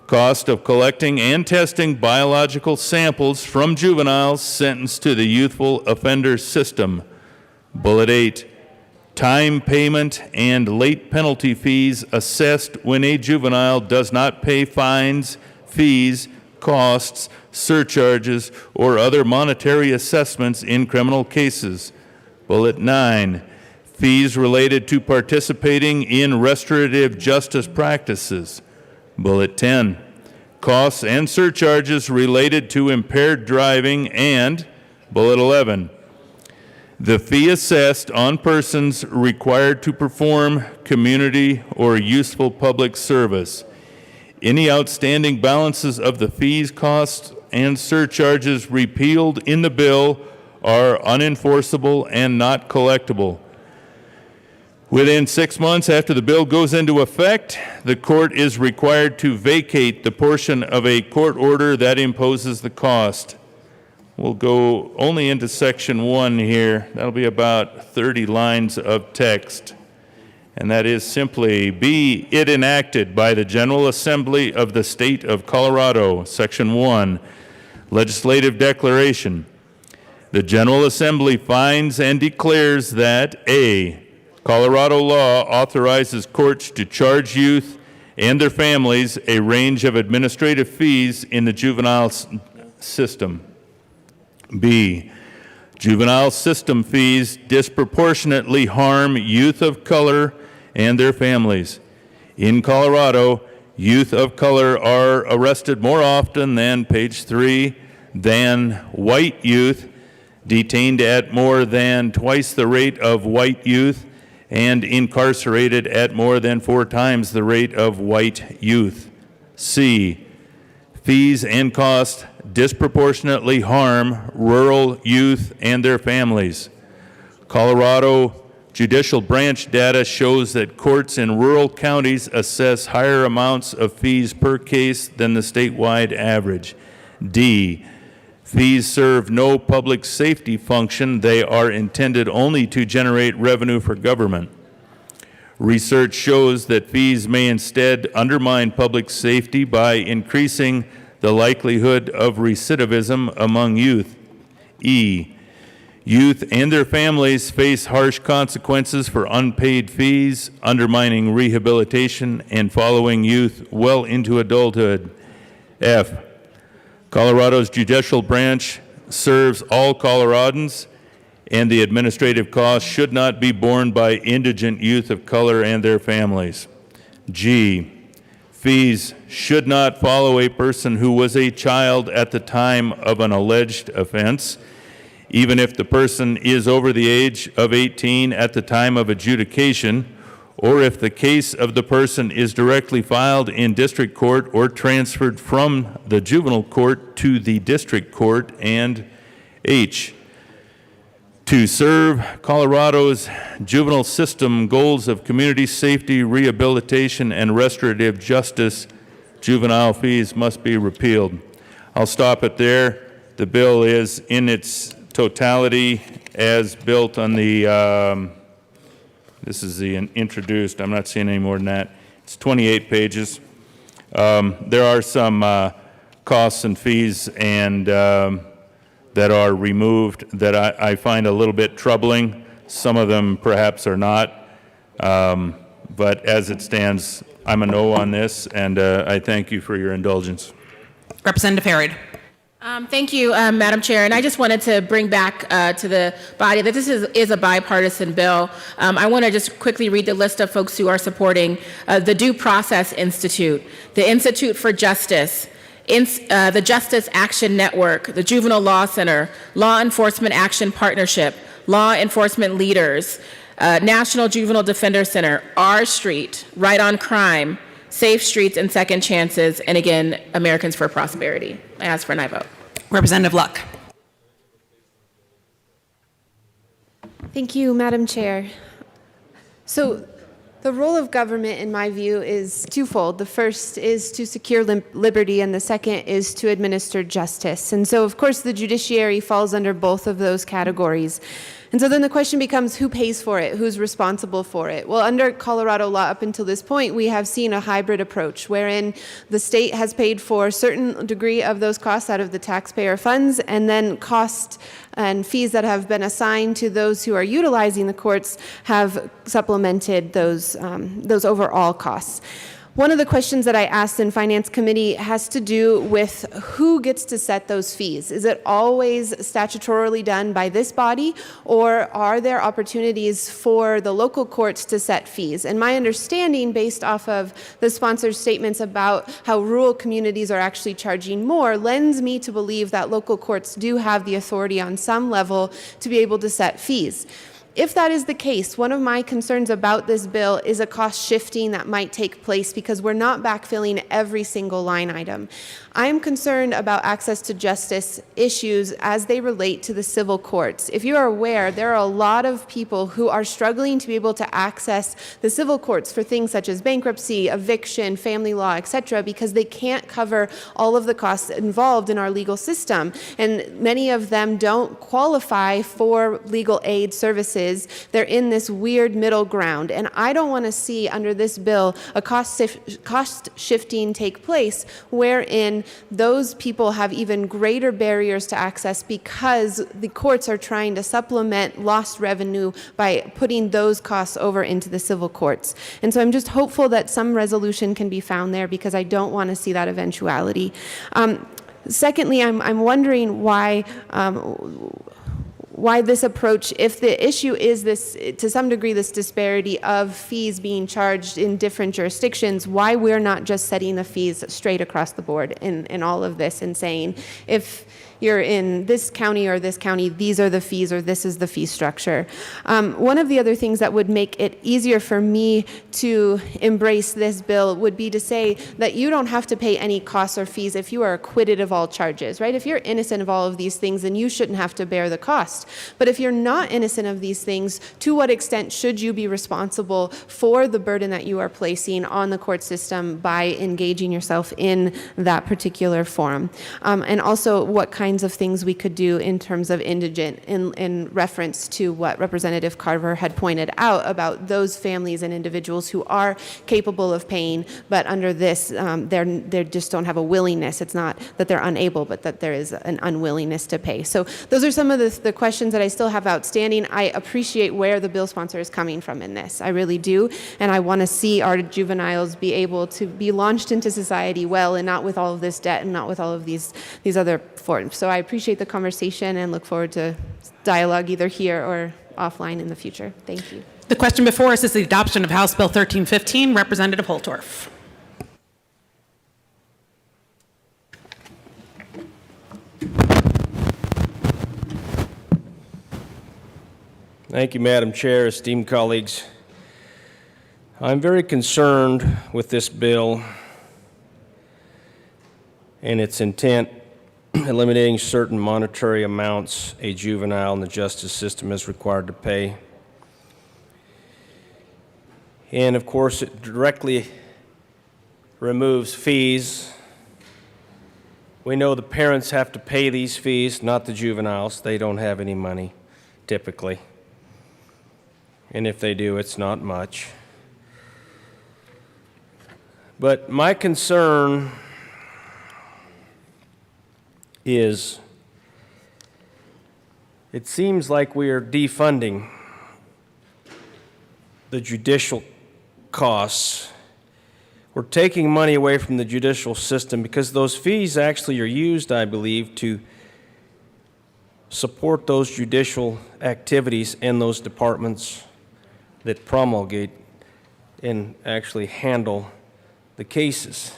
cost of collecting and testing biological samples from juveniles sentenced to the youthful offender system. Bullet 8, time payment and late penalty fees assessed when a juvenile does not pay fines, fees, costs, surcharges, or other monetary assessments in criminal cases. Bullet 9, fees related to participating in restorative justice practices. Bullet 10, costs and surcharges related to impaired driving. And Bullet 11, the fee assessed on persons required to perform community or useful public service. Any outstanding balances of the fees, costs, and surcharges repealed in the bill are unenforceable and not collectible. Within 6 months after the bill goes into effect, the court is required to vacate the portion of a court order that imposes the cost. We'll go only into section 1 here. That'll be about 30 lines of text. And that is simply, be it enacted by the General Assembly of the State of Colorado, Section 1, Legislative Declaration. The General Assembly finds and declares that A, Colorado law authorizes courts to charge youth and their families a range of administrative fees in the juvenile system. B, juvenile system fees disproportionately harm youth of color and their families. In Colorado, youth of color are arrested more often than, page 3, than white youth, detained at more than twice the rate of white youth, and incarcerated at more than 4 times the rate of white youth. C, fees and costs disproportionately harm rural youth and their families. Colorado judicial branch data shows that courts in rural counties assess higher amounts of fees per case than the statewide average. D, fees serve no public safety function. They are intended only to generate revenue for government. Research shows that fees may instead undermine public safety by increasing the likelihood of recidivism among youth. E, youth and their families face harsh consequences for unpaid fees, undermining rehabilitation and following youth well into adulthood. F, Colorado's judicial branch serves all Coloradans, and the administrative costs should not be borne by indigent youth of color and their families. G, fees should not follow a person who was a child at the time of an alleged offense. even if the person is over the age of 18 at the time of adjudication, or if the case of the person is directly filed in district court or transferred from the juvenile court to the district court, and H, to serve Colorado's juvenile system goals of community safety, rehabilitation, and restorative justice, juvenile fees must be repealed. I'll stop it there. The bill is in its totality as built on the, this is the introduced, I'm not seeing any more than that. It's 28 pages. There are some costs and fees and that are removed that I find a little bit troubling. Some of them perhaps are not. But as it stands, I'm a no on this, and I thank you for your indulgence. Representative Harrod. Thank you, Madam Chair. And I just wanted to bring back to the body that this is a bipartisan bill. I want to just quickly read the list of folks who are supporting the Due Process Institute, the Institute for Justice, the Justice Action Network, the Juvenile Law Center, Law Enforcement Action Partnership, Law Enforcement Leaders, National Juvenile Defender Center, R Street, Right on Crime, Safe Streets and Second Chances, and again, Americans for Prosperity. I ask for an aye vote. Representative Luck. Thank you, Madam Chair. So the role of government, in my view, is twofold. The first is to secure liberty, and the second is to administer justice. And so, of course, the judiciary falls under both of those categories. And so then the question becomes, who pays for it? Who's responsible for it? Well, under Colorado law up until this point, we have seen a hybrid approach wherein the state has paid for a certain degree of those costs out of the taxpayer funds, and then costs and fees that have been assigned to those who are utilizing the courts have supplemented those overall costs. One of the questions that I asked in Finance Committee has to do with who gets to set those fees. Is it always statutorily done by this body, or are there opportunities for the local courts to set fees? And my understanding, based off of the sponsor's statements about how rural communities are actually charging more, lends me to believe that local courts do have the authority on some level to be able to set fees. If that is the case, one of my concerns about this bill is a cost shifting that might take place because we're not backfilling every single line item. I am concerned about access to justice issues as they relate to the civil courts. If you are aware, there are a lot of people who are struggling to be able to access the civil courts for things such as bankruptcy, eviction, family law, etc., because they can't cover all of the costs involved in our legal system. And many of them don't qualify for legal aid services. They're in this weird middle ground. And I don't want to see under this bill a cost shifting take place wherein those people have even greater barriers to access because the courts are trying to supplement lost revenue by putting those costs over into the civil courts. And so I'm just hopeful that some resolution can be found there because I don't want to see that eventuality. Secondly, I'm wondering why this approach, if the issue is this, to some degree, this disparity of fees being charged in different jurisdictions, why we're not just setting the fees straight across the board in all of this and saying, if you're in this county or this county, these are the fees or this is the fee structure. One of the other things that would make it easier for me to embrace this bill would be to say that you don't have to pay any costs or fees if you are acquitted of all charges, right? If you're innocent of all of these things, then you shouldn't have to bear the cost. But if you're not innocent of these things, to what extent should you be responsible for the burden that you are placing on the court system by engaging yourself in that particular forum? And also what kinds of things we could do in terms of indigent in reference to what Representative Carver had pointed out about those families and individuals who are capable of paying, but under this, they just don't have a willingness. It's not that they're unable, but that there is an unwillingness to pay. So those are some of the questions that I still have outstanding. I appreciate where the bill sponsor is coming from in this. I really do. And I want to see our juveniles be able to be launched into society well and not with all of this debt and not with all of these other forms. So I appreciate the conversation and look forward to dialogue either here or offline in the future. Thank you. The question before us is the adoption of House Bill 1315. Representative Holtorf. Thank you, Madam Chair, esteemed colleagues. I'm very concerned with this bill and its intent, eliminating certain monetary amounts a juvenile in the justice system is required to pay. And of course, it directly removes fees. We know the parents have to pay these fees, not the juveniles. They don't have any money, typically. And if they do, it's not much. But my concern is it seems like we are defunding the judicial costs. We're taking money away from the judicial system because those fees actually are used, I believe, to support those judicial activities in those departments that promulgate and actually handle the cases.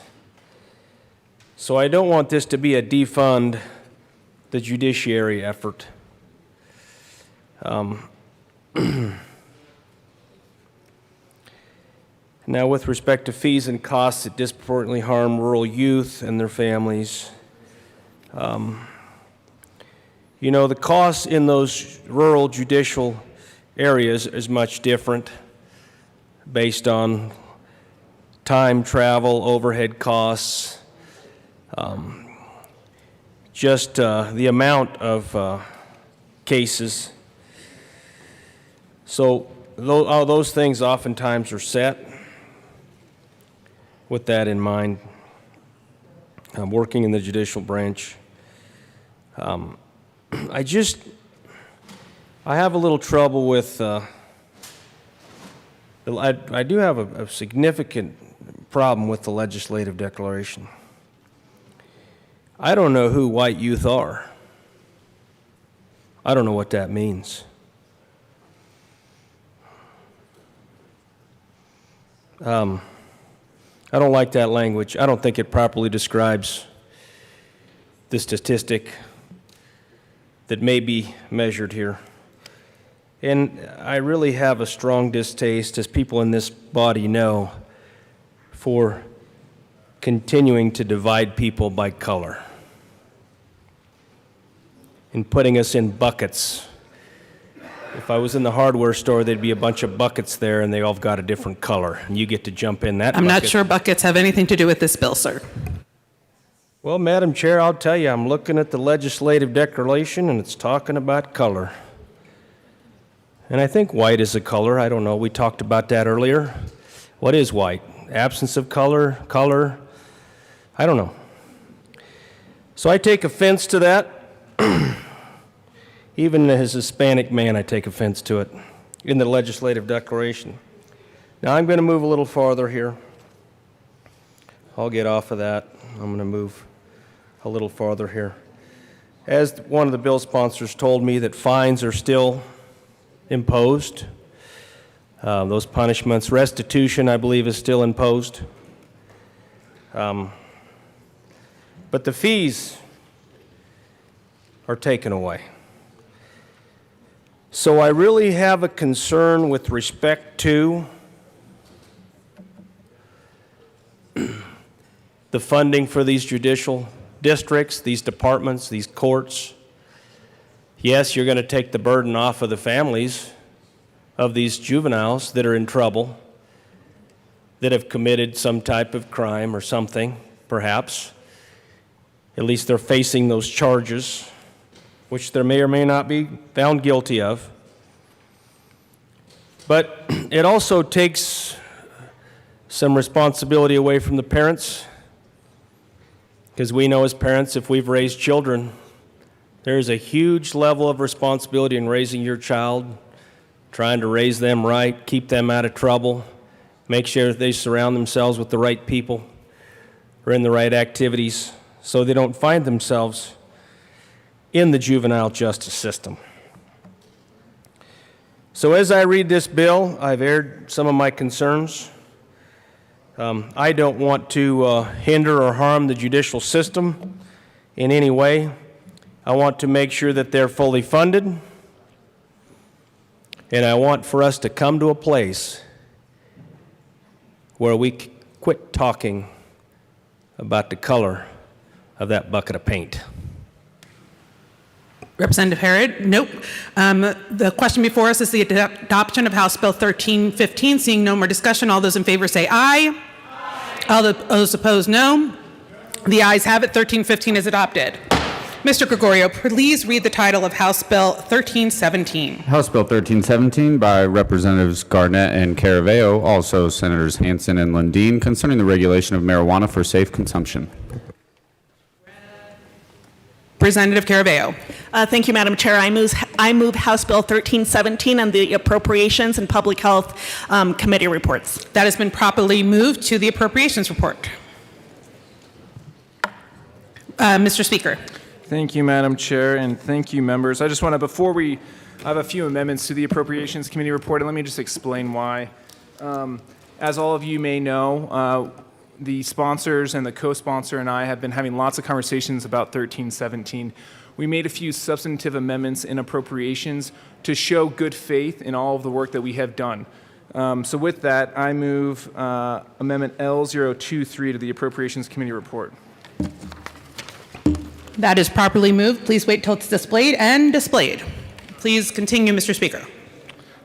So I don't want this to be a defund the judiciary effort. Now, with respect to fees and costs that disproportionately harm rural youth and their families, you know, the costs in those rural judicial areas is much different based on time, travel, overhead costs, just the amount of cases. So all those things oftentimes are set. With that in mind, I'm working in the judicial branch. I have a little trouble with, I do have a significant problem with the legislative declaration. I don't know who white youth are. I don't know what that means. I don't like that language. I don't think it properly describes the statistic that may be measured here. And I really have a strong distaste, as people in this body know, for continuing to divide people by color and putting us in buckets. If I was in the hardware store, there'd be a bunch of buckets there, and they all got a different color, and you get to jump in that bucket. I'm not sure buckets have anything to do with this bill, sir. Well, Madam Chair, I'll tell you, I'm looking at the legislative declaration, and it's talking about color. And I think white is a color. I don't know. We talked about that earlier. What is white? Absence of color? Color? I don't know. So I take offense to that. Even as a Hispanic man, I take offense to it in the legislative declaration. Now, I'm going to move a little farther here. I'll get off of that. I'm going to move a little farther here. As one of the bill sponsors told me, that fines are still imposed. Those punishments, restitution, I believe, is still imposed. But the fees are taken away. So I really have a concern with respect to the funding for these judicial districts, these departments, these courts. Yes, you're going to take the burden off of the families of these juveniles that are in trouble, that have committed some type of crime or something, perhaps. At least they're facing those charges, which they may or may not be found guilty of. But it also takes some responsibility away from the parents, because we know as parents, if we've raised children, there's a huge level of responsibility in raising your child, trying to raise them right, keep them out of trouble, make sure that they surround themselves with the right people or in the right activities so they don't find themselves in the juvenile justice system. So as I read this bill, I've aired some of my concerns. I don't want to hinder or harm the judicial system in any way. I want to make sure that they're fully funded. And I want for us to come to a place where we quit talking about the color of that bucket of paint. Representative Herod, nope. The question before us is the adoption of House Bill 1315. Seeing no more discussion, all those in favor say aye. All those opposed, no. The ayes have it. 1315 is adopted. Mr. Gregorio, please read the title of House Bill 1317. House Bill 1317 by Representatives Garnett and Caraveo, also Senators Hansen and Lundin, concerning the regulation of marijuana for safe consumption. Representative Caraveo. Thank you, Madam Chair. I move House Bill 1317 and the Appropriations and Public Health Committee reports. That has been properly moved to the Appropriations report. Mr. Speaker. Thank you, Madam Chair, and thank you, members. I just want to, I have a few amendments to the Appropriations Committee report, and let me just explain why. As all of you may know, the sponsors and the co-sponsor and I have been having lots of conversations about 1317. We made a few substantive amendments in appropriations to show good faith in all of the work that we have done. So with that, I move Amendment L023 to the Appropriations Committee report. That is properly moved. Please wait till it's displayed and displayed. Please continue, Mr. Speaker.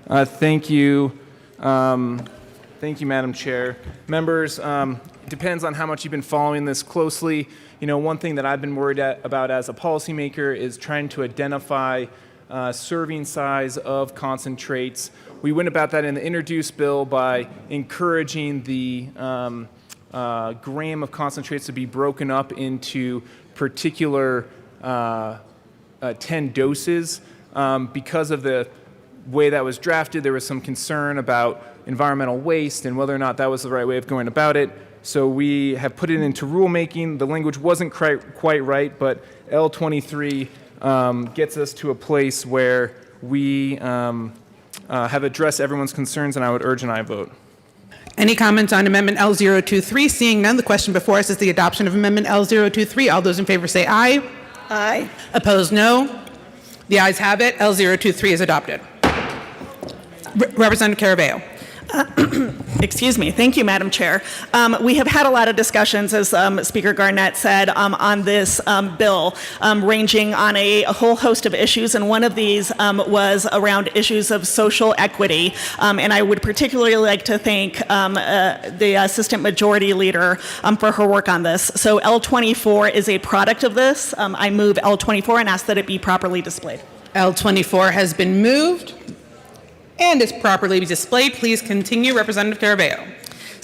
Thank you. Thank you, Madam Chair. Members, it depends on how much you've been following this closely. You know, one thing that I've been worried about as a policymaker is trying to identify serving size of concentrates. We went about that in the introduced bill by encouraging the gram of concentrates to be broken up into particular 10 doses. Because of the way that was drafted, there was some concern about environmental waste and whether or not that was the right way of going about it. So we have put it into rulemaking. The language wasn't quite right, but L23 gets us to a place where we have addressed everyone's concerns, and I would urge an aye vote. Any comments on Amendment L023? Seeing none, the question before us is the adoption of Amendment L023. All those in favor say aye. Aye. Opposed, no. The ayes have it. L023 is adopted. Representative Caraveo. Excuse me. Thank you, Madam Chair. We have had a lot of discussions, as Speaker Garnett said, on this bill, ranging on a whole host of issues, and one of these was around issues of social equity. And I would particularly like to thank the Assistant Majority Leader for her work on this. So L24 is a product of this. I move L24 and ask that it be properly displayed. L24 has been moved and is properly displayed. Please continue, Representative Caraveo.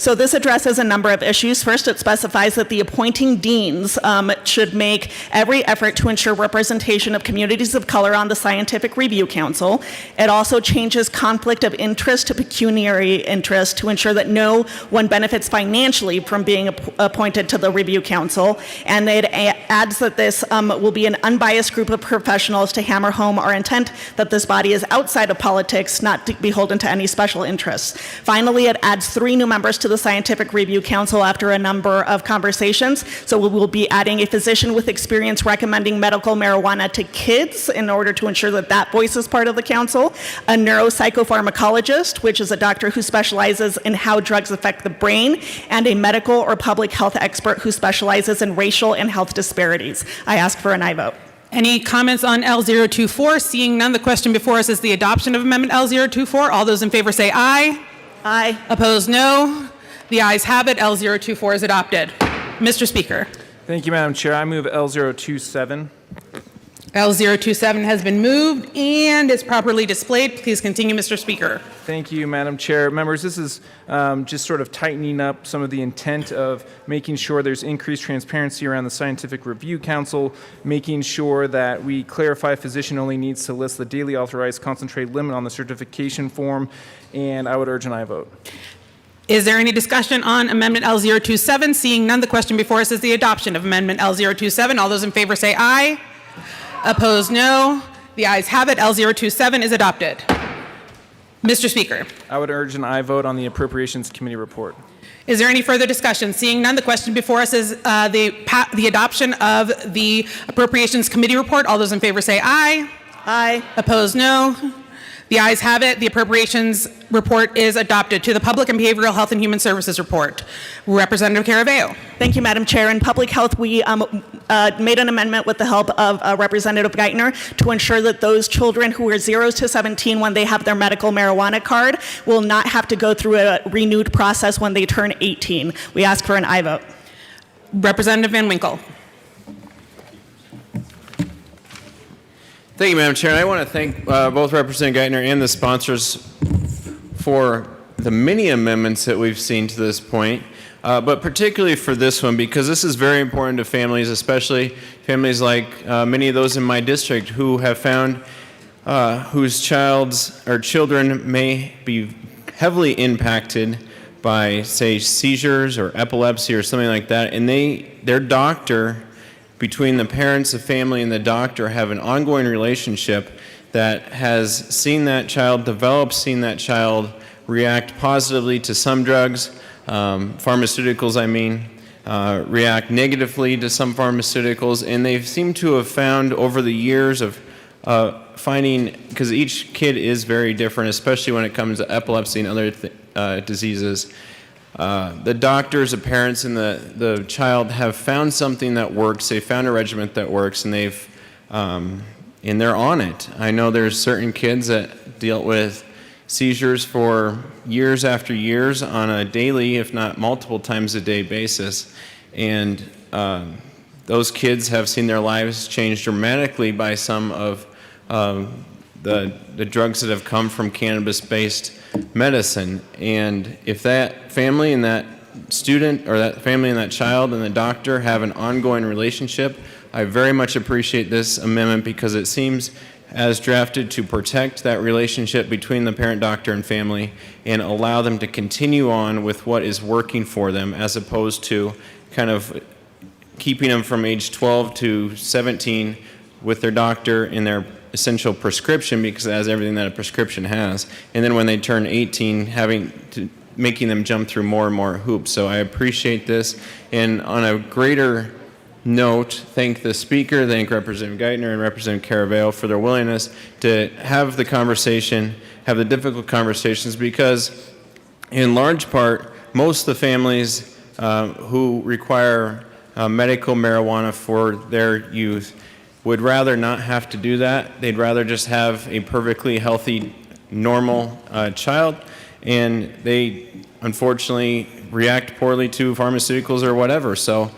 So this addresses a number of issues. First, it specifies that the appointing deans should make every effort to ensure representation of communities of color on the Scientific Review Council. It also changes conflict of interest to pecuniary interest to ensure that no one benefits financially from being appointed to the Review Council. And it adds that this will be an unbiased group of professionals to hammer home our intent that this body is outside of politics, not beholden to any special interests. Finally, it adds 3 new members to the Scientific Review Council after a number of conversations. So we will be adding a physician with experience recommending medical marijuana to kids in order to ensure that that voice is part of the council, a neuropsychopharmacologist, which is a doctor who specializes in how drugs affect the brain, and a medical or public health expert who specializes in racial and health disparities. I ask for an aye vote. Any comments on L024? Seeing none, the question before us is the adoption of Amendment L024. All those in favor say aye. Aye. Opposed, no. The ayes have it. L024 is adopted. Mr. Speaker. Thank you, Madam Chair. I move L027. L027 has been moved and is properly displayed. Please continue, Mr. Speaker. Thank you, Madam Chair. Members, this is just sort of tightening up some of the intent of making sure there's increased transparency around the Scientific Review Council, making sure that we clarify physician only needs to list the daily authorized concentrate limit on the certification form, and I would urge an aye vote. Is there any discussion on Amendment L027? Seeing none, the question before us is the adoption of Amendment L027. All those in favor say aye. Opposed, no. The ayes have it. L027 is adopted. Mr. Speaker. I would urge an aye vote on the Appropriations Committee report. Is there any further discussion? Seeing none, the question before us is the adoption of the Appropriations Committee report. All those in favor say aye. Aye. Opposed, no. The ayes have it. The appropriations report is adopted. To the Public and Behavioral Health and Human Services report. Representative Caraveo. Thank you, Madam Chair. In public health, we made an amendment with the help of Representative Geithner to ensure that those children who are 0 to 17 when they have their medical marijuana card will not have to go through a renewed process when they turn 18. We ask for an aye vote. Representative Van Winkle. Thank you, Madam Chair. And I want to thank both Representative Geithner and the sponsors for the many amendments that we've seen to this point, but particularly for this one, because this is very important to families, especially families like many of those in my district who have found whose children may be heavily impacted by, say, seizures or epilepsy or something like that, and their doctor, between the parents, the family, and the doctor, have an ongoing relationship that has seen that child develop, seen that child react positively to some drugs, pharmaceuticals I mean, react negatively to some pharmaceuticals, and they seem to have found over the years of finding, because each kid is very different, especially when it comes to epilepsy and other diseases, the doctors, the parents, and the child have found something that works. They found a regimen that works, and they're on it. I know there's certain kids that deal with seizures for years after years on a daily, if not multiple times a day basis, and those kids have seen their lives changed dramatically by some of the drugs that have come from cannabis-based medicine. And if that family and that student, or that family and that child and the doctor have an ongoing relationship, I very much appreciate this amendment, because it seems as drafted to protect that relationship between the parent, doctor, and family, and allow them to continue on with what is working for them, as opposed to kind of keeping them from age 12 to 17 with their doctor in their essential prescription, because it has everything that a prescription has, and then when they turn 18, making them jump through more and more hoops. So I appreciate this, and on a greater note, thank the Speaker, thank Representative Geithner and Representative Caraveo for their willingness to have the conversation, have the difficult conversations, because in large part, most of the families who require medical marijuana for their youth would rather not have to do that. They'd rather just have a perfectly healthy, normal child, and they unfortunately react poorly to pharmaceuticals or whatever. So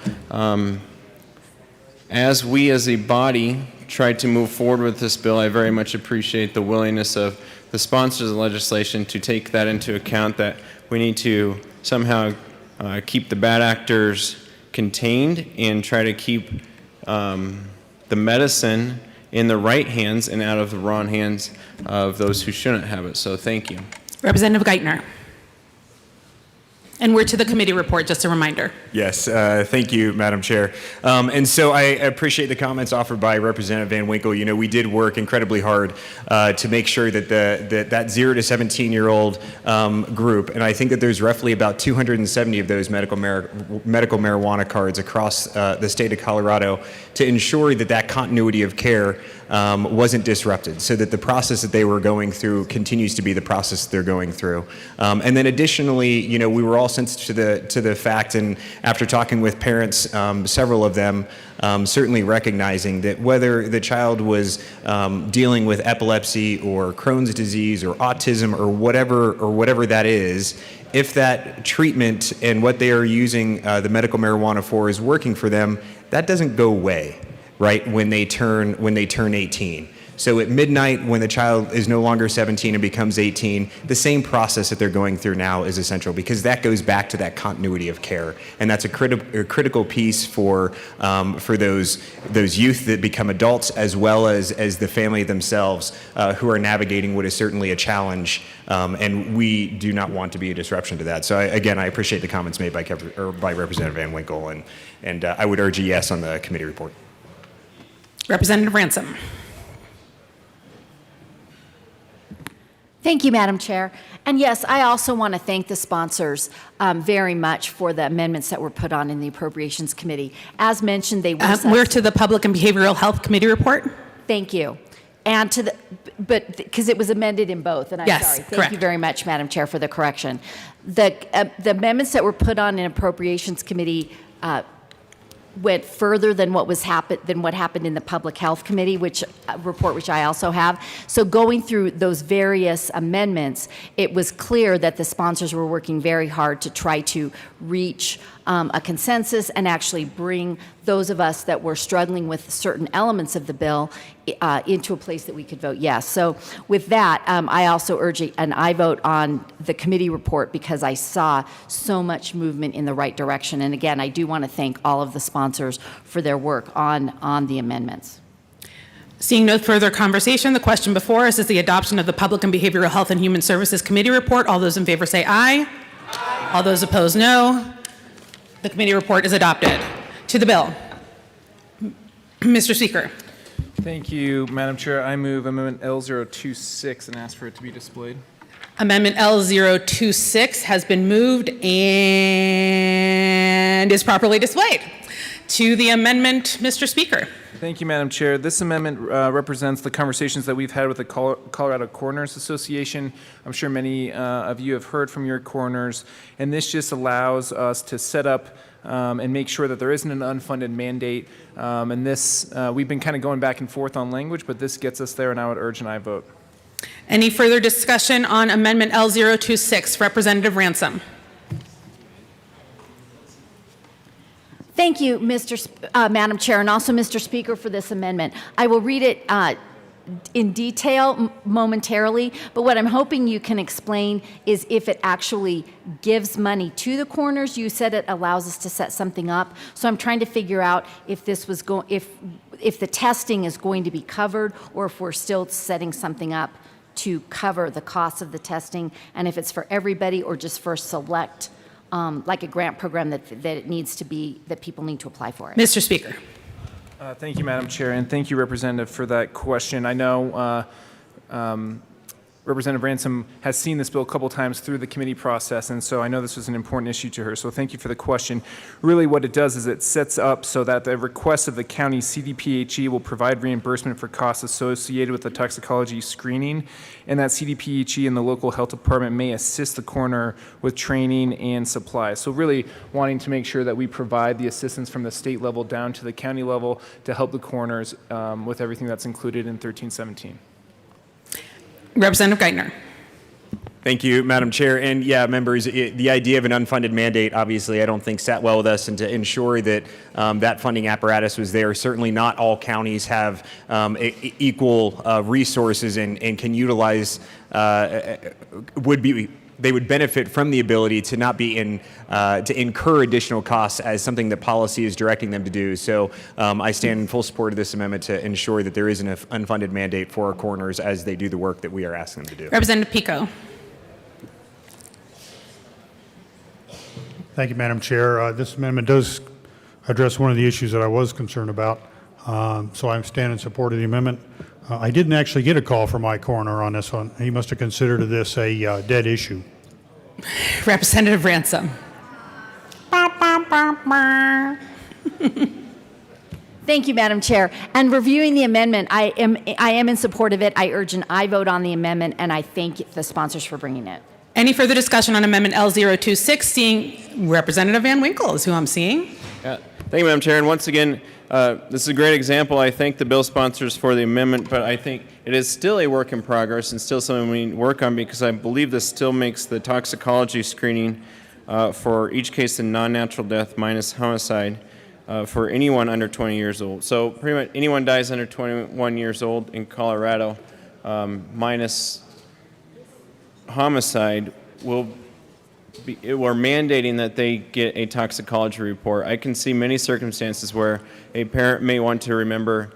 as we as a body try to move forward with this bill, I very much appreciate the willingness of the sponsors of the legislation to take that into account, that we need to somehow keep the bad actors contained and try to keep the medicine in the right hands and out of the wrong hands of those who shouldn't have it. So thank you. Representative Geithner. And we're to the committee report, just a reminder. Yes, thank you, Madam Chair. And so I appreciate the comments offered by Representative Van Winkle. You know, we did work incredibly hard to make sure that that 0 to 17-year-old group, and I think that there's roughly about 270 of those medical marijuana cards across the state of Colorado, to ensure that that continuity of care wasn't disrupted, so that the process that they were going through continues to be the process they're going through. And then additionally, you know, we were all sensitive to the fact, and after talking with parents, several of them certainly recognizing that whether the child was dealing with epilepsy or Crohn's disease or autism or whatever that is, if that treatment and what they are using the medical marijuana for is working for them, that doesn't go away, right, when they turn 18. So at midnight, when the child is no longer 17 and becomes 18, the same process that they're going through now is essential, because that goes back to that continuity of care, and that's a critical piece for those youth that become adults, as well as the family themselves, who are navigating what is certainly a challenge, and we do not want to be a disruption to that. So I appreciate the comments made by Representative Van Winkle, and I would urge a yes on the committee report. Representative Ransom. Thank you, Madam Chair. And yes, I also want to thank the sponsors very much for the amendments that were put on in the Appropriations Committee. As mentioned, they were... We're to the Public and Behavioral Health Committee report. Thank you. And but because it was amended in both, and I'm Yes, sorry. Thank correct. you very much, Madam Chair, for the correction. The amendments that were put on in Appropriations Committee went further than what happened in the Public Health Committee, which report, which I also have. So going through those various amendments, it was clear that the sponsors were working very hard to try to reach a consensus and actually bring those of us that were struggling with certain elements of the bill into a place that we could vote yes. So with that, I also urge an aye vote on the committee report because I saw so much movement in the right direction. And again, I do want to thank all of the sponsors for their work on the amendments. Seeing no further conversation, the question before us is the adoption of the Public and Behavioral Health and Human Services Committee report. All those in favor say aye. Aye. All those opposed, no. The committee report is adopted. To the bill. Mr. Speaker. Thank you, Madam Chair. I move Amendment L026 and ask for it to be displayed. Amendment L026 has been moved and is properly displayed. To the amendment, Mr. Speaker. Thank you, Madam Chair. This amendment represents the conversations that we've had with the Colorado Coroners Association. I'm sure many of you have heard from your coroners, and this just allows us to set up and make sure that there isn't an unfunded mandate. And this, we've been kind of going back and forth on language, but this gets us there, and I would urge an aye vote. Any further discussion on Amendment L026? Representative Ransom. Thank you, Madam Chair, and also Mr. Speaker for this amendment. I will read it in detail momentarily, but what I'm hoping you can explain is if it actually gives money to the coroners. You said it allows us to set something up, so I'm trying to figure out if this was if the testing is going to be covered, or if we're still setting something up to cover the cost of the testing, and if it's for everybody or just for select. Like a grant program that it needs to be, that people need to apply for it. Mr. Speaker. Thank you, Madam Chair, and thank you, Representative, for that question. I know Representative Ransom has seen this bill a couple times through the committee process, and so I know this was an important issue to her, so thank you for the question. Really what it does is it sets up so that the request of the county CDPHE will provide reimbursement for costs associated with the toxicology screening, and that CDPHE and the local health department may assist the coroner with training and supplies. So really wanting to make sure that we provide the assistance from the state level down to the county level to help the coroners with everything that's included in 1317. Representative Geithner. Thank you, Madam Chair. And yeah, members, the idea of an unfunded mandate, obviously, I don't think sat well with us, and to ensure that that funding apparatus was there. Certainly not all counties have equal resources and can utilize, they would benefit from the ability to not be to incur additional costs as something that policy is directing them to do. So I stand in full support of this amendment to ensure that there is an unfunded mandate for our coroners as they do the work that we are asking them to do. Representative Pico. Thank you, Madam Chair. This amendment does address one of the issues that I was concerned about, so I stand in support of the amendment. I didn't actually get a call from my coroner on this one. He must have considered this a dead issue. Representative Ransom. Thank you, Madam Chair. And reviewing the amendment, I am in support of it. I urge an aye vote on the amendment, and I thank the sponsors for bringing it. Any further discussion on Amendment L026? Seeing Representative Van Winkle is who I'm seeing. Yeah. Thank you, Madam Chair. And once again, this is a great example. I thank the bill sponsors for the amendment, but I think it is still a work in progress and still something we need to work on, because I believe this still makes the toxicology screening for each case of non-natural death minus homicide for anyone under 20 years old. So pretty much anyone dies under 21 years old in Colorado minus homicide we're mandating that they get a toxicology report. I can see many circumstances where a parent may want to remember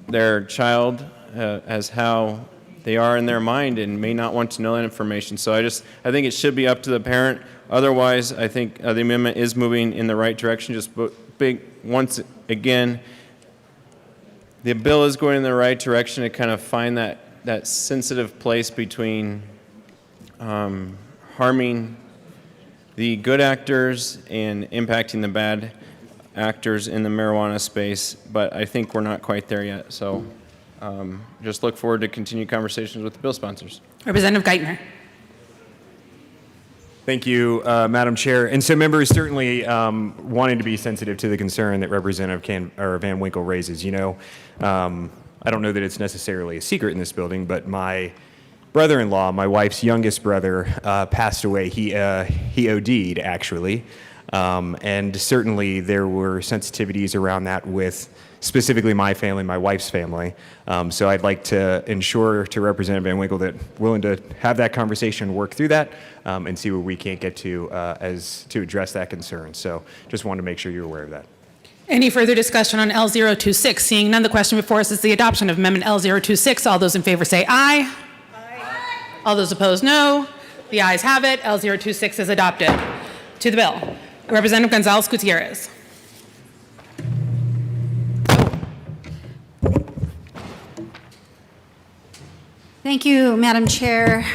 their child as how they are in their mind and may not want to know that information. So I think it should be up to the parent. Otherwise, I think the amendment is moving in the right direction. Just once again, the bill is going in the right direction to kind of find that sensitive place between harming the good actors and impacting the bad actors in the marijuana space, but I think we're not quite there yet. So just look forward to continued conversations with the bill sponsors. Representative Geithner. Thank you, Madam Chair. And so members certainly wanting to be sensitive to the concern that Representative Van Winkle raises. You know, I don't know that it's necessarily a secret in this building, but my brother-in-law, my wife's youngest brother, passed away. He OD'd, actually. And certainly there were sensitivities around that with specifically my family, my wife's family. So I'd like to ensure to Representative Van Winkle that we're willing to have that conversation, work through that, and see where we can't get to to address that concern. So just wanted to make sure you're aware of that. Any further discussion on L026? Seeing none, the question before us is the adoption of Amendment L026. All those in favor say aye. Aye. All those opposed, no. The ayes have it. L026 is adopted. To the bill. Representative Gonzalez Gutierrez. Thank you, Madam Chair.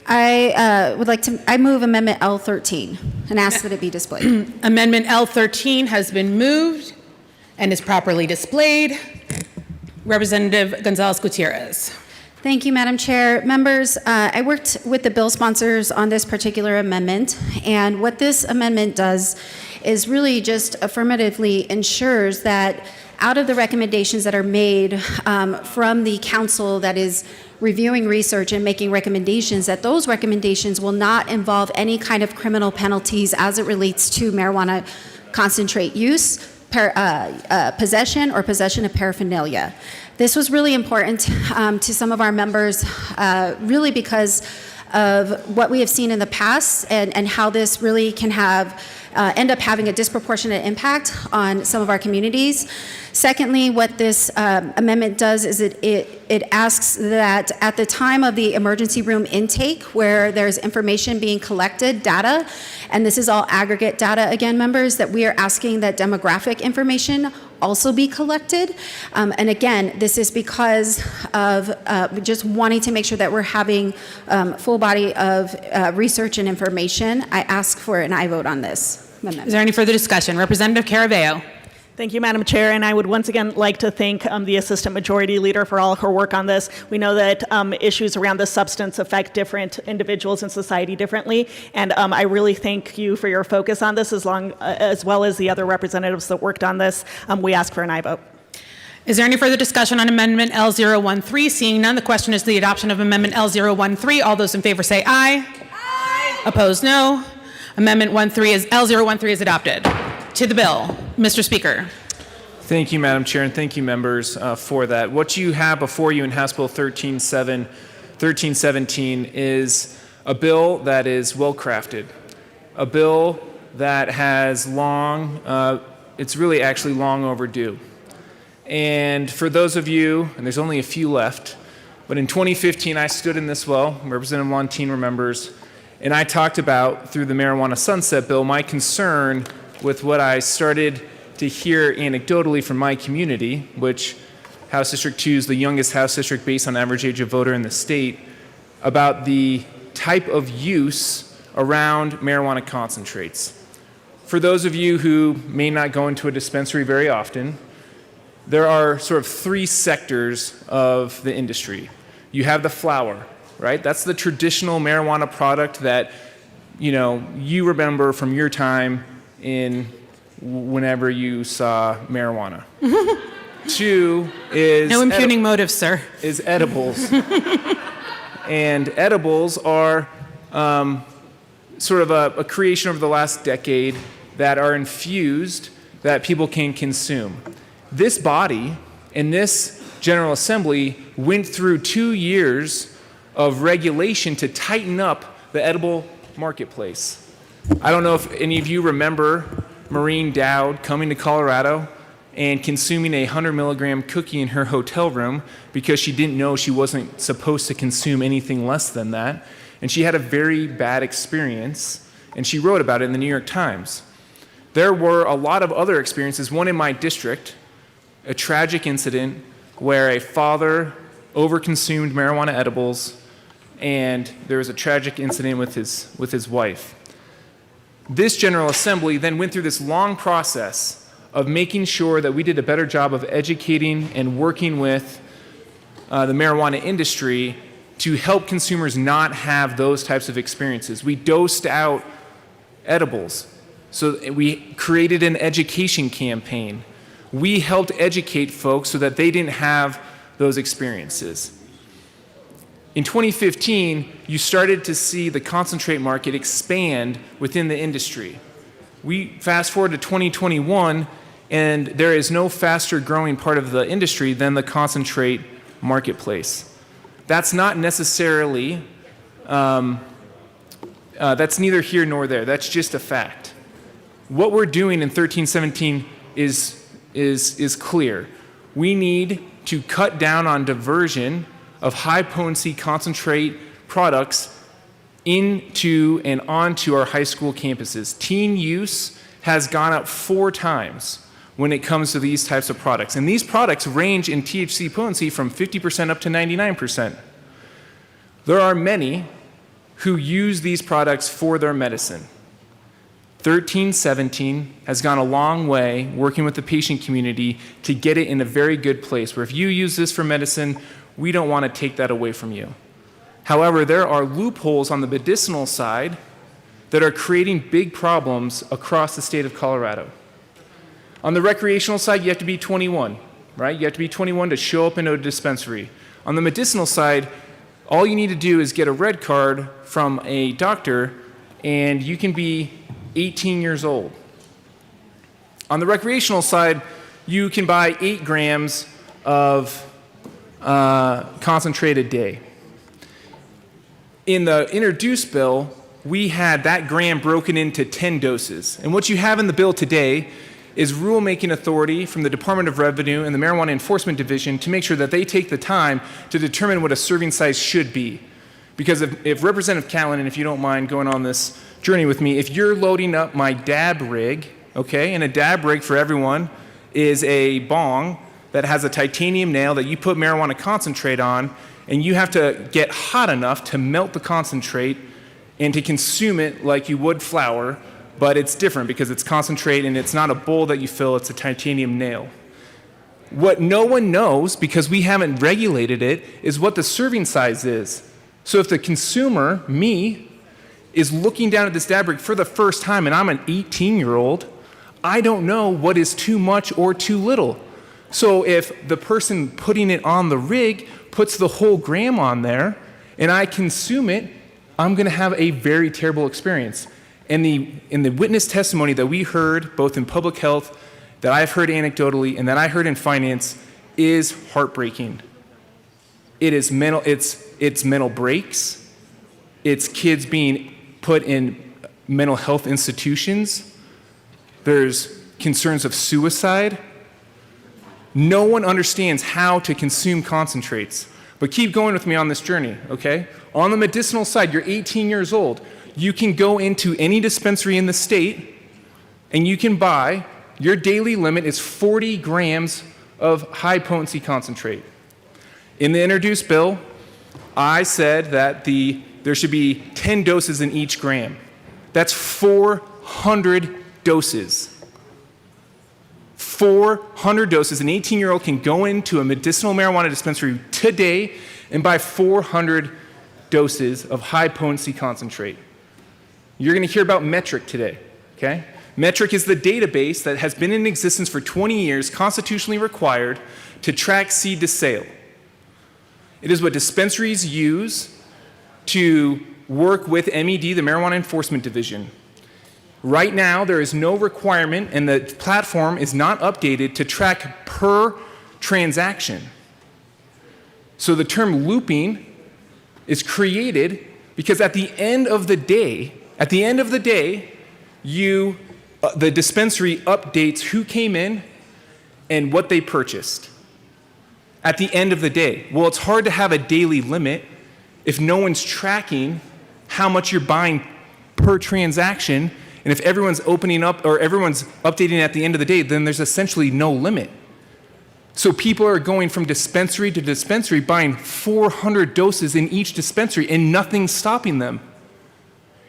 I move Amendment L13 and ask that it be displayed. Amendment L13 has been moved and is properly displayed. Representative Gonzalez Gutierrez. Thank you, Madam Chair. Members, I worked with the bill sponsors on this particular amendment, and what this amendment does is really just affirmatively ensures that out of the recommendations that are made from the council that is reviewing research and making recommendations, that those recommendations will not involve any kind of criminal penalties as it relates to marijuana concentrate use, possession, or possession of paraphernalia. This was really important to some of our members, really because of what we have seen in the past and how this really can have end up having a disproportionate impact on some of our communities. Secondly, what this amendment does is it asks that at the time of the emergency room intake, where there's information being collected, data, and this is all aggregate data again, members, that we are asking that demographic information also be collected. And again, this is because of just wanting to make sure that we're having full body of research and information. I ask for an aye vote on this amendment. Is there any further discussion? Representative Caraveo. Thank you, Madam Chair, and I would once again like to thank the Assistant Majority Leader for all her work on this. We know that issues around the substance affect different individuals in society differently, and I really thank you for your focus on this, as well as the other representatives that worked on this. We ask for an aye vote. Is there any further discussion on Amendment L013? Seeing none, the question is the adoption of Amendment L013. All those in favor say aye. Aye. Opposed, no. Amendment L013 is adopted. To the bill. Mr. Speaker. Thank you, Madam Chair, and thank you, members, for that. What you have before you in House Bill 1317 is a bill that is well-crafted, a bill that has it's really actually long overdue. And for those of you, and there's only a few left, but in 2015 I stood in this well, Representative Montine remembers, and I talked about, through the Marijuana Sunset Bill, my concern with what I started to hear anecdotally from my community, which House District 2 is the youngest House district based on average age of voter in the state, about the type of use around marijuana concentrates. For those of you who may not go into a dispensary very often, there are sort of three sectors of the industry. You have the flower, right? That's the traditional marijuana product that you remember from your time in whenever you saw marijuana. Two is no impugning motives, sir. Is edibles, and edibles are sort of a creation over the last decade that are infused that people can consume. This body and this General Assembly went through 2 years of regulation to tighten up the edible marketplace. I don't know if any of you remember Maureen Dowd coming to Colorado and consuming a 100 milligram cookie in her hotel room because she didn't know she wasn't supposed to consume anything less than that. And she had a very bad experience, and she wrote about it in the New York Times. There were a lot of other experiences. One in my district, a tragic incident where a father overconsumed marijuana edibles, and there was a tragic incident with his wife. This General Assembly then went through this long process of making sure that we did a better job of educating and working with the marijuana industry to help consumers not have those types of experiences. We dosed out edibles. So we created an education campaign. We helped educate folks so that they didn't have those experiences. In 2015, you started to see the concentrate market expand within the industry. We fast forward to 2021, and there is no faster growing part of the industry than the concentrate marketplace. That's not necessarily, that's neither here nor there. That's just a fact. What we're doing in 1317 is clear. We need to cut down on diversion of high potency concentrate products into and onto our high school campuses. Teen use has gone up 4 times when it comes to these types of products. And these products range in THC potency from 50% up to 99%. There are many who use these products for their medicine. 1317 has gone a long way working with the patient community to get it in a very good place where if you use this for medicine, we don't want to take that away from you. However, there are loopholes on the medicinal side that are creating big problems across the state of Colorado. On the recreational side, you have to be 21, right? You have to be 21 to show up in a dispensary. On the medicinal side, all you need to do is get a red card from a doctor and you can be 18 years old. On the recreational side, you can buy 8 grams of concentrate a day. In the introduced bill, we had that gram broken into 10 doses. And what you have in the bill today is rulemaking authority from the Department of Revenue and the Marijuana Enforcement Division to make sure that they take the time to determine what a serving size should be. Because if Representative Catlin, and if you don't mind going on this journey with me, if you're loading up my dab rig, okay, and a dab rig for everyone is a bong that has a titanium nail that you put marijuana concentrate on, and you have to get hot enough to melt the concentrate and to consume it like you would flour, but it's different because it's concentrate and it's not a bowl that you fill, it's a titanium nail. What no one knows, because we haven't regulated it, is what the serving size is. So if the consumer, me, is looking down at this dab rig for the first time and I'm an 18-year-old, I don't know what is too much or too little. So if the person putting it on the rig puts the whole gram on there and I consume it, I'm going to have a very terrible experience. And in the witness testimony that we heard, both in public health, that I've heard anecdotally, and that I heard in finance, is heartbreaking. It is mental, it's mental breaks. It's kids being put in mental health institutions. There's concerns of suicide. No one understands how to consume concentrates. But keep going with me on this journey, okay? On the medicinal side, you're 18 years old. You can go into any dispensary in the state and you can buy, your daily limit is 40 grams of high potency concentrate. In the introduced bill, I said that there should be 10 doses in each gram. That's 400 doses. 400 doses. An 18-year-old can go into a medicinal marijuana dispensary today and buy 400 doses of high potency concentrate. You're going to hear about Metric today, okay? Metric is the database that has been in existence for 20 years, constitutionally required to track seed to sale. It is what dispensaries use to work with MED, the Marijuana Enforcement Division. Right now, there is no requirement, and the platform is not updated to track per transaction. So the term looping is created because at the end of the day, the dispensary updates who came in and what they purchased. At the end of the day. Well, it's hard to have a daily limit if no one's tracking how much you're buying per transaction, and if everyone's opening up or everyone's updating at the end of the day, then there's essentially no limit. So people are going from dispensary to dispensary buying 400 doses in each dispensary and nothing's stopping them.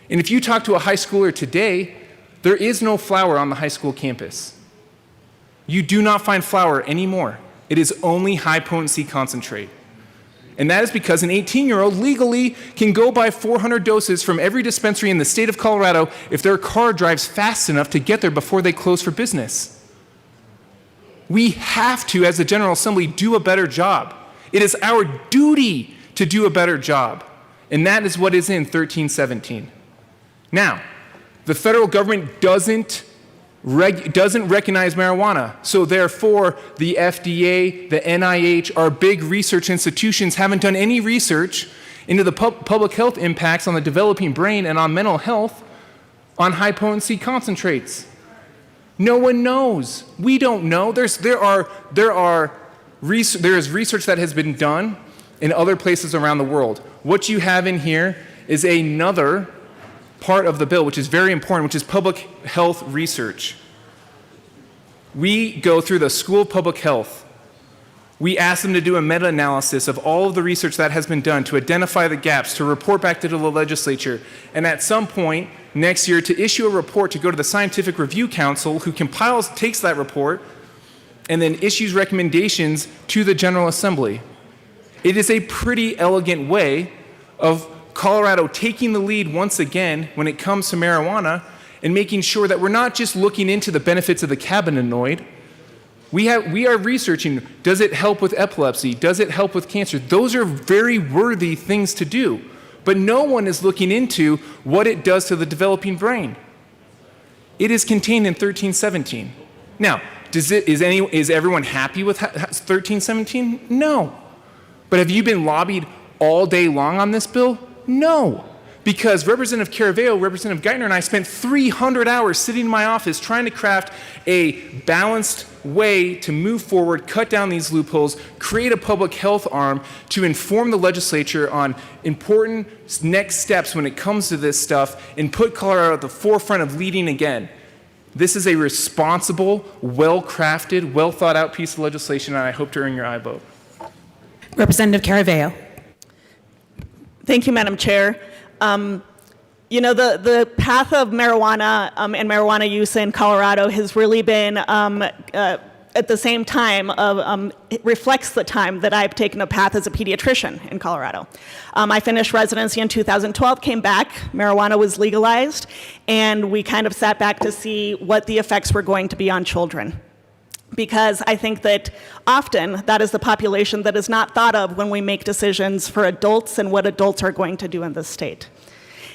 And if you talk to a high schooler today, there is no flower on the high school campus. You do not find flower anymore. It is only high potency concentrate. And that is because an 18-year-old legally can go buy 400 doses from every dispensary in the state of Colorado if their car drives fast enough to get there before they close for business. We have to, as the General Assembly, do a better job. It is our duty to do a better job. And that is what is in 1317. Now, the federal government doesn't recognize marijuana. So therefore, the FDA, the NIH, our big research institutions haven't done any research into the public health impacts on the developing brain and on mental health on high potency concentrates. No one knows. We don't know. There is research that has been done in other places around the world. What you have in here is another part of the bill, which is very important, which is public health research. We go through the School of Public Health. We ask them to do a meta-analysis of all of the research that has been done to identify the gaps, to report back to the legislature, and at some point next year to issue a report to go to the Scientific Review Council, who takes that report, and then issues recommendations to the General Assembly. It is a pretty elegant way of Colorado taking the lead once again when it comes to marijuana and making sure that we're not just looking into the benefits of the cannabinoid. We are researching, does it help with epilepsy? Does it help with cancer? Those are very worthy things to do. But no one is looking into what it does to the developing brain. It is contained in 1317. Now, is everyone happy with 1317? No. But have you been lobbied all day long on this bill? No, because Representative Caraveo, Representative Geithner, and I spent 300 hours sitting in my office trying to craft a balanced way to move forward, cut down these loopholes, create a public health arm to inform the legislature on important next steps when it comes to this stuff and put Colorado at the forefront of leading again. This is a responsible, well-crafted, well-thought-out piece of legislation, and I hope to earn your aye vote. Representative Caraveo. Thank you, Madam Chair. You know, the path of marijuana and marijuana use in Colorado has really been at the same time it reflects the time that I've taken a path as a pediatrician in Colorado. I finished residency in 2012, came back, marijuana was legalized, and we kind of sat back to see what the effects were going to be on children. Because I think that often that is the population that is not thought of when we make decisions for adults and what adults are going to do in this state.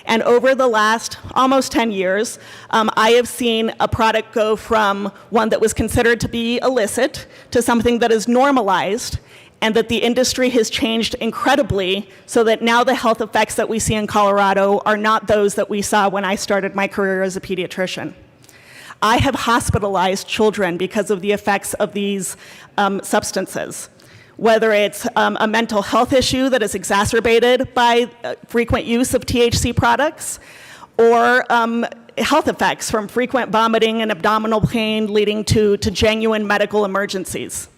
And over the last almost 10 years, I have seen a product go from one that was considered to be illicit to something that is normalized, and that the industry has changed incredibly so that now the health effects that we see in Colorado are not those that we saw when I started my career as a pediatrician. I have hospitalized children because of the effects of these substances, whether it's a mental health issue that is exacerbated by frequent use of THC products, or health effects from frequent vomiting and abdominal pain leading to genuine medical emergencies.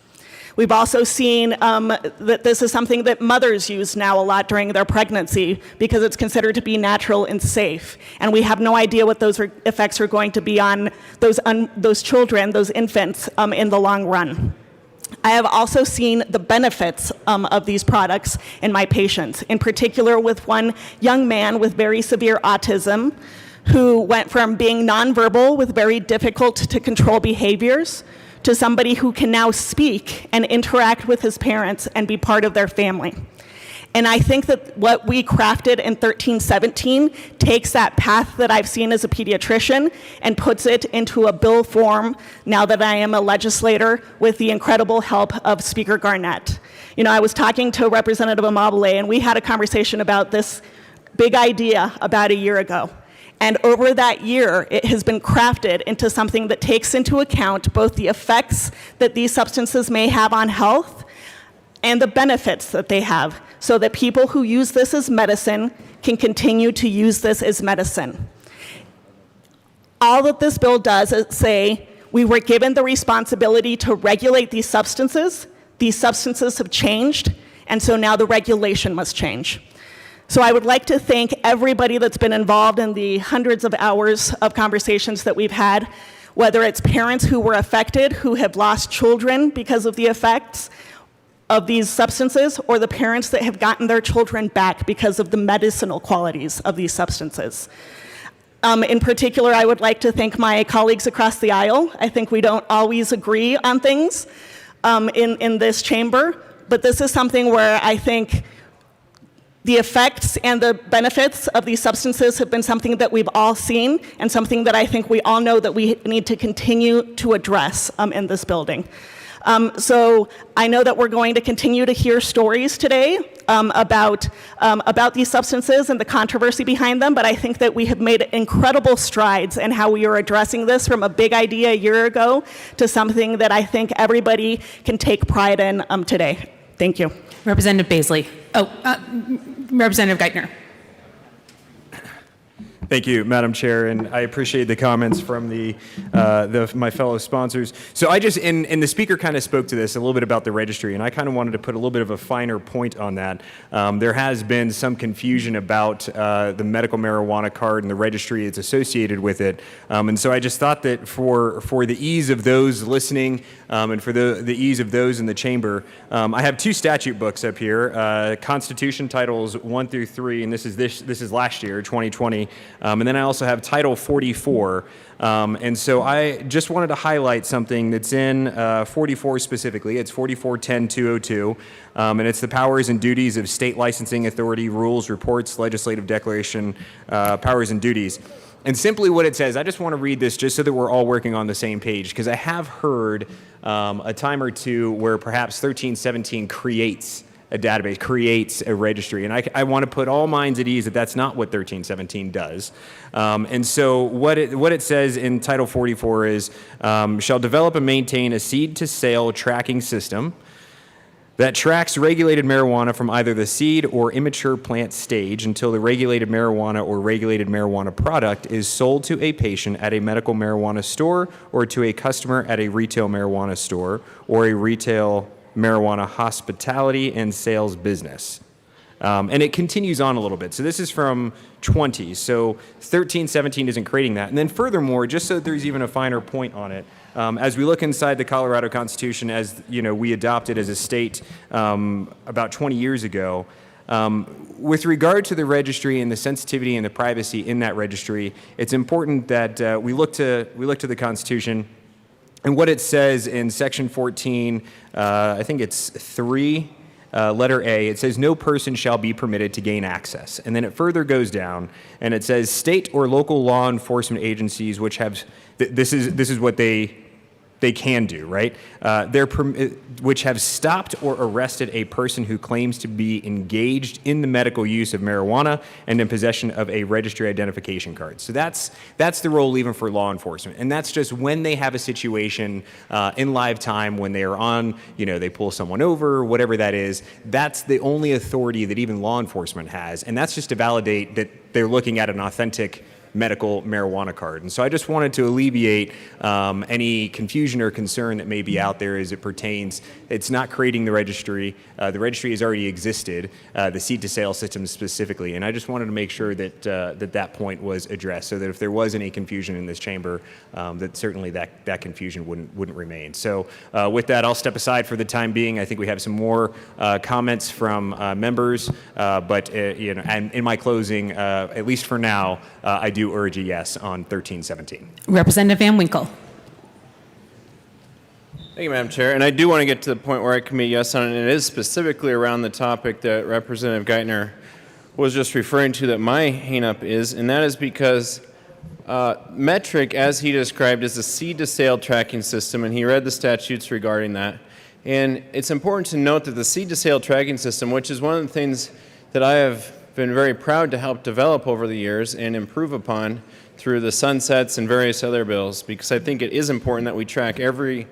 We've also seen that this is something that mothers use now a lot during their pregnancy because it's considered to be natural and safe. And we have no idea what those effects are going to be on those children, those infants, in the long run. I have also seen the benefits of these products in my patients, in particular with one young man with very severe autism who went from being nonverbal with very difficult to control behaviors to somebody who can now speak and interact with his parents and be part of their family. And I think that what we crafted in 1317 takes that path that I've seen as a pediatrician and puts it into a bill form now that I am a legislator with the incredible help of Speaker Garnett. You know, I was talking to Representative Amabile, and we had a conversation about this big idea about a year ago. And over that year, it has been crafted into something that takes into account both the effects that these substances may have on health and the benefits that they have, so that people who use this as medicine can continue to use this as medicine. All that this bill does is say, we were given the responsibility to regulate these substances have changed, and so now the regulation must change. So I would like to thank everybody that's been involved in the hundreds of hours of conversations that we've had. whether it's parents who were affected, who have lost children because of the effects of these substances, or the parents that have gotten their children back because of the medicinal qualities of these substances. In particular, I would like to thank my colleagues across the aisle. I think we don't always agree on things in this chamber, but this is something where I think the effects and the benefits of these substances have been something that we've all seen and something that I think we all know that we need to continue to address in this building. So I know that we're going to continue to hear stories today about these substances and the controversy behind them, but I think that we have made incredible strides in how we are addressing this from a big idea a year ago to something that I think everybody can take pride in today. Thank you. Representative Baisley. Representative Geithner. Thank you, Madam Chair, and I appreciate the comments from my fellow sponsors. So I just, and the speaker kind of spoke to this a little bit about the registry, and I kind of wanted to put a little bit of a finer point on that. There has been some confusion about the medical marijuana card and the registry that's associated with it, and so I just thought that for the ease of those listening and for the ease of those in the chamber, I have two statute books up here, Constitution Titles 1 through 3, and this is last year, 2020. And then I also have Title 44. And so I just wanted to highlight something that's in 44 specifically. It's 4410-202. And it's the powers and duties of state licensing authority, rules, reports, legislative declaration, powers and duties. And simply what it says, I just want to read this just so that we're all working on the same page, because I have heard a time or two where perhaps 1317 creates a database, creates a registry. And I want to put all minds at ease that that's not what 1317 does. And so what it says in Title 44 is, shall develop and maintain a seed-to-sale tracking system that tracks regulated marijuana from either the seed or immature plant stage until the regulated marijuana or regulated marijuana product is sold to a patient at a medical marijuana store or to a customer at a retail marijuana store or a retail marijuana hospitality and sales business. And it continues on a little bit. So this is from 20. So 1317 isn't creating that. And then furthermore, just so that there's even a finer point on it, as we look inside the Colorado Constitution, as we adopted as a state about 20 years ago, with regard to the registry and the sensitivity and the privacy in that registry, it's important that we look to the Constitution. And what it says in Section 14, I think it's 3, letter A, it says no person shall be permitted to gain access. And then it further goes down, and it says state or local law enforcement agencies which have, this is what they can do, right? Which have stopped or arrested a person who claims to be engaged in the medical use of marijuana and in possession of a registry identification card. So that's the role even for law enforcement. And that's just when they have a situation in live time, when they are on, they pull someone over, whatever that is, that's the only authority that even law enforcement has. And that's just to validate that they're looking at an authentic medical marijuana card. And so I just wanted to alleviate any confusion or concern that may be out there as it pertains. It's not creating the registry. The registry has already existed, the seed-to-sale system specifically. And I just wanted to make sure that that point was addressed so that if there was any confusion in this chamber, that certainly that confusion wouldn't remain. So with that, I'll step aside for the time being. I think we have some more comments from members, but and in my closing, at least for now, I do urge a yes on 1317. Representative Van Winkle. Thank you, Madam Chair. And I do want to get to the point where I can be yes on it. And it is specifically around the topic that Representative Geithner was just referring to that my hang-up is, and that is because Metric, as he described, is a seed-to-sale tracking system, and he read the statutes regarding that. And it's important to note that the seed-to-sale tracking system, which is one of the things that I have been very proud to help develop over the years and improve upon through the sunsets and various other bills, because I think it is important that we track every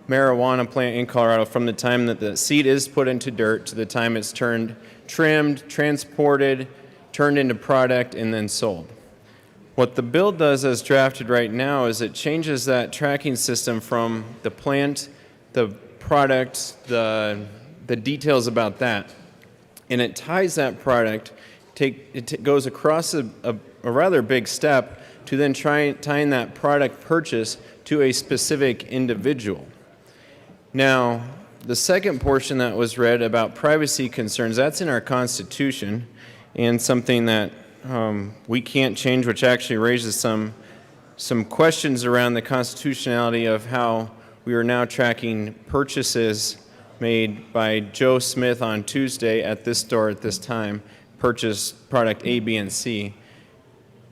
marijuana plant in Colorado from the time that the seed is put into dirt to the time it's trimmed, transported, turned into product, and then sold. What the bill does as drafted right now is it changes that tracking system from the plant, the product, the details about that, and it ties that product. It goes across a rather big step to then tying that product purchase to a specific individual. Now, the second portion that was read about privacy concerns, that's in our Constitution, and something that we can't change, which actually raises some questions around the constitutionality of how we are now tracking purchases made by Joe Smith on Tuesday at this store at this time, purchased product A, B, and C,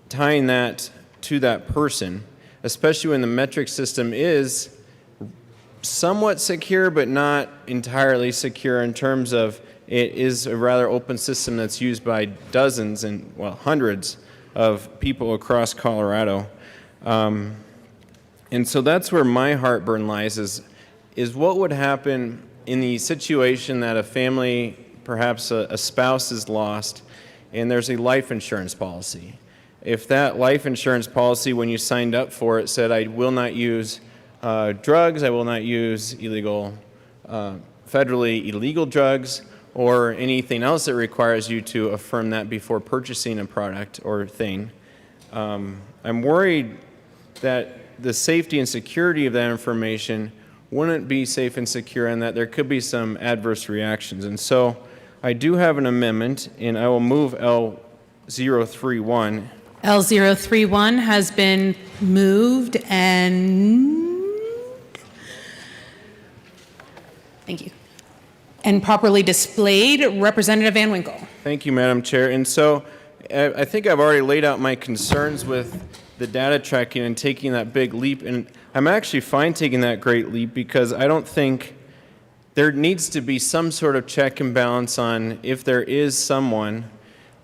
tying that to that person, especially when the metric system is somewhat secure but not entirely secure in terms of it is a rather open system that's used by dozens and, well, hundreds of people across Colorado. And so that's where my heartburn lies, is what would happen in the situation that a family, perhaps a spouse is lost, and there's a life insurance policy. If that life insurance policy, when you signed up for it, said, I will not use drugs, I will not use federally illegal drugs, or anything else that requires you to affirm that before purchasing a product or thing, I'm worried that the safety and security of that information wouldn't be safe and secure, and that there could be some adverse reactions. And so I do have an amendment, and I will move L031. L031 has been moved thank you, and properly displayed. Representative Van Winkle. Thank you, Madam Chair. And so I think I've already laid out my concerns with the data tracking and taking that big leap. And I'm actually fine taking that great leap, because I don't think there needs to be some sort of check and balance on if there is someone,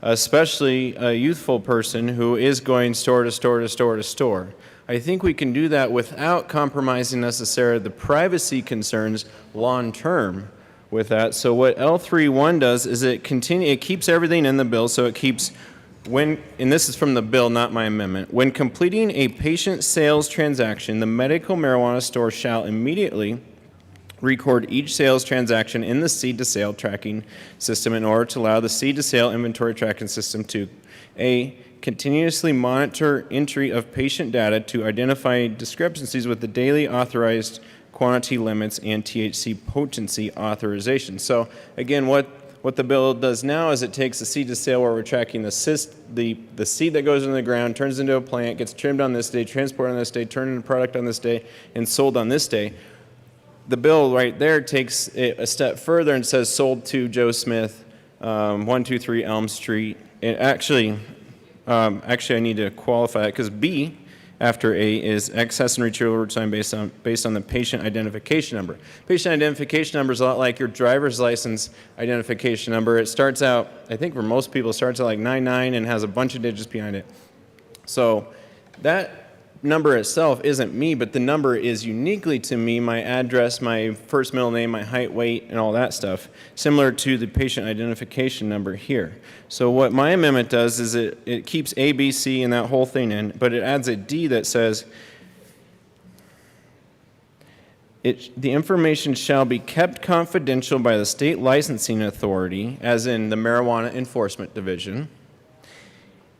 especially a youthful person, who is going store to store to store to store. I think we can do that without compromising necessarily the privacy concerns long term with that. So what L31 does is it keeps everything in the bill, so it keeps and this is from the bill, not my amendment, when completing a patient sales transaction, the medical marijuana store shall immediately record each sales transaction in the seed-to-sale tracking system in order to allow the seed-to-sale inventory tracking system to A, continuously monitor entry of patient data to identify discrepancies with the daily authorized quantity limits and THC potency authorization. So again, what the bill does now is it takes the seed to sale where we're tracking the seed that goes in the ground, turns into a plant, gets trimmed on this day, transported on this day, turned into product on this day, and sold on this day. The bill right there takes it a step further and says sold to Joe Smith, 123 Elm Street. And actually I need to qualify it, because B after A is access and retrieval time based on the patient identification number. Patient identification number is a lot like your driver's license identification number. It starts out, I think for most people, it starts out like 99 and has a bunch of digits behind it. So that number itself isn't me, but the number is uniquely to me, my address, my first, middle name, my height, weight, and all that stuff, similar to the patient identification number here. So what my amendment does is it keeps A, B, C, and that whole thing in, but it adds a D that says, the information shall be kept confidential by the state licensing authority, as in the Marijuana Enforcement Division.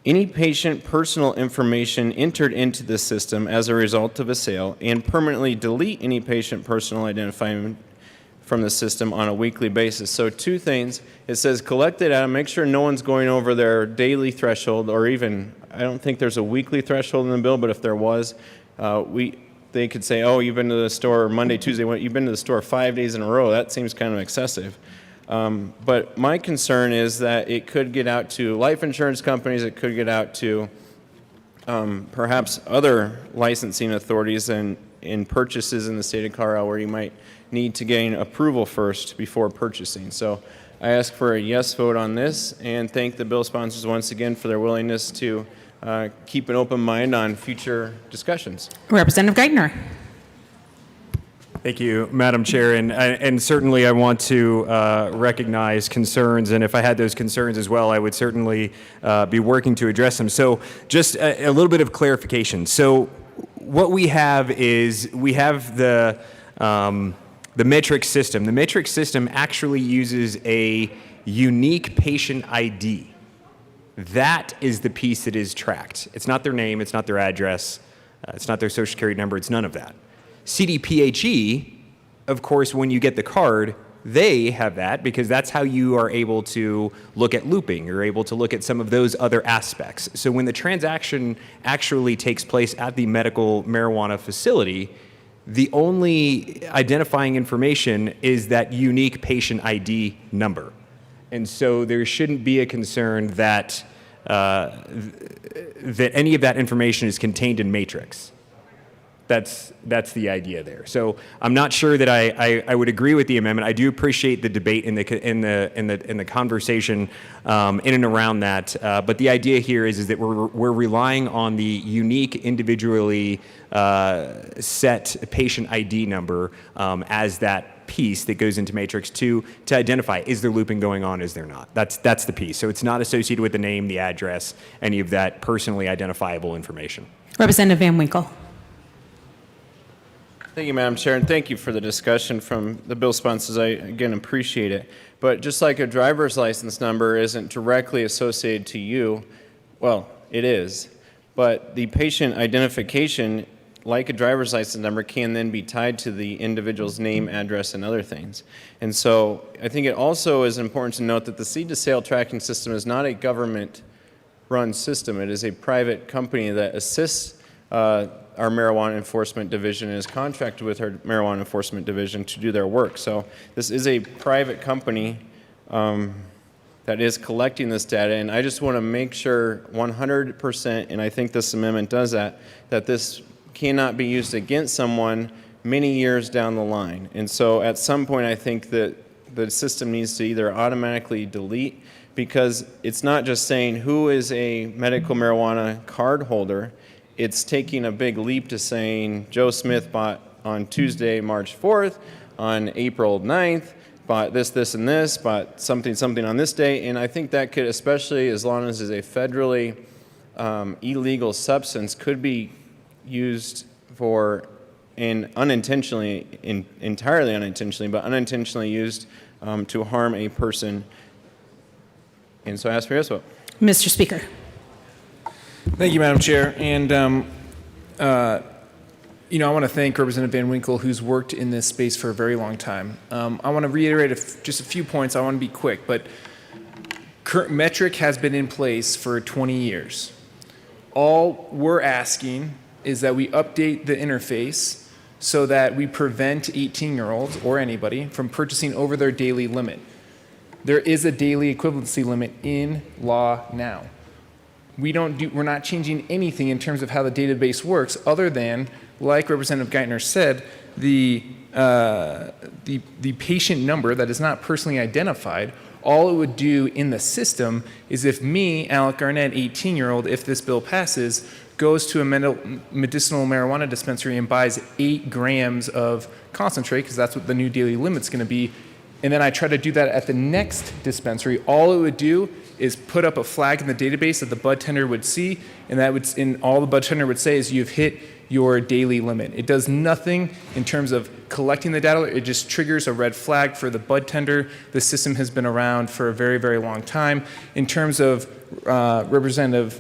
Any patient personal information entered into the system as a result of a sale, and permanently delete any patient personal identifier from the system on a weekly basis. So two things. It says collect the data, make sure no one's going over their daily threshold, or even, I don't think there's a weekly threshold in the bill, but if there was, they could say, oh, you've been to the store Monday, Tuesday, you've been to the store 5 days in a row. That seems kind of excessive. But my concern is that it could get out to life insurance companies, it could get out to perhaps other licensing authorities and in purchases in the state of Colorado where you might need to gain approval first before purchasing. So I ask for a yes vote on this, and thank the bill sponsors once again for their willingness to keep an open mind on future discussions. Representative Geithner. Thank you, Madam Chair, and certainly I want to recognize concerns, and if I had those concerns as well, I would certainly be working to address them. So just a little bit of clarification. So what we have is we have the metric system. The metric system actually uses a unique patient ID. That is the piece that is tracked. It's not their name, it's not their address, it's not their social security number, it's none of that. CDPHE, of course, when you get the card, they have that because that's how you are able to look at looping. You're able to look at some of those other aspects. So when the transaction actually takes place at the medical marijuana facility, the only identifying information is that unique patient ID number. And so there shouldn't be a concern that, that any of that information is contained in Matrix. That's the idea there. So I'm not sure that I would agree with the amendment. I do appreciate the debate in the conversation in and around that. But the idea here is that we're relying on the unique, individually set patient ID number as that piece that goes into Matrix to identify, is there looping going on, is there not? That's the piece. So it's not associated with the name, the address, any of that personally identifiable information. Representative Van Winkle. Thank you, Madam Chair, and thank you for the discussion from the bill sponsors. I, again, appreciate it. But just like a driver's license number isn't directly associated to you, well, it is, but the patient identification, like a driver's license number, can then be tied to the individual's name, address, and other things. And so I think it also is important to note that the seed-to-sale tracking system is not a government-run system. It is a private company that assists our marijuana enforcement division and is contracted with our marijuana enforcement division to do their work. So this is a private company that is collecting this data, and I just want to make sure 100%, and I think this amendment does that this cannot be used against someone many years down the line. And so at some point I think that the system needs to either automatically delete, because it's not just saying who is a medical marijuana card holder, it's taking a big leap to saying Joe Smith bought on Tuesday, March 4th, on April 9th, bought this, this, and this, bought something, something on this day. And I think that could, especially as long as it's a federally illegal substance, could be used for, and unintentionally, entirely unintentionally, but unintentionally used to harm a person. And so I ask for your vote. Mr. Speaker. Thank you, Madam Chair. And, you know, I want to thank Representative Van Winkle, who's worked in this space for a very long time. I want to reiterate just a few points. I want to be quick, but Metric has been in place for 20 years. All we're asking is that we update the interface so that we prevent 18-year-olds or anybody from purchasing over their daily limit. There is a daily equivalency limit in law now. We're not changing anything in terms of how the database works, other than, like Representative Geithner said, the patient number that is not personally identified. All it would do in the system is if me, Alec Garnett, 18-year-old, if this bill passes, goes to a medicinal marijuana dispensary and buys 8 grams of concentrate, because that's what the new daily limit's going to be, and then I try to do that at the next dispensary, all it would do is put up a flag in the database that the bud tender would see, and all the bud tender would say is you've hit your daily limit. It does nothing in terms of collecting the data. It just triggers a red flag for the bud tender. The system has been around for a very, very long time. In terms of Representative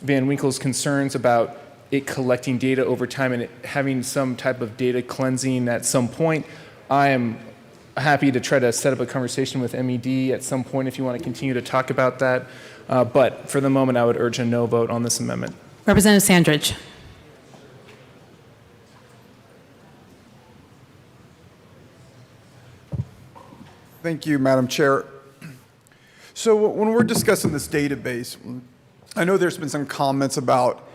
Van Winkle's concerns about it collecting data over time and it having some type of data cleansing at some point, I am happy to try to set up a conversation with MED at some point if you want to continue to talk about that. But for the moment, I would urge a no vote on this amendment. Representative Sandridge. Thank you, Madam Chair. So when we're discussing this database, I know there's been some comments about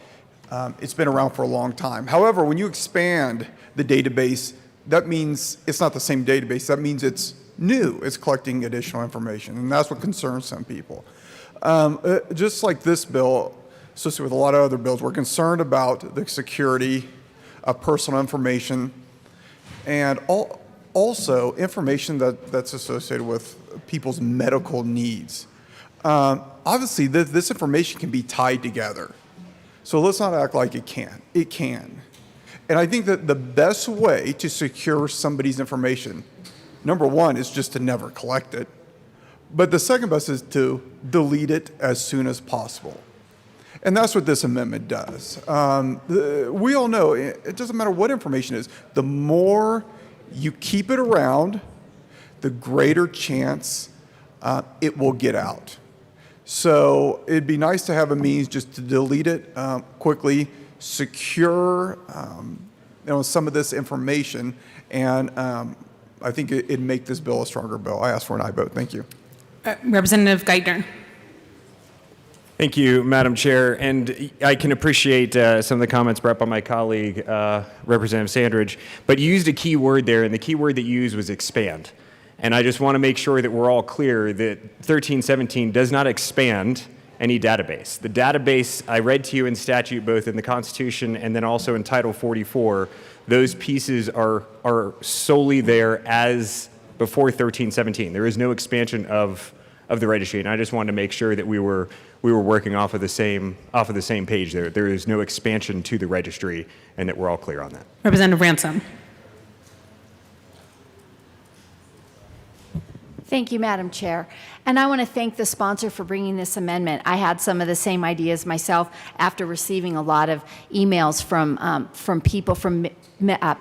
it's been around for a long time. However, when you expand the database, that means it's not the same database. That means it's new. It's collecting additional information, and that's what concerns some people. Just like this bill, associated with a lot of other bills, we're concerned about the security of personal information and also information that's associated with people's medical needs. Obviously, this information can be tied together. So let's not act like it can't. It can. And I think that the best way to secure somebody's information, number one, is just to never collect it. But the second best is to delete it as soon as possible. And that's what this amendment does. We all know it doesn't matter what information is, the more you keep it around, the greater chance it will get out. So it'd be nice to have a means just to delete it quickly, secure some of this information, and I think it'd make this bill a stronger bill. I ask for an aye vote. Thank you. Representative Geithner. Thank you, Madam Chair. And I can appreciate some of the comments brought by my colleague, Representative Sandridge, but you used a key word there, and the key word that you used was expand. And I just want to make sure that we're all clear that 1317 does not expand any database. The database I read to you in statute, both in the Constitution and then also in Title 44, those pieces are solely there as before 1317. There is no expansion of the registry, and I just wanted to make sure that we were working off of the same page there. There is no expansion to the registry, and that we're all clear on that. Representative Ransom. Thank you, Madam Chair. And I want to thank the sponsor for bringing this amendment. I had some of the same ideas myself after receiving a lot of emails from people, from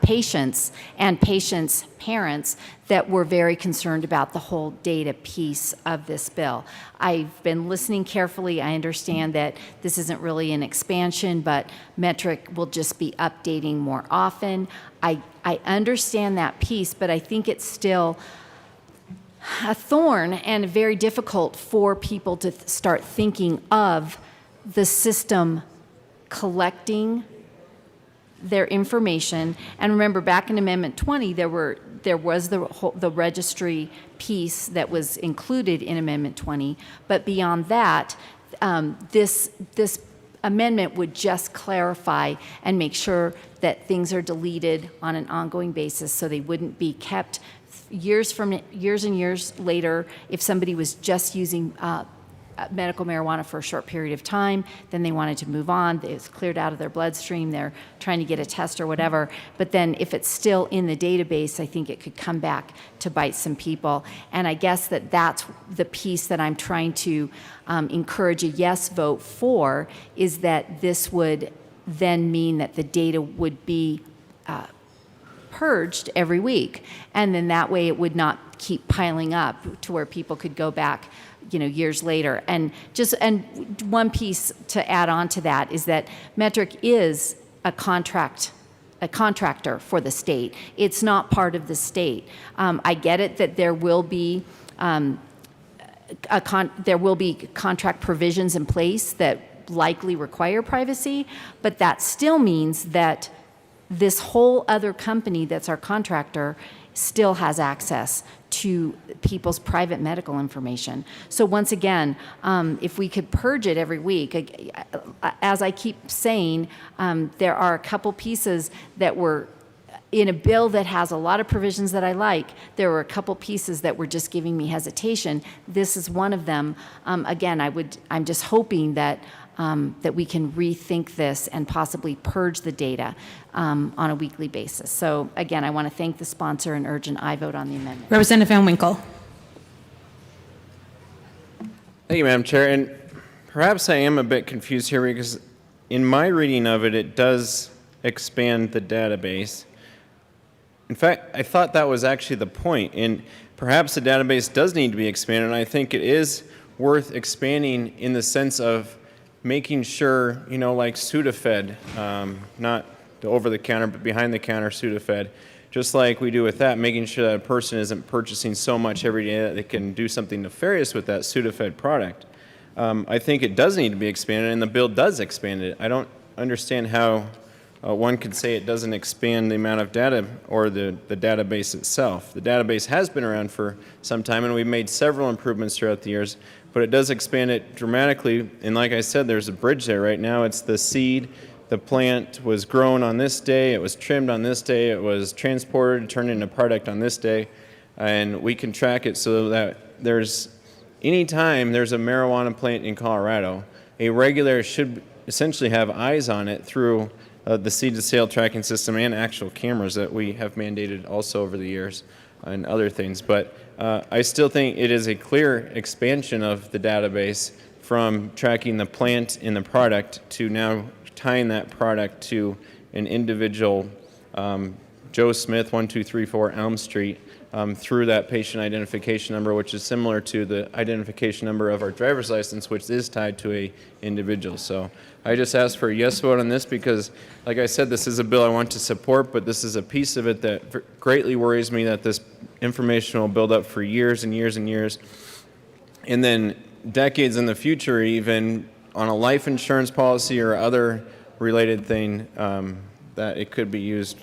patients and patients' parents that were very concerned about the whole data piece of this bill. I've been listening carefully. I understand that this isn't really an expansion, but Metric will just be updating more often. I understand that piece, but I think it's still a thorn and very difficult for people to start thinking of the system collecting their information. And remember, back in Amendment 20, there was the registry piece that was included in Amendment 20. But beyond that, this amendment would just clarify and make sure that things are deleted on an ongoing basis, so they wouldn't be kept years and years later. If somebody was just using medical marijuana for a short period of time, then they wanted to move on, it's cleared out of their bloodstream, they're trying to get a test or whatever, but then if it's still in the database, I think it could come back to bite some people. And I guess that's the piece that I'm trying to encourage a yes vote for, is that this would then mean that the data would be purged every week, and then that way it would not keep piling up to where people could go back, years later. And one piece to add on to that is that Metric is a contractor for the state. It's not part of the state. I get it that there will be contract provisions in place that likely require privacy, but that still means that this whole other company that's our contractor still has access to people's private medical information. So once again, if we could purge it every week, as I keep saying, there are a couple pieces that were in a bill that has a lot of provisions that I like. There were a couple pieces that were just giving me hesitation. This is one of them. Again, I'm just hoping that we can rethink this and possibly purge the data on a weekly basis. So again, I want to thank the sponsor and urge an aye vote on the amendment. Representative Van Winkle. Thank you, Madam Chair. And perhaps I am a bit confused here, because in my reading of it, it does expand the database. In fact, I thought that was actually the point. And perhaps the database does need to be expanded, and I think it is worth expanding in the sense of making sure, like Sudafed, not the over-the-counter, but behind-the-counter Sudafed, just like we do with that, making sure that a person isn't purchasing so much every day that they can do something nefarious with that Sudafed product. I think it does need to be expanded, and the bill does expand it. I don't understand how one could say it doesn't expand the amount of data or the database itself. The database has been around for some time, and we've made several improvements throughout the years, but it does expand it dramatically. And like I said, there's a bridge there right now. It's the seed. The plant was grown on this day, it was trimmed on this day, it was transported, turned into product on this day, and we can track it so that anytime there's a marijuana plant in Colorado, a regulator should essentially have eyes on it through the seed-to-sale tracking system and actual cameras that we have mandated also over the years and other things. But I still think it is a clear expansion of the database from tracking the plant in the product to now tying that product to an individual Joe Smith, 1234 Elm Street, through that patient identification number, which is similar to the identification number of our driver's license, which is tied to a individual. So I just ask for a yes vote on this because, like I said, this is a bill I want to support, but this is a piece of it that greatly worries me that this information will build up for years and years and years. And then decades in the future, even on a life insurance policy or other related thing, that it could be used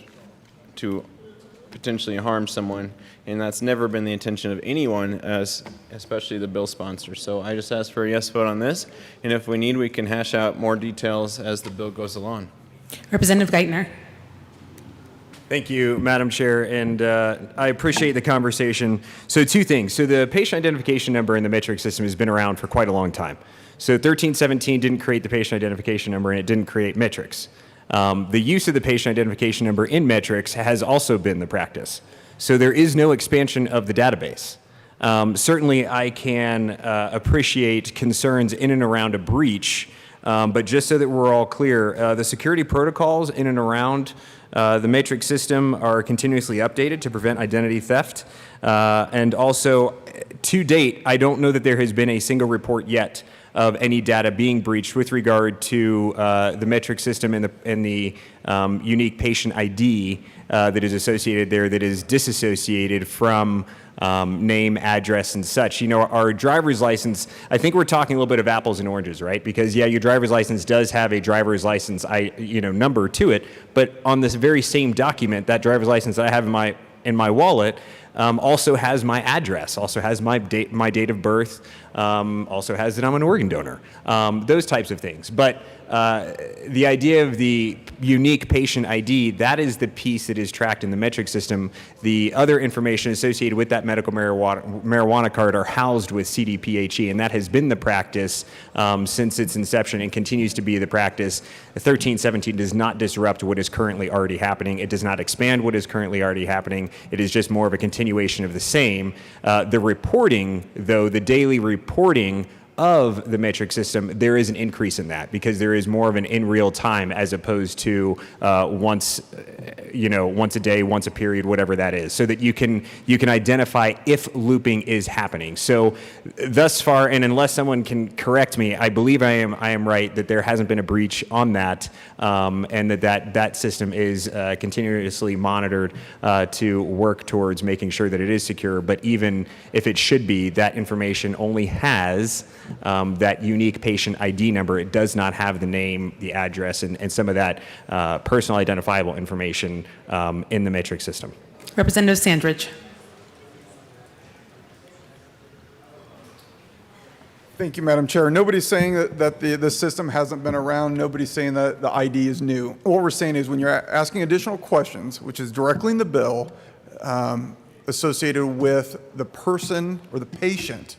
to potentially harm someone, and that's never been the intention of anyone, especially the bill sponsor. So I just ask for a yes vote on this, and if we need, we can hash out more details as the bill goes along. Representative Geithner. Thank you, Madam Chair, and I appreciate the conversation. So 2 things. So the patient identification number in the metric system has been around for quite a long time. So 1317 didn't create the patient identification number, and it didn't create metrics. The use of the patient identification number in metrics has also been the practice. So there is no expansion of the database. Certainly, I can appreciate concerns in and around a breach, but just so that we're all clear, the security protocols in and around the matrix system are continuously updated to prevent identity theft. And also, to date, I don't know that there has been a single report yet of any data being breached with regard to the metric system and the unique patient ID that is associated there that is disassociated from name, address, and such. You know, our driver's license, I think we're talking a little bit of apples and oranges, right? Because, yeah, your driver's license does have a driver's license number to it, but on this very same document, that driver's license that I have in my wallet also has my address, also has my date of birth, also has that I'm an organ donor, those types of things. But the idea of the unique patient ID, that is the piece that is tracked in the metric system. The other information associated with that medical marijuana card are housed with CDPHE, and that has been the practice since its inception and continues to be the practice. 1317 does not disrupt what is currently already happening. It does not expand what is currently already happening. It is just more of a continuation of the same. The reporting, though, the daily reporting of the metric system, there is an increase in that because there is more of an in real time as opposed to once a day, once a period, whatever that is, so that you can identify if looping is happening. So thus far, and unless someone can correct me, I believe I am right that there hasn't been a breach on that, and that system is continuously monitored to work towards making sure that it is secure. But even if it should be, that information only has that unique patient ID number. It does not have the name, the address, and some of that personal identifiable information in the matrix system. Representative Sandridge. Thank you, Madam Chair. Nobody's saying that the system hasn't been around. Nobody's saying that the ID is new. What we're saying is when you're asking additional questions, which is directly in the bill, associated with the person or the patient,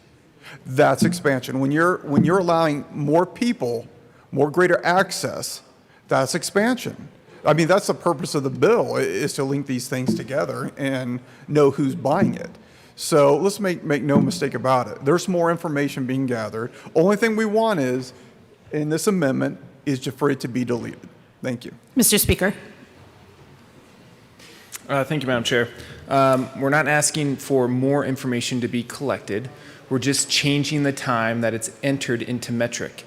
that's expansion. When you're allowing more people, more greater access, that's expansion. I mean, that's the purpose of the bill, is to link these things together and know who's buying it. So let's make no mistake about it. There's more information being gathered. Only thing we want is, in this amendment, is for it to be deleted. Thank you. Mr. Speaker. Thank you, Madam Chair. We're not asking for more information to be collected. We're just changing the time that it's entered into metric.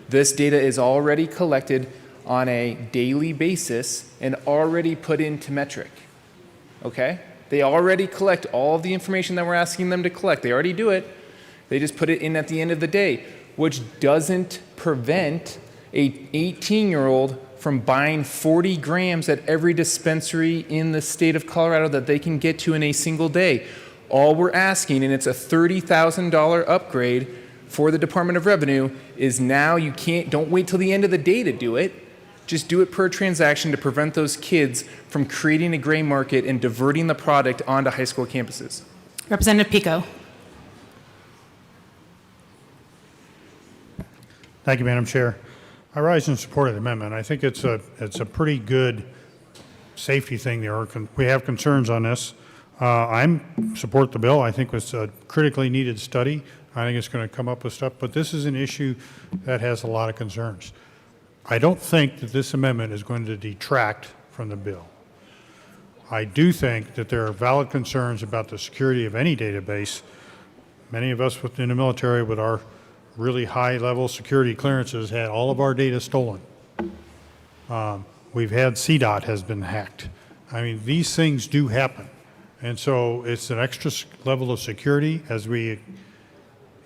This data is already collected on a daily basis and already put into metric. Okay? They already collect all of the information that we're asking them to collect. They already do it. They just put it in at the end of the day, which doesn't prevent a 18-year-old from buying 40 grams at every dispensary in the state of Colorado that they can get to in a single day. All we're asking, and it's a $30,000 upgrade for the Department of Revenue, is now don't wait till the end of the day to do it. Just do it per transaction to prevent those kids from creating a gray market and diverting the product onto high school campuses. Representative Pico. Thank you, Madam Chair. I rise in support of the amendment. I think it's a pretty good safety thing. We have concerns on this. support the bill. I think it's a critically needed study. I think it's going to come up with stuff, but this is an issue that has a lot of concerns. I don't think that this amendment is going to detract from the bill. I do think that there are valid concerns about the security of any database. Many of us within the military with our really high-level security clearances had all of our data stolen. We've had CDOT has been hacked. I mean, these things do happen. And so it's an extra level of security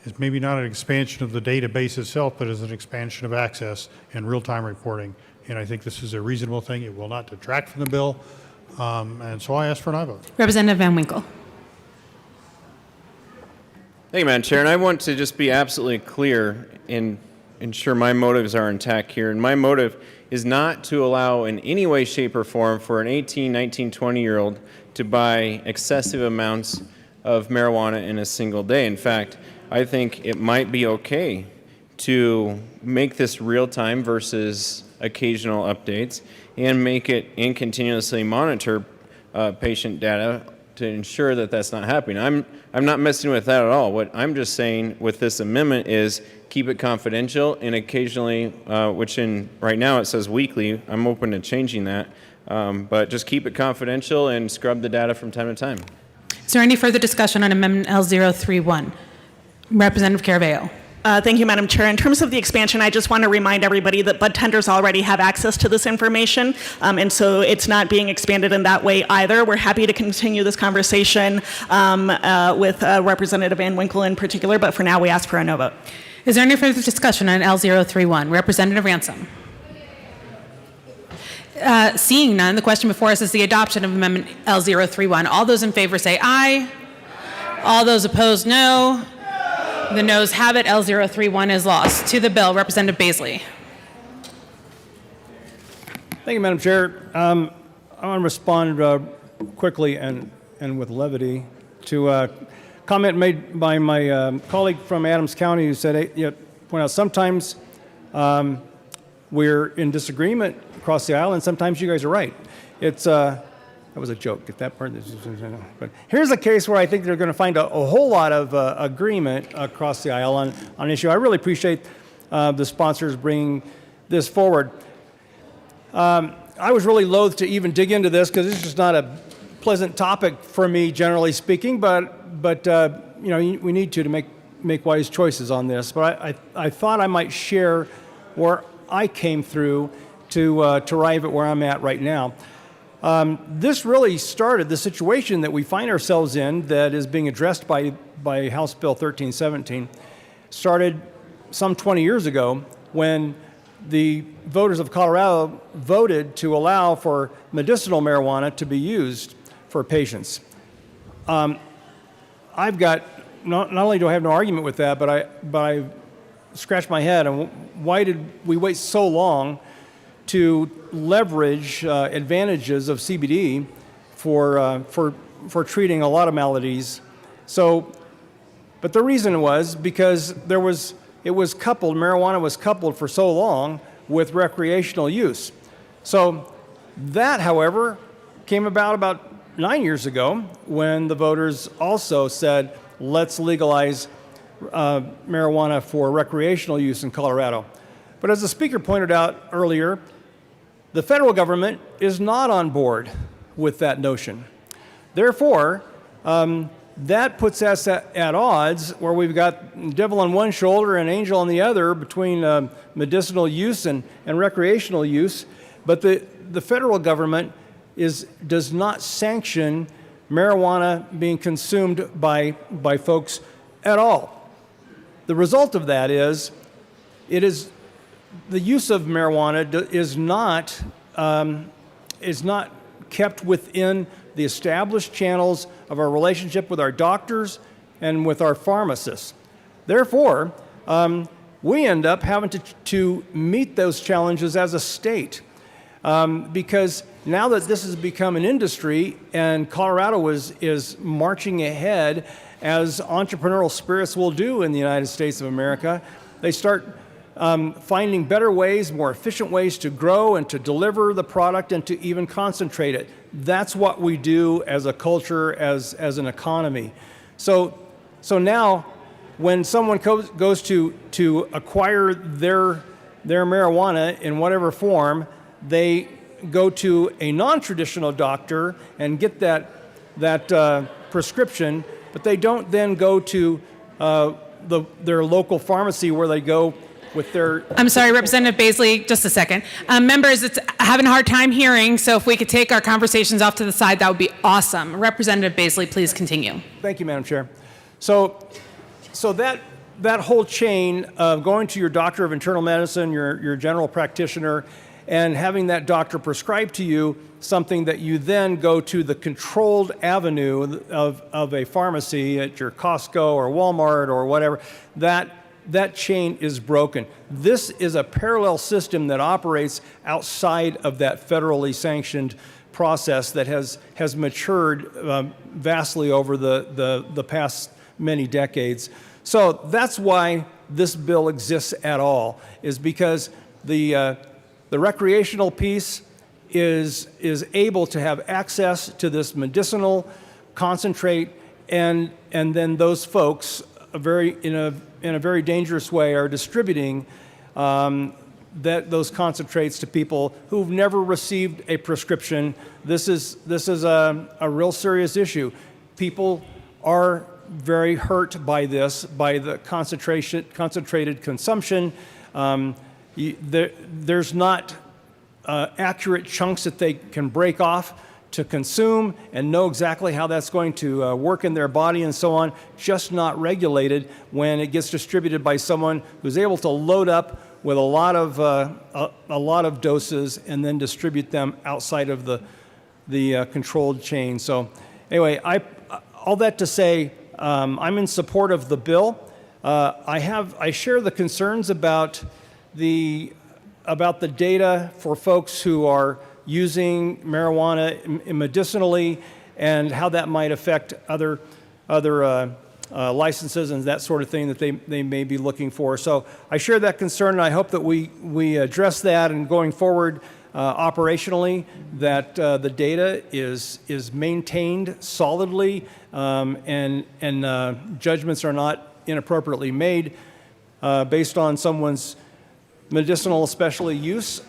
it's maybe not an expansion of the database itself, but as an expansion of access and real-time reporting. And I think this is a reasonable thing. It will not detract from the bill. And so I ask for an aye vote. Representative Van Winkle. Thank you, Madam Chair. And I want to just be absolutely clear and ensure my motives are intact here. And my motive is not to allow in any way, shape, or form for an 18, 19, 20-year-old to buy excessive amounts of marijuana in a single day. In fact, I think it might be okay to make this real time versus occasional updates and make it and continuously monitor patient data to ensure that that's not happening. I'm not messing with that at all. What I'm just saying with this amendment is keep it confidential and occasionally, right now it says weekly. I'm open to changing that, but just keep it confidential and scrub the data from time to time. Is there any further discussion on Amendment L031? Representative Caraballo. Thank you, Madam Chair. In terms of the expansion, I just want to remind everybody that bud tenders already have access to this information, and so it's not being expanded in that way either. We're happy to continue this conversation with Representative Van Winkle in particular, but for now we ask for a no vote. Is there any further discussion on L031? Representative Ransom. Seeing none, the question before us is the adoption of Amendment L031. All those in favor say aye. All those opposed, no. The noes have it. L031 is lost. To the bill, Representative Baisley. Thank you, Madam Chair. I want to respond quickly and with levity to a comment made by my colleague from Adams County who said, point out sometimes we're in disagreement across the aisle and sometimes you guys are right. That was a joke. If that part, but here's a case where I think they're going to find a whole lot of agreement across the aisle on an issue. I really appreciate the sponsors bringing this forward. I was really loath to even dig into this because it's just not a pleasant topic for me, generally speaking. But we need to make wise choices on this. But I thought I might share where I came through to arrive at where I'm at right now. This really started the situation that we find ourselves in that is being addressed by House Bill 1317, started some 20 years ago when the voters of Colorado voted to allow for medicinal marijuana to be used for patients. I've got, not only do I have no argument with that, but I scratched my head on why did we wait so long to leverage advantages of CBD for treating a lot of maladies. But the reason was because marijuana was coupled for so long with recreational use. So that, however, came about 9 years ago when the voters also said, let's legalize marijuana for recreational use in Colorado. But as the speaker pointed out earlier, the federal government is not on board with that notion. Therefore, that puts us at odds where we've got devil on one shoulder and angel on the other between medicinal use and recreational use. But the federal government does not sanction marijuana being consumed by folks at all. The result of that is the use of marijuana is not kept within the established channels of our relationship with our doctors and with our pharmacists. Therefore, we end up having to meet those challenges as a state because now that this has become an industry and Colorado is marching ahead as entrepreneurial spirits will do in the United States of America, they start finding better ways, more efficient ways to grow and to deliver the product and to even concentrate it. That's what we do as a culture, as an economy. So now, when someone goes to acquire their marijuana in whatever form, they go to a non-traditional doctor and get that prescription, but they don't then go to their local pharmacy where they go with their... I'm sorry, Representative Baisley, just a second. Members, it's having a hard time hearing, so if we could take our conversations off to the side, that would be awesome. Representative Baisley, please continue. Thank you, Madam Chair. So that whole chain of going to your doctor of internal medicine, your general practitioner, and having that doctor prescribe to you something that you then go to the controlled avenue of a pharmacy at your Costco or Walmart or whatever, that chain is broken. This is a parallel system that operates outside of that federally sanctioned process that has matured vastly over the past many decades. So that's why this bill exists at all, is because the recreational piece is able to have access to this medicinal concentrate, and then those folks in a very dangerous way are distributing those concentrates to people who've never received a prescription. This is a real serious issue. People are very hurt by this, by the concentrated consumption. There's not accurate chunks that they can break off to consume and know exactly how that's going to work in their body and so on, just not regulated when it gets distributed by someone who's able to load up with a lot of doses and then distribute them outside of the controlled chain. So anyway, all that to say, I'm in support of the bill. I share the concerns about the data for folks who are using marijuana medicinally and how that might affect other licenses and that sort of thing that they may be looking for. So I share that concern, and I hope that we address that, and going forward operationally, that the data is maintained solidly, and judgments are not inappropriately made based on someone's medicinal, especially use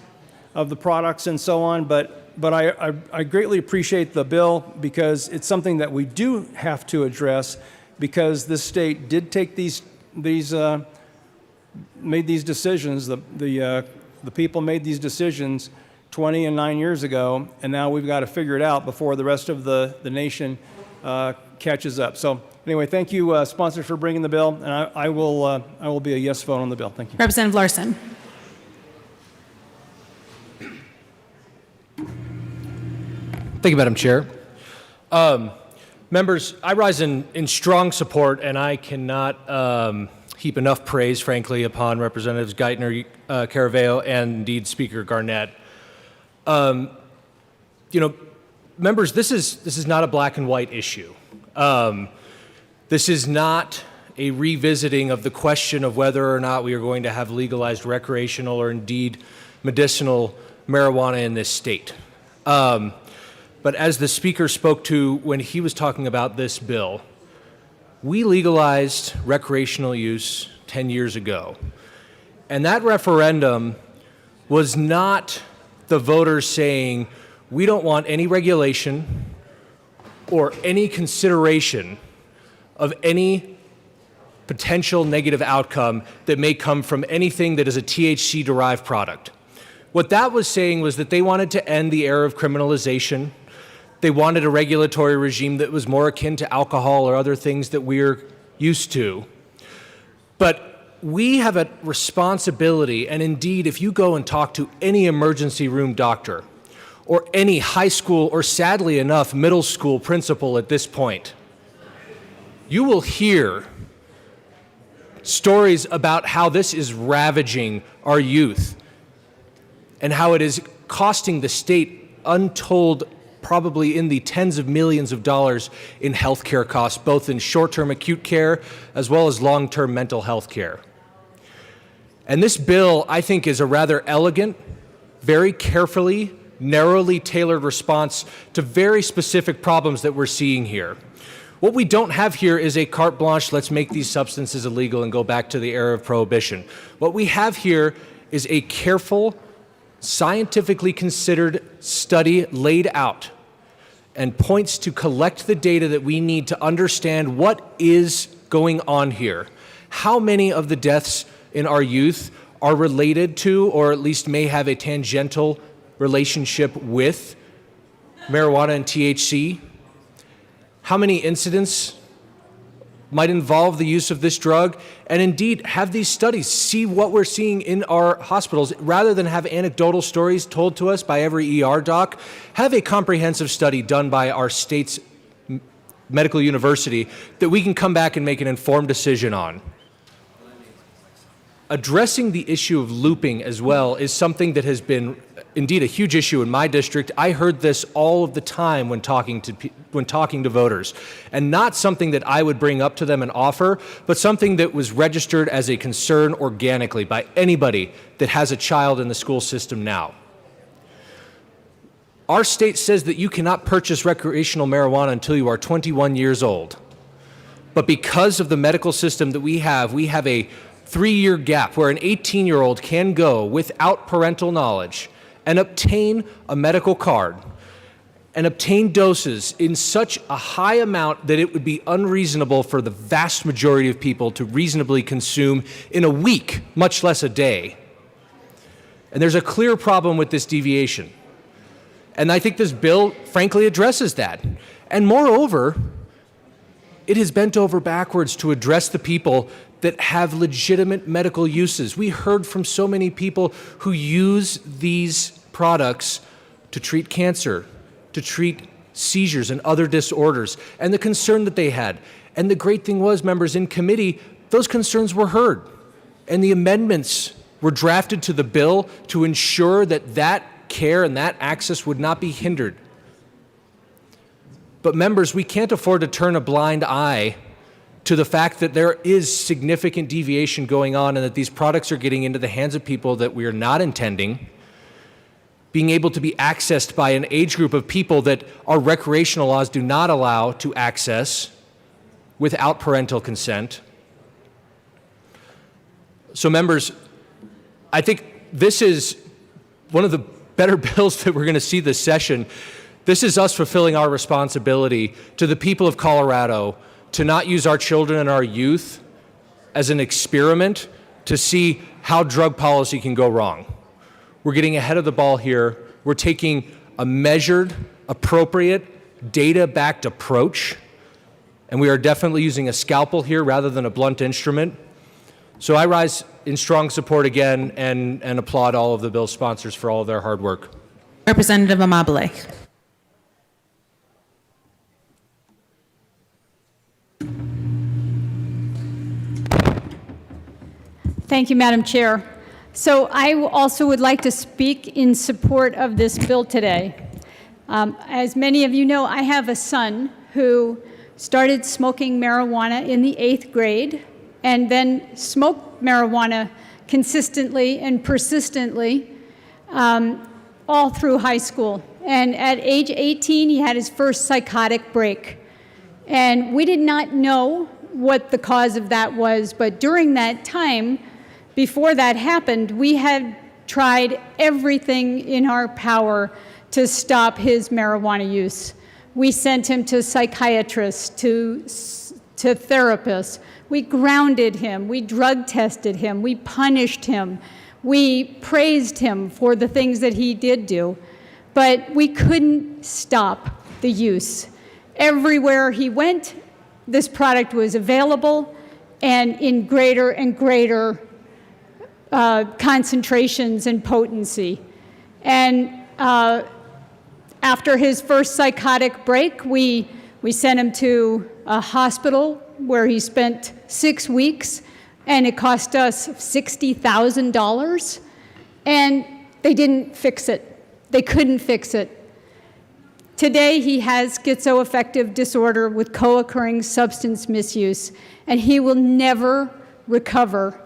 of the products and so on. But I greatly appreciate the bill because it's something that we do have to address, because this state did take made these decisions. The people made these decisions 20 and 9 years ago, and now we've got to figure it out before the rest of the nation catches up. So anyway, thank you, sponsors, for bringing the bill, and I will be a yes vote on the bill. Thank you. Representative Larson. Thank you, Madam Chair. Members, I rise in strong support, and I cannot heap enough praise, frankly, upon Representatives Geithner, Caraveo, and indeed Speaker Garnett. Members, this is not a black and white issue. This is not a revisiting of the question of whether or not we are going to have legalized recreational or indeed medicinal marijuana in this state. But as the Speaker spoke to when he was talking about this bill, we legalized recreational use 10 years ago. And that referendum was not the voters saying, we don't want any regulation or any consideration of any potential negative outcome that may come from anything that is a THC-derived product. What that was saying was that they wanted to end the era of criminalization. They wanted a regulatory regime that was more akin to alcohol or other things that we're used to. But we have a responsibility, and indeed, if you go and talk to any emergency room doctor or any high school or, sadly enough, middle school principal at this point, you will hear stories about how this is ravaging our youth and how it is costing the state untold, probably in the tens of millions of dollars in health care costs, both in short-term acute care as well as long-term mental health care. And this bill, I think, is a rather elegant, very carefully, narrowly tailored response to very specific problems that we're seeing here. What we don't have here is a carte blanche, let's make these substances illegal and go back to the era of prohibition. What we have here is a careful, scientifically considered study laid out and points to collect the data that we need to understand what is going on here. How many of the deaths in our youth are related to, or at least may have a tangential relationship with, marijuana and THC? How many incidents might involve the use of this drug? And indeed, have these studies, see what we're seeing in our hospitals, rather than have anecdotal stories told to us by every ER doc. Have a comprehensive study done by our state's medical university that we can come back and make an informed decision on. Addressing the issue of looping as well is something that has been indeed a huge issue in my district. I heard this all of the time when talking to voters, and not something that I would bring up to them and offer, but something that was registered as a concern organically by anybody that has a child in the school system now. Our state says that you cannot purchase recreational marijuana until you are 21 years old. But because of the medical system that we have a 3-year gap where an 18-year-old can go without parental knowledge and obtain a medical card and obtain doses in such a high amount that it would be unreasonable for the vast majority of people to reasonably consume in a week, much less a day. And there's a clear problem with this deviation. And I think this bill, frankly, addresses that. And moreover, it is bent over backwards to address the people that have legitimate medical uses. We heard from so many people who use these products to treat cancer, to treat seizures and other disorders, and the concern that they had. And the great thing was, members, in committee, those concerns were heard. And the amendments were drafted to the bill to ensure that that care and that access would not be hindered. But members, we can't afford to turn a blind eye to the fact that there is significant deviation going on and that these products are getting into the hands of people that we are not intending, being able to be accessed by an age group of people that our recreational laws do not allow to access without parental consent. So members, I think this is one of the better bills that we're going to see this session. This is us fulfilling our responsibility to the people of Colorado to not use our children and our youth as an experiment to see how drug policy can go wrong. We're getting ahead of the ball here. We're taking a measured, appropriate, data-backed approach, and we are definitely using a scalpel here rather than a blunt instrument. So I rise in strong support again and applaud all of the bill sponsors for all of their hard work. Representative Amabile. Thank you, Madam Chair. So I also would like to speak in support of this bill today. As many of you know, I have a son who started smoking marijuana in the 8th grade and then smoked marijuana consistently and persistently all through high school. And at age 18, he had his first psychotic break. And we did not know what the cause of that was, but during that time, before that happened, we had tried everything in our power to stop his marijuana use. We sent him to psychiatrists, to therapists. We grounded him. We drug tested him. We punished him. We praised him for the things that he did do. But we couldn't stop the use. Everywhere he went, this product was available and in greater and greater concentrations and potency. And after his first psychotic break, we sent him to a hospital where he spent 6 weeks, and it cost us $60,000. And they didn't fix it. They couldn't fix it. Today, he has schizoaffective disorder with co-occurring substance misuse, and he will never recover.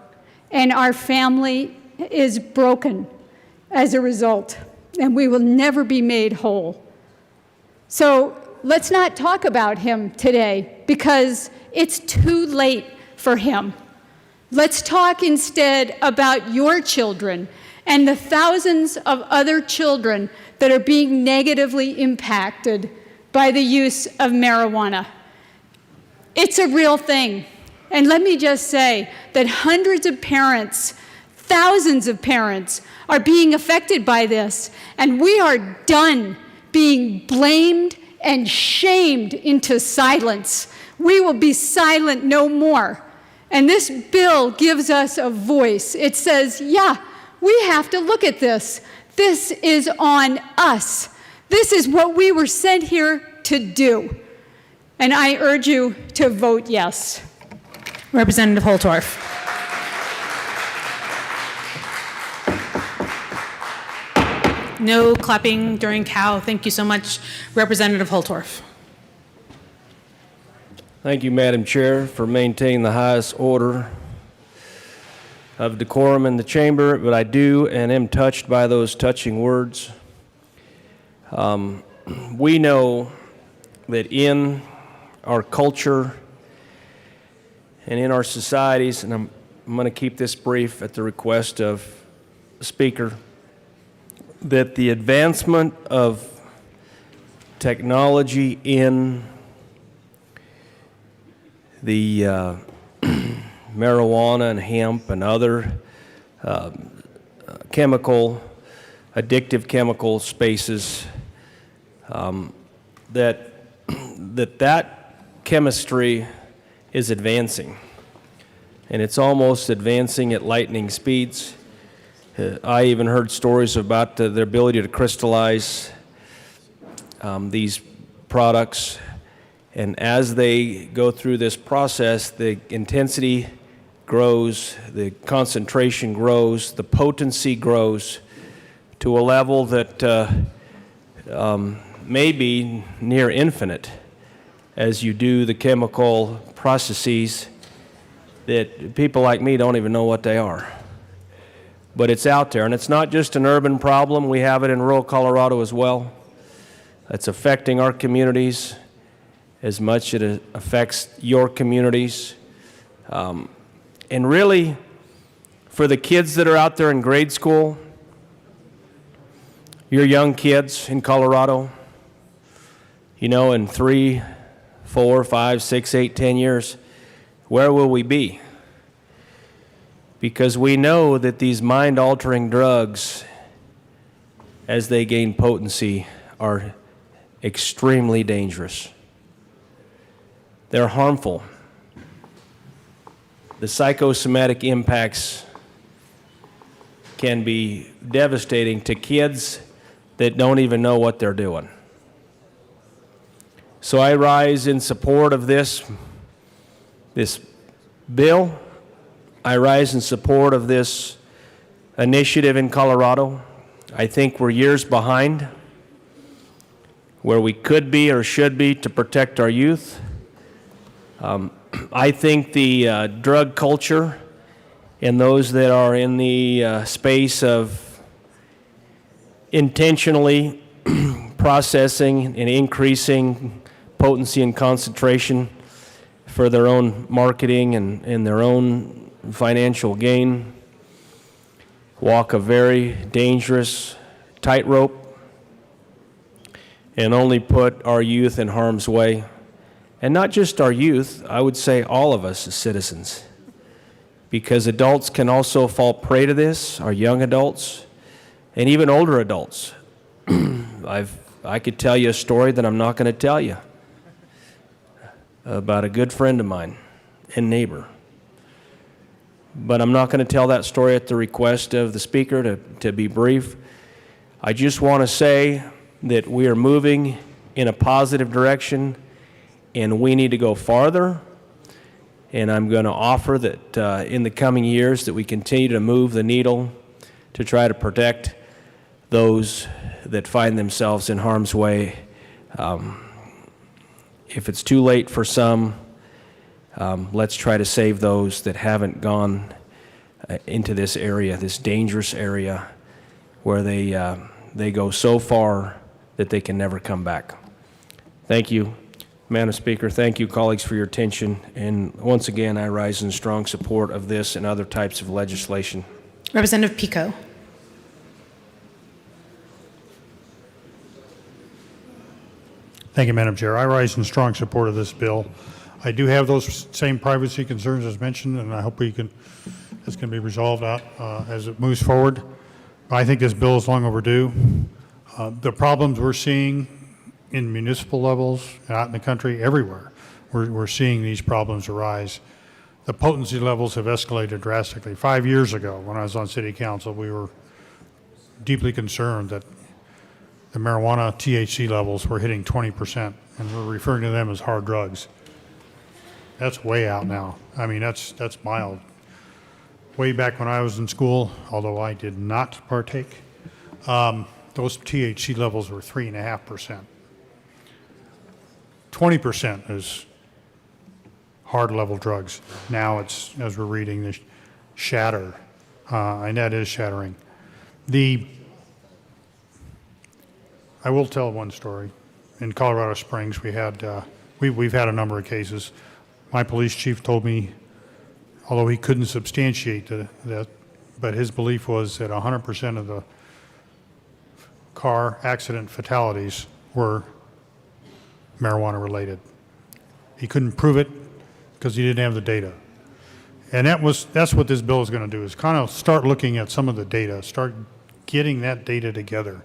and our family is broken as a result, and we will never be made whole. So let's not talk about him today because it's too late for him. Let's talk instead about your children and the thousands of other children that are being negatively impacted by the use of marijuana. It's a real thing. And let me just say that hundreds of parents, thousands of parents, are being affected by this, and we are done being blamed and shamed into silence. We will be silent no more. And this bill gives us a voice. It says, yeah, we have to look at this. This is on us. This is what we were sent here to do. And I urge you to vote yes. Representative Holtorf. No clapping during cow. Thank you so much, Representative Holtorf. Thank you, Madam Chair, for maintaining the highest order of decorum in the chamber, but I do and am touched by those touching words. We know that in our culture and in our societies, and I'm going to keep this brief at the request of the Speaker, that the advancement of technology in the marijuana and hemp and other addictive chemical spaces, that chemistry is advancing, and it's almost advancing at lightning speeds. I even heard stories about their ability to crystallize these products, and as they go through this process, the intensity grows, the concentration grows, the potency grows to a level that may be near infinite as you do the chemical processes that people like me don't even know what they are. But it's out there, and it's not just an urban problem. We have it in rural Colorado as well. It's affecting our communities as much as it affects your communities. And really, for the kids that are out there in grade school, your young kids in Colorado, you know, in 3, 4, 5, 6, 8, 10 years, where will we be? Because we know that these mind-altering drugs, as they gain potency, are extremely dangerous. They're harmful. The psychosomatic impacts can be devastating to kids that don't even know what they're doing. So I rise in support of this bill. I rise in support of this initiative in Colorado. I think we're years behind where we could be or should be to protect our youth. I think the drug culture and those that are in the space of intentionally processing and increasing potency and concentration for their own marketing and their own financial gain walk a very dangerous tightrope and only put our youth in harm's way. And not just our youth, I would say all of us as citizens, because adults can also fall prey to this, our young adults, and even older adults. I could tell you a story that I'm not going to tell you about a good friend of mine and neighbor. But I'm not going to tell that story at the request of the Speaker to be brief. I just want to say that we are moving in a positive direction, and we need to go farther. And I'm going to offer that in the coming years that we continue to move the needle to try to protect those that find themselves in harm's way. If it's too late for some, let's try to save those that haven't gone into this area, this dangerous area, where they go so far that they can never come back. Thank you, Madam Speaker. Thank you, colleagues, for your attention. And once again, I rise in strong support of this and other types of legislation. Representative Pico. Thank you, Madam Chair. I rise in strong support of this bill. I do have those same privacy concerns as mentioned, and I hope this can be resolved out as it moves forward. But I think this bill is long overdue. The problems we're seeing in municipal levels, out in the country, everywhere, we're seeing these problems arise. The potency levels have escalated drastically. 5 years ago, when I was on City Council, we were deeply concerned that the marijuana THC levels were hitting 20%, and we're referring to them as hard drugs. That's way out now. I mean, that's mild. Way back when I was in school, although I did not partake, those THC levels were 3.5%. 20% is hard level drugs. Now it's, as we're reading, the shatter, and that is shattering. I will tell one story. In Colorado Springs, we had we've had a number of cases. My police chief told me, although he couldn't substantiate that, but his belief was that 100% of the car accident fatalities were marijuana related. He couldn't prove it because he didn't have the data. And that's what this bill is going to do, is kind of start looking at some of the data, start getting that data together,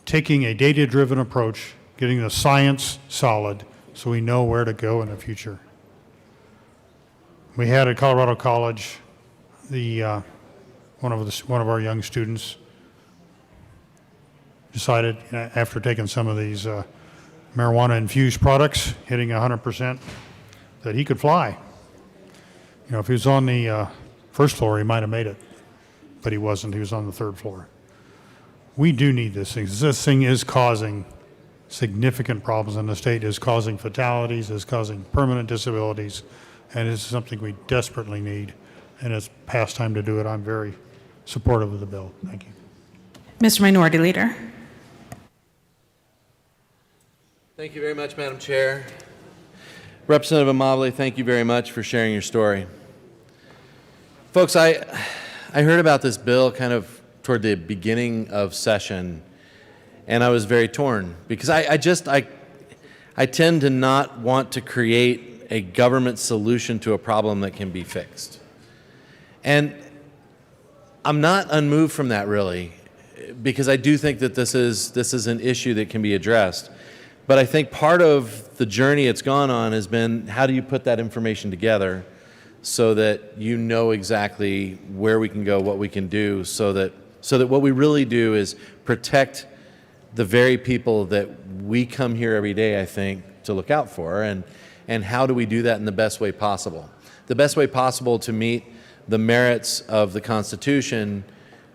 taking a data-driven approach, getting the science solid so we know where to go in the future. We had at Colorado College, one of our young students decided, after taking some of these marijuana-infused products, hitting 100%, that he could fly. You know, if he was on the first floor, he might have made it, but he wasn't. He was on the third floor. We do need this thing. This thing is causing significant problems in the state, is causing fatalities, is causing permanent disabilities, and it's something we desperately need, and it's past time to do it. I'm very supportive of the bill. Thank you. Mr. Minority Leader. Thank you very much, Madam Chair. Representative Amabile, thank you very much for sharing your story. Folks, I heard about this bill kind of toward the beginning of session, and I was very torn because I tend to not want to create a government solution to a problem that can be fixed. And I'm not unmoved from that, really, because I do think that this is an issue that can be addressed. But I think part of the journey it's gone on has been, how do you put that information together so that you know exactly where we can go, what we can do, so that what we really do is protect the very people that we come here every day, I think, to look out for, and how do we do that in the best way possible? The best way possible to meet the merits of the Constitution,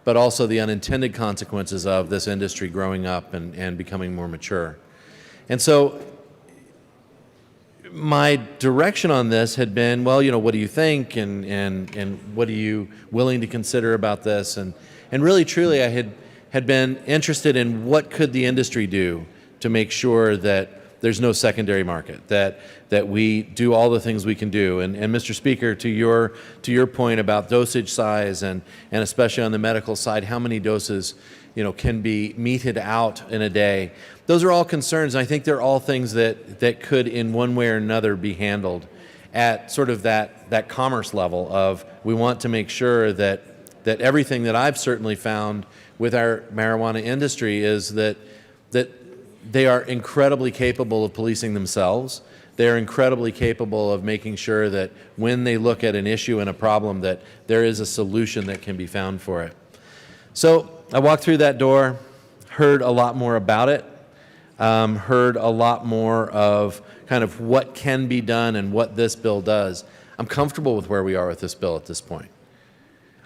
but also the unintended consequences of this industry growing up and becoming more mature. And so my direction on this had been, well, you know, what do you think, and what are you willing to consider about this? And really, truly, I had been interested in what could the industry do to make sure that there's no secondary market, that we do all the things we can do. And Mr. Speaker, to your point about dosage size, and especially on the medical side, how many doses, you know, can be meted out in a day, those are all concerns. And I think they're all things that could, in one way or another, be handled at sort of that commerce level of, we want to make sure that everything that I've certainly found with our marijuana industry is that they are incredibly capable of policing themselves. They're incredibly capable of making sure that when they look at an issue and a problem, that there is a solution that can be found for it. So I walked through that door, heard a lot more about it, heard a lot more of kind of what can be done and what this bill does. I'm comfortable with where we are with this bill at this point.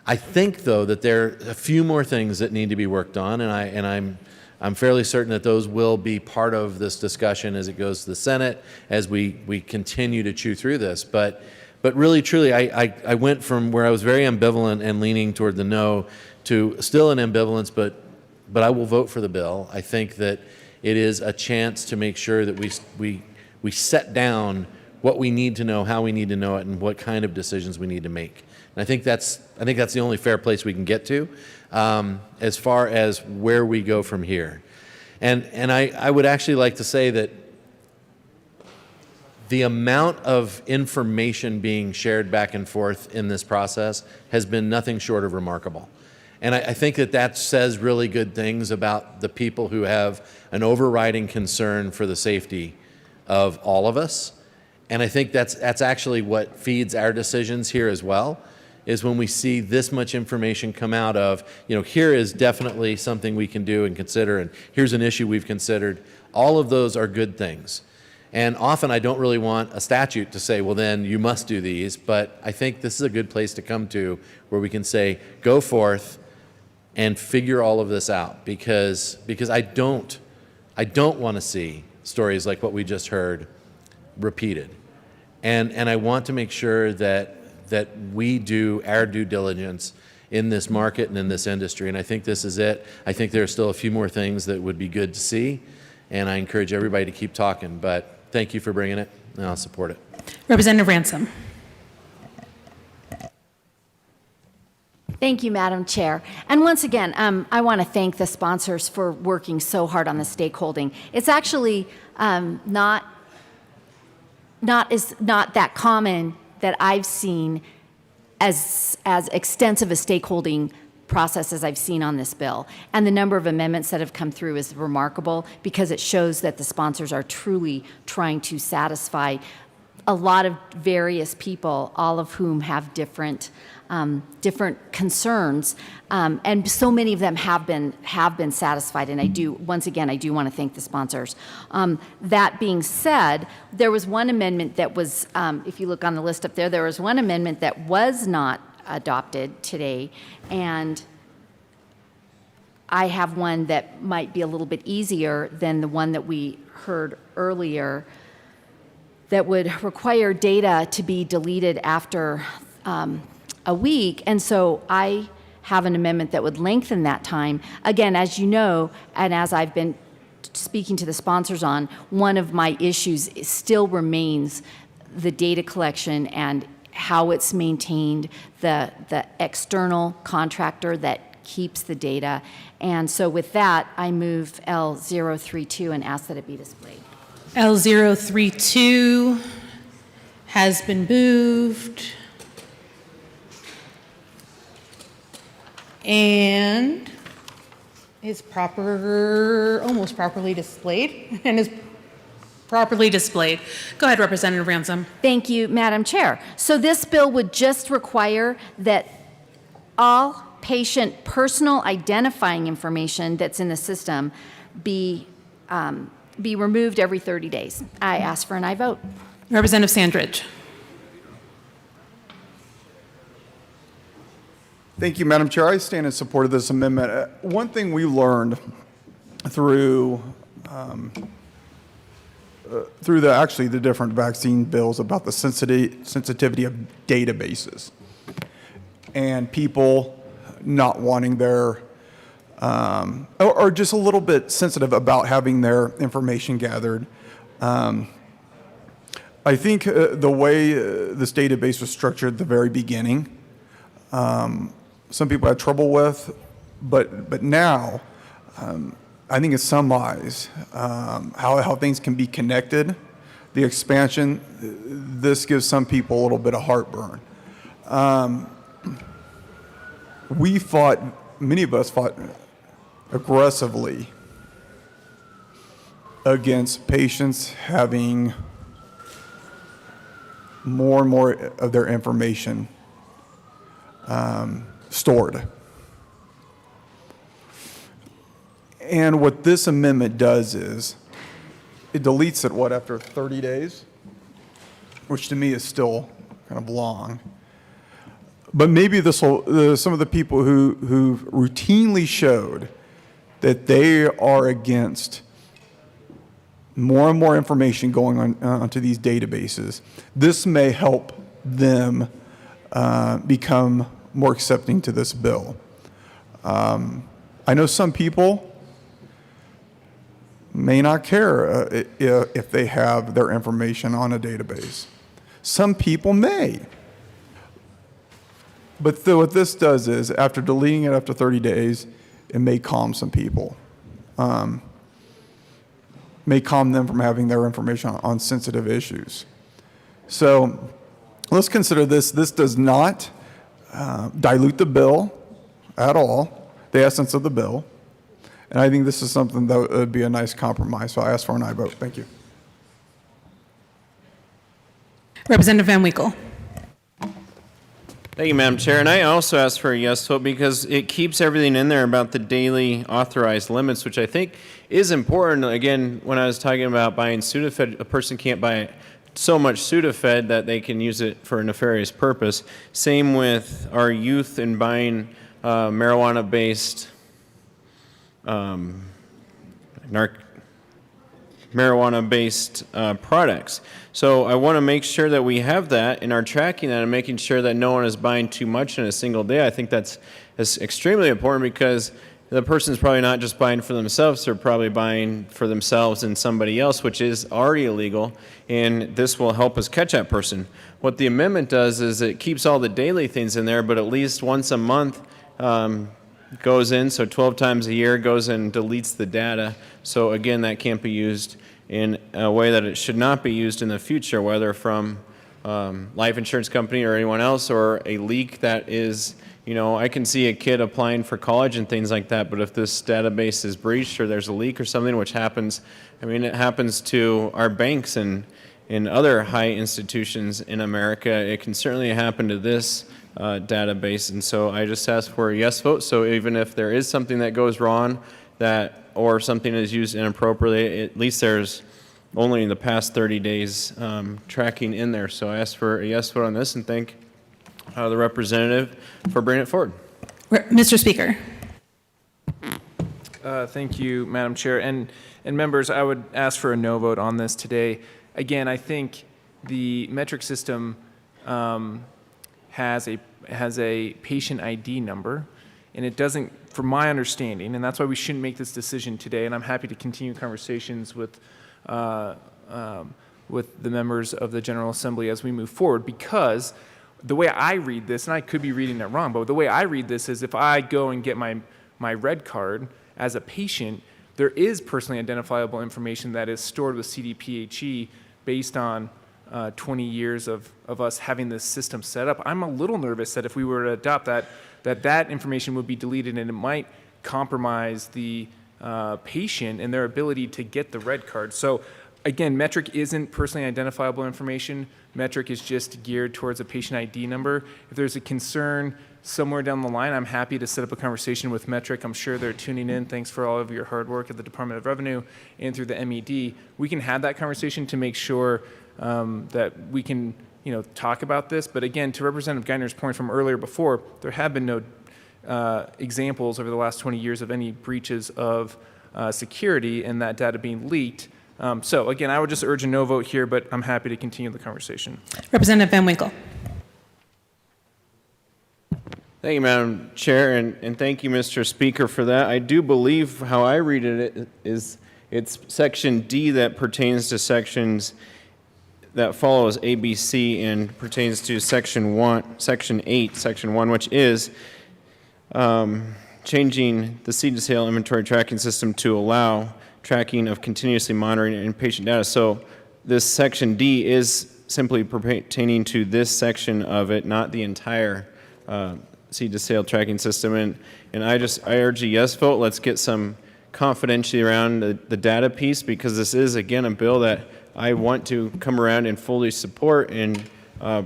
I think, though, that there are a few more things that need to be worked on, and I'm fairly certain that those will be part of this discussion as it goes to the Senate, as we continue to chew through this. But But really, truly, I went from where I was very ambivalent and leaning toward the no to still an ambivalence, but I will vote for the bill. I think that it is a chance to make sure that we set down what we need to know, how we need to know it, and what kind of decisions we need to make. And I think that's the only fair place we can get to as far as where we go from here. And I would actually like to say that the amount of information being shared back and forth in this process has been nothing short of remarkable. And I think that says really good things about the people who have an overriding concern for the safety of all of us. And I think that's actually what feeds our decisions here as well, is when we see this much information come out of, here is definitely something we can do and consider, and here's an issue we've considered. All of those are good things. And often I don't really want a statute to say, well, then you must do these, but I think this is a good place to come to where we can say, go forth and figure all of this out, because I don't want to see stories like what we just heard repeated. And I want to make sure that we do our due diligence in this market and in this industry, and I think this is it. I think there are still a few more things that would be good to see, and I encourage everybody to keep talking, but thank you for bringing it, and I'll support it. Representative Ransom. Thank you, Madam Chair. And once again, I want to thank the sponsors for working so hard on the stakeholding. It's actually not that common that I've seen as extensive a stakeholding process as I've seen on this bill. And the number of amendments that have come through is remarkable, because it shows that the sponsors are truly trying to satisfy a lot of various people, all of whom have different concerns, and so many of them have been satisfied. And I do want to thank the sponsors. That being said, there was one amendment that was, if you look on the list up there, there was one amendment that was not adopted today, and I have one that might be a little bit easier than the one that we heard earlier, that would require data to be deleted after a week. And so I have an amendment that would lengthen that time. Again, as you know, and as I've been speaking to the sponsors on, one of my issues still remains the data collection and how it's maintained, the external contractor that keeps the data. And so with that, I move L032 and ask that it be displayed. L032 has been moved and is almost properly displayed and is properly displayed. Go ahead, Representative Ransom. Thank you, Madam Chair. So this bill would just require that all patient personal identifying information that's in the system be removed every 30 days. I ask for an aye vote. Representative Sandridge. Thank you, Madam Chair. I stand in support of this amendment. One thing we learned through the different vaccine bills about the sensitivity of databases and people not wanting their or just a little bit sensitive about having their information gathered. I think the way this database was structured at the very beginning, some people had trouble with, but now I think in some eyes, how things can be connected, the expansion, this gives some people a little bit of heartburn. Many of us fought aggressively against patients having more and more of their information stored. And what this amendment does is it deletes it, after 30 days, which to me is still kind of long. But maybe this will, some of the people who routinely showed that they are against more and more information going on onto these databases, this may help them become more accepting to this bill. I know some people may not care if they have their information on a database. Some people may. But what this does is, after deleting it after 30 days, it may calm some people. May calm them from having their information on sensitive issues. So let's consider this. This does not dilute the bill at all, the essence of the bill. And I think this is something that would be a nice compromise. So I ask for an aye vote. Thank you. Representative Van Winkle. Thank you, Madam Chair. And I also ask for a yes vote because it keeps everything in there about the daily authorized limits, which I think is important. Again, when I was talking about buying Sudafed, a person can't buy so much Sudafed that they can use it for a nefarious purpose. Same with our youth in buying marijuana-based products. So I want to make sure that we have that and are tracking that and making sure that no one is buying too much in a single day. I think that's extremely important because the person's probably not just buying for themselves, they're probably buying for themselves and somebody else, which is already illegal, and this will help us catch that person. What the amendment does is it keeps all the daily things in there, but at least once a month goes in, so 12 times a year goes in and deletes the data. So again, that can't be used in a way that it should not be used in the future, whether from life insurance company or anyone else, or a leak that is, you know, I can see a kid applying for college and things like that, but if this database is breached or there's a leak or something, which happens, I mean, it happens to our banks and other high institutions in America, it can certainly happen to this database. And so I just ask for a yes vote. So even if there is something that goes wrong or something is used inappropriately, at least there's only in the past 30 days tracking in there. So I ask for a yes vote on this and thank the representative for bringing it forward. Mr. Speaker. Thank you, Madam Chair. And members, I would ask for a no vote on this today. Again, I think the metric system has a patient ID number, and it doesn't, from my understanding, and that's why we shouldn't make this decision today, and I'm happy to continue conversations with the members of the General Assembly as we move forward, because the way I read this, and I could be reading it wrong, but the way I read this is if I go and get my red card as a patient, there is personally identifiable information that is stored with CDPHE based on 20 years of us having this system set up. I'm a little nervous that if we were to adopt that information would be deleted and it might compromise the patient and their ability to get the red card. So again, Metric isn't personally identifiable information. Metric is just geared towards a patient ID number. If there's a concern somewhere down the line, I'm happy to set up a conversation with Metric. I'm sure they're tuning in. Thanks for all of your hard work at the Department of Revenue and through the MED. We can have that conversation to make sure that we can, talk about this. But again, to Representative Geiner's point from earlier before, there have been no examples over the last 20 years of any breaches of security and that data being leaked. So again, I would just urge a no vote here, but I'm happy to continue the conversation. Representative Van Winkle. Thank you, Madam Chair, and thank you, Mr. Speaker, for that. I do believe how I read it is it's Section D that pertains to sections that follows ABC and pertains to Section 8, Section 1, which is changing the seed to sale inventory tracking system to allow tracking of continuously monitoring and patient data. So this Section D is simply pertaining to this section of it, not the entire seed to sale tracking system. And I urge a yes vote. Let's get some confidentiality around the data piece, because this is, again, a bill that I want to come around and fully support and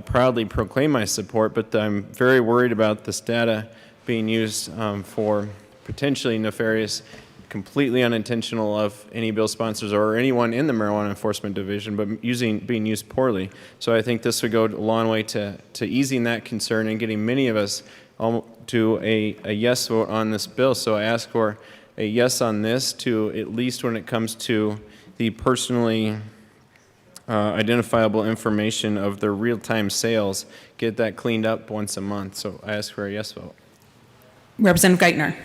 proudly proclaim my support, but I'm very worried about this data being used for potentially nefarious, completely unintentional of any bill sponsors or anyone in the Marijuana Enforcement Division, but being used poorly. So I think this would go a long way to easing that concern and getting many of us to a yes vote on this bill. So I ask for a yes on this, to at least when it comes to the personally identifiable information of their real-time sales, get that cleaned up once a month. So I ask for a yes vote. Representative Geithner.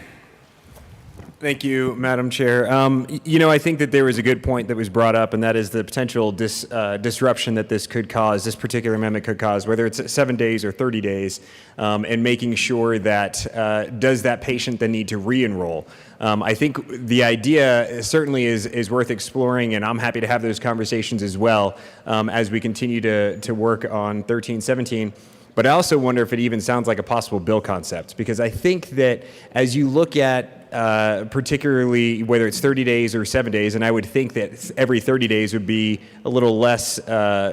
Thank you, Madam Chair. I think that there was a good point that was brought up, and that is the potential disruption that this could cause, this particular amendment could cause, whether it's 7 days or 30 days, and making sure that does that patient then need to re-enroll? I think the idea certainly is worth exploring, and I'm happy to have those conversations as well as we continue to work on 1317. But I also wonder if it even sounds like a possible bill concept, because I think that as you look at particularly whether it's 30 days or 7 days, and I would think that every 30 days would be a little less,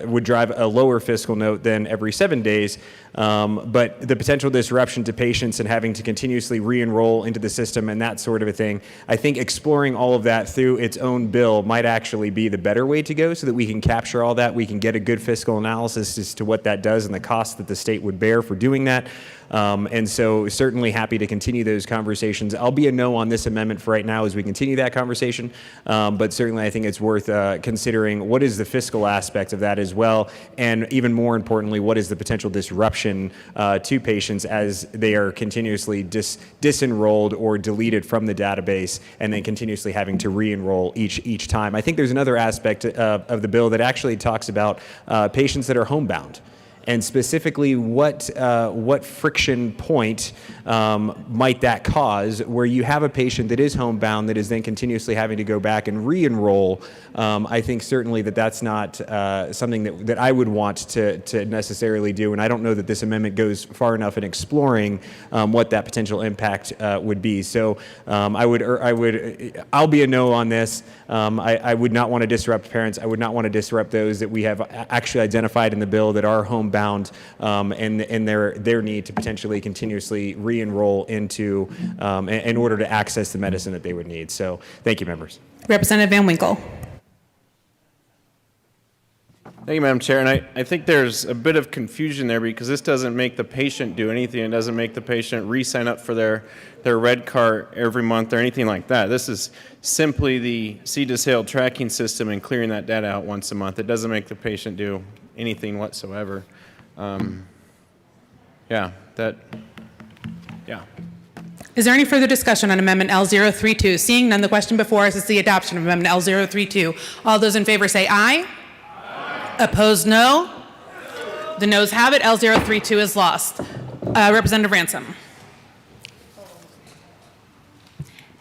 would drive a lower fiscal note than every 7 days. But the potential disruption to patients and having to continuously re-enroll into the system and that sort of a thing, I think exploring all of that through its own bill might actually be the better way to go, so that we can capture all that, we can get a good fiscal analysis as to what that does and the cost that the state would bear for doing that. And so certainly happy to continue those conversations. I'll be a no on this amendment for right now as we continue that conversation. But certainly I think it's worth considering what is the fiscal aspect of that as well. And even more importantly, what is the potential disruption to patients as they are continuously disenrolled or deleted from the database and then continuously having to re-enroll each time. I think there's another aspect of the bill that actually talks about patients that are homebound. And specifically, what friction point might that cause where you have a patient that is homebound that is then continuously having to go back and re-enroll? I think certainly that's not something that I would want to necessarily do, and I don't know that this amendment goes far enough in exploring what that potential impact would be. So I'll be a no on this. I would not want to disrupt parents. I would not want to disrupt those that we have actually identified in the bill that are homebound, and their need to potentially continuously re-enroll into in order to access the medicine that they would need. So thank you, members. Representative Van Winkle. Thank you, Madam Chair. And I think there's a bit of confusion there, because this doesn't make the patient do anything. It doesn't make the patient re-sign up for their red card every month or anything like that. This is simply the seed to sale tracking system and clearing that data out once a month. It doesn't make the patient do anything whatsoever. Is there any further discussion on Amendment L032? Seeing none, the question before us is the adoption of Amendment L032. All those in favor say aye. Opposed, no. The noes have it. L032 is lost. Representative Ransom.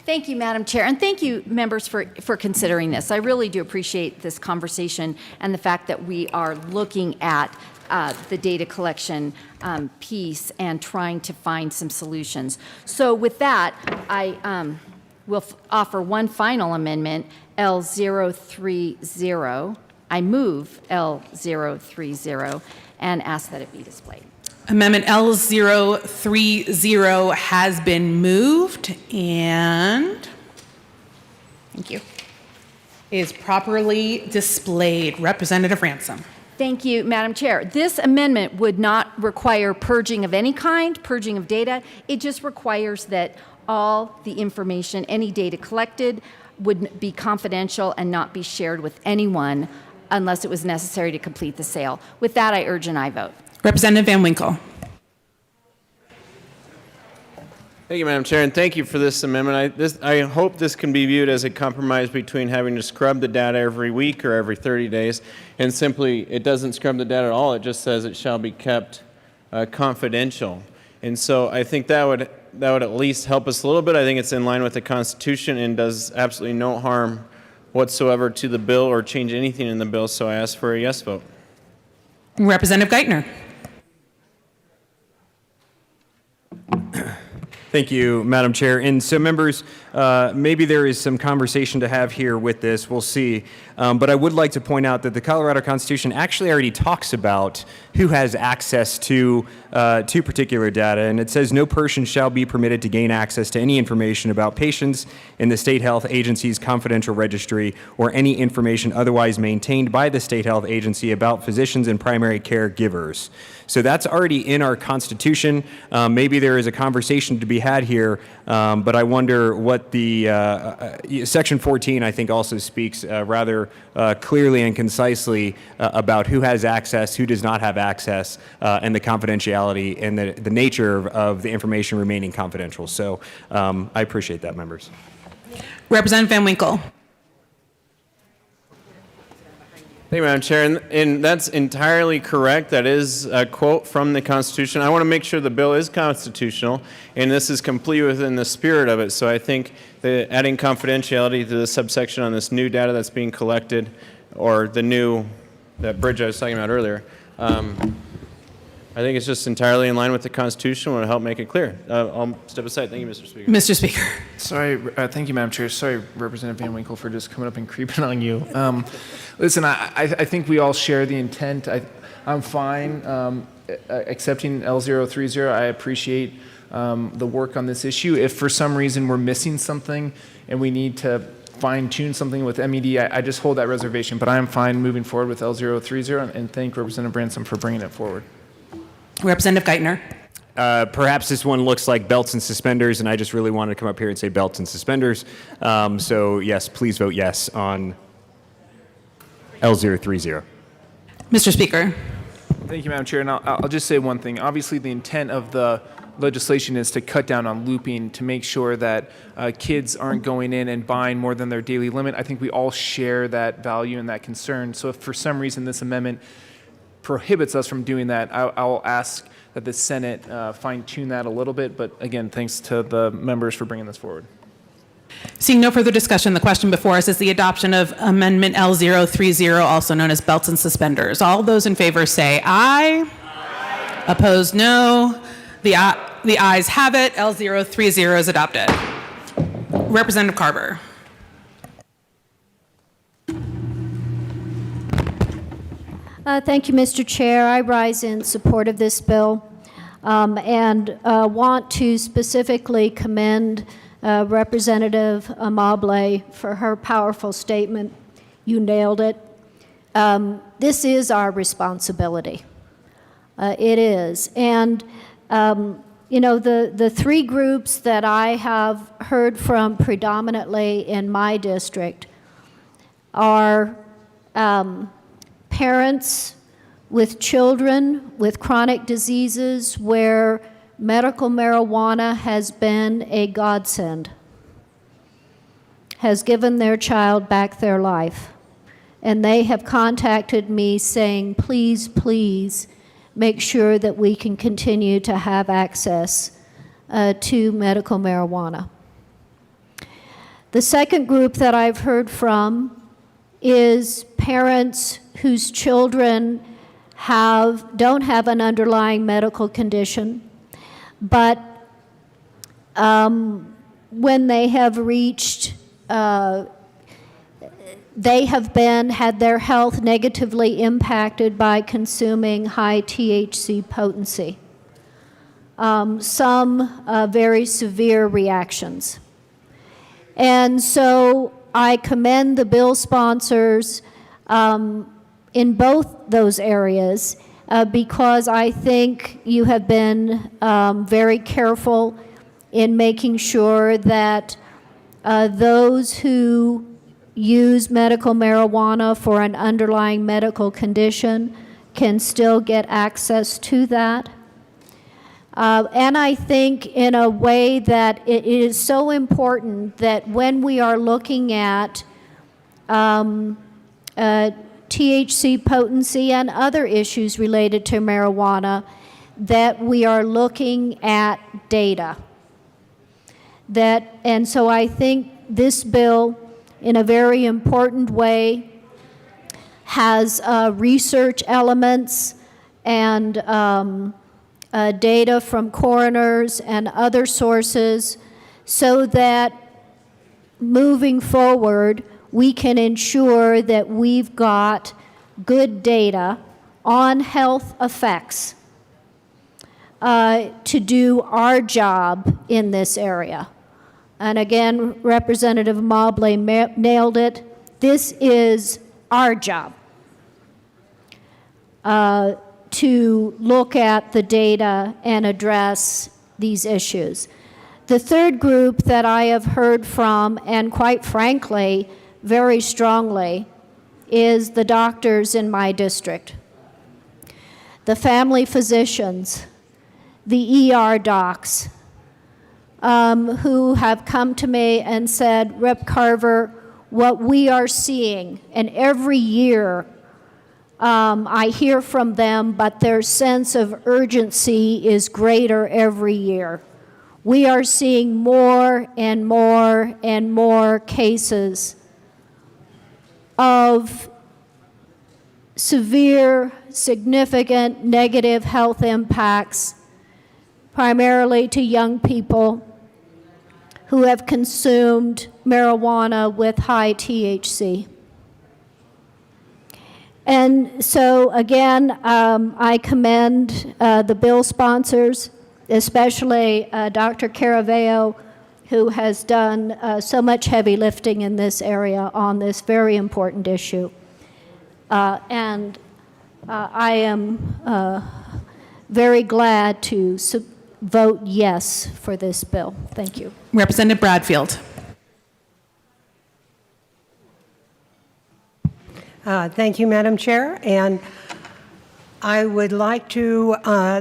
Thank you, Madam Chair, and thank you, members, for considering this. I really do appreciate this conversation and the fact that we are looking at the data collection piece and trying to find some solutions. So with that, I will offer one final amendment, L030. I move L030 and ask that it be displayed. Amendment L030 has been moved and thank you. Is properly displayed. Representative Ransom. Thank you, Madam Chair. This amendment would not require purging of any kind, purging of data. It just requires that all the information, any data collected, would be confidential and not be shared with anyone unless it was necessary to complete the sale. With that, I urge an aye vote. Representative Van Winkle. Thank you, Madam Chair, and thank you for this amendment. I hope this can be viewed as a compromise between having to scrub the data every week or every 30 days, and simply it doesn't scrub the data at all. It just says it shall be kept confidential. And so I think that would at least help us a little bit. I think it's in line with the Constitution and does absolutely no harm whatsoever to the bill or change anything in the bill, so I ask for a yes vote. Representative Geithner. Thank you, Madam Chair. And so, members, maybe there is some conversation to have here with this. We'll see. But I would like to point out that the Colorado Constitution actually already talks about who has access to particular data. And it says, no person shall be permitted to gain access to any information about patients in the state health agency's confidential registry or any information otherwise maintained by the state health agency about physicians and primary care givers. So that's already in our Constitution. Maybe there is a conversation to be had here, but I wonder what what the Section 14, I think, also speaks rather clearly and concisely about who has access, who does not have access, and the confidentiality and the nature of the information remaining confidential. So I appreciate that, members. Representative Van Winkle. Thank you, Madam Chair. And that's entirely correct. That is a quote from the Constitution. I want to make sure the bill is constitutional, and this is complete within the spirit of it. So I think that adding confidentiality to the subsection on this new data that's being collected, or that bridge I was talking about earlier, I think it's just entirely in line with the Constitution. I want to help make it clear. I'll step aside. Thank you, Mr. Speaker. Mr. Speaker. Sorry, thank you, Madam Chair. Sorry, Representative Van Winkle, for just coming up and creeping on you. Listen, I think we all share the intent. I'm fine accepting L030. I appreciate the work on this issue. If for some reason we're missing something and we need to fine-tune something with MED, I just hold that reservation. But I am fine moving forward with L030, and thank Representative Branson for bringing it forward. Representative Geithner. Perhaps this one looks like belts and suspenders, and I just really wanted to come up here and say belts and suspenders. So yes, please vote yes on L030. Mr. Speaker. Thank you, Madam Chair. And I'll just say one thing. Obviously, the intent of the legislation is to cut down on looping, to make sure that kids aren't going in and buying more than their daily limit. I think we all share that value and that concern. So if for some reason this amendment prohibits us from doing that, I'll ask that the Senate fine-tune that a little bit. But again, thanks to the members for bringing this forward. Seeing no further discussion, the question before us is the adoption of Amendment L030, also known as belts and suspenders. All those in favor say aye. Aye. Opposed, no. The ayes have it. L030 is adopted. Representative Carver. Thank you, Mr. Chair. I rise in support of this bill and want to specifically commend Representative Amable for her powerful statement. You nailed it. This is our responsibility. It is. And, you know, the three groups that I have heard from predominantly in my district are parents with children with chronic diseases where medical marijuana has been a godsend, has given their child back their life. And they have contacted me saying, please, please make sure that we can continue to have access to medical marijuana. The second group that I've heard from is parents whose children don't have an underlying medical condition, but when they have reached, they have had their health negatively impacted by consuming high THC potency. Some very severe reactions. And so I commend the bill sponsors in both those areas because I think you have been very careful in making sure that those who use medical marijuana for an underlying medical condition can still get access to that. And I think in a way that it is so important that when we are looking at THC potency and other issues related to marijuana, that we are looking at data. And so I think this bill, in a very important way, has research elements and data from coroners and other sources so that moving forward, we can ensure that we've got good data on health effects to do our job in this area. And again, Representative Mobley nailed it. This is our job to look at the data and address these issues. The third group that I have heard from, and quite frankly, very strongly, is the doctors in my district, the family physicians, the ER docs, who have come to me and said, Rep. Carver, what we are seeing, and every year I hear from them, but their sense of urgency is greater every year. We are seeing more and more and more cases of severe, significant negative health impacts, primarily to young people who have consumed marijuana with high THC. And so, again, I commend the bill sponsors, especially Dr. Caraveo, who has done so much heavy lifting in this area on this very important issue. And I am very glad to vote yes for this bill. Thank you. Representative Bradfield. Thank you, Madam Chair. And I would like to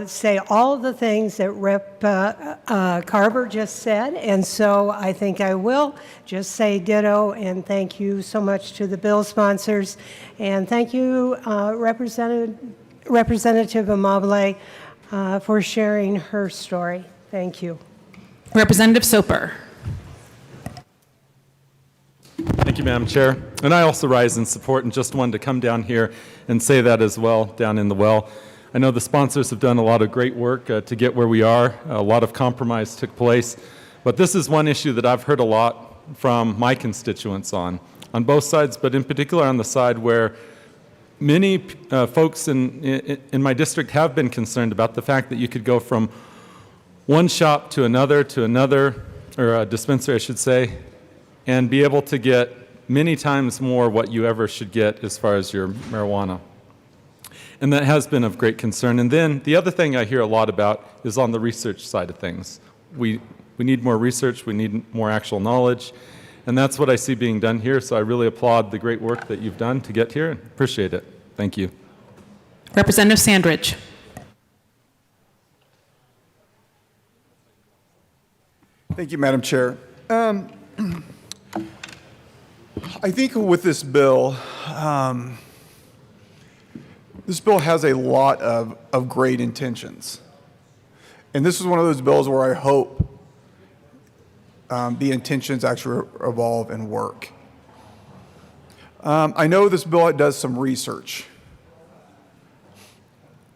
say all of the things that Rep. Carver just said, and so I think I will just say ditto, and thank you so much to the bill sponsors, and thank you, Representative Amabile, for sharing her story. Thank you. Representative Soper. Thank you, Madam Chair. And I also rise in support and just wanted to come down here and say that as well, down in the well. I know the sponsors have done a lot of great work to get where we are. A lot of compromise took place. But this is one issue that I've heard a lot from my constituents on both sides, but in particular on the side where many folks in my district have been concerned about the fact that you could go from one shop to another, or a dispensary, I should say, and be able to get many times more what you ever should get as far as your marijuana. And that has been of great concern. And then the other thing I hear a lot about is on the research side of things. We need more research, we need more actual knowledge, and that's what I see being done here, so I really applaud the great work that you've done to get here and appreciate it. Thank you. Representative Sandridge. Thank you, Madam Chair. I think with this bill has a lot of great intentions. And this is one of those bills where I hope the intentions actually evolve and work. I know this bill does some research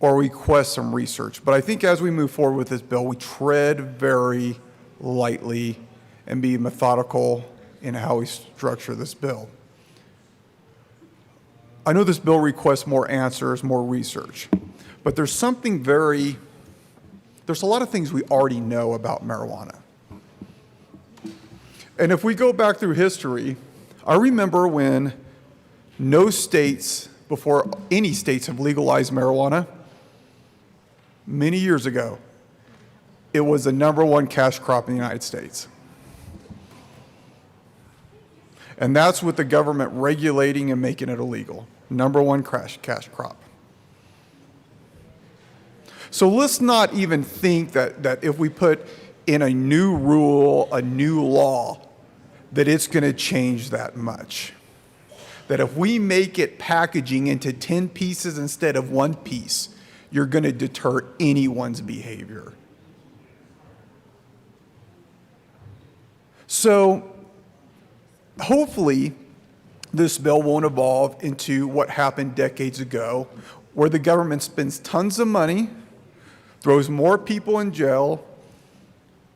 or requests some research, but I think as we move forward with this bill, we tread very lightly and be methodical in how we structure this bill. I know this bill requests more answers, more research, but there's a lot of things we already know about marijuana. And if we go back through history, I remember when no states, before any states have legalized marijuana, many years ago, it was the #1 cash crop in the United States. And that's with the government regulating and making it illegal. #1 cash crop. So let's not even think that if we put in a new rule, a new law, that it's going to change that much. That if we make it packaging into 10 pieces instead of 1 piece, you're going to deter anyone's behavior. So hopefully this bill won't evolve into what happened decades ago, where the government spends tons of money, throws more people in jail,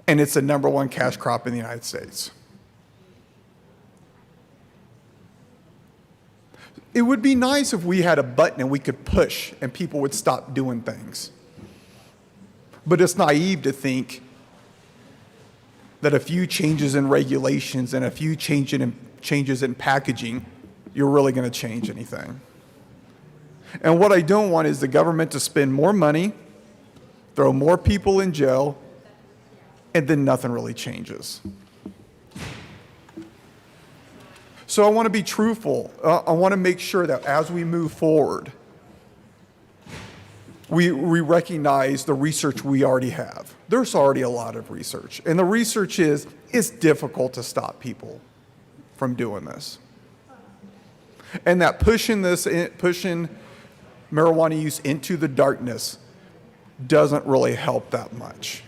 and it's the #1 cash crop in the United States. It would be nice if we had a button and we could push and people would stop doing things. But it's naive to think that a few changes in regulations and a few changes in packaging, you're really going to change anything. And what I don't want is the government to spend more money, throw more people in jail, and then nothing really changes. So I want to be truthful. I want to make sure that as we move forward, we recognize the research we already have. There's already a lot of research. And the research is, it's difficult to stop people from doing this. And that pushing marijuana use into the darkness doesn't really help that much.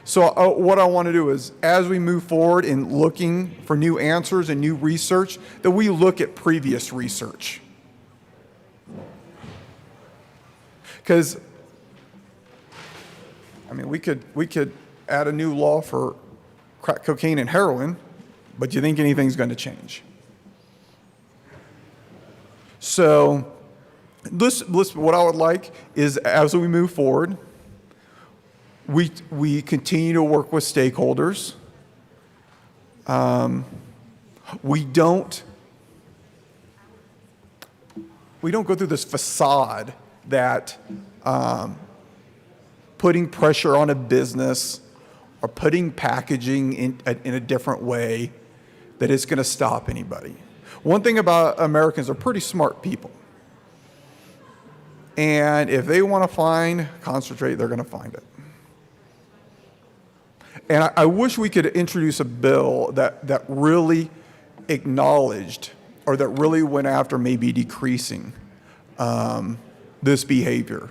So what I want to do is, as we move forward in looking for new answers and new research, that we look at previous research. Because, I mean, we could add a new law for crack cocaine and heroin, but do you think anything's going to change? So, what I would like is, as we move forward, we continue to work with stakeholders. We don't go through this facade that putting pressure on a business or putting packaging in a different way, that it's going to stop anybody. One thing about Americans, they're pretty smart people. And if they want to find concentrate, they're going to find it. And I wish we could introduce a bill that really acknowledged, or that really went after maybe decreasing this behavior.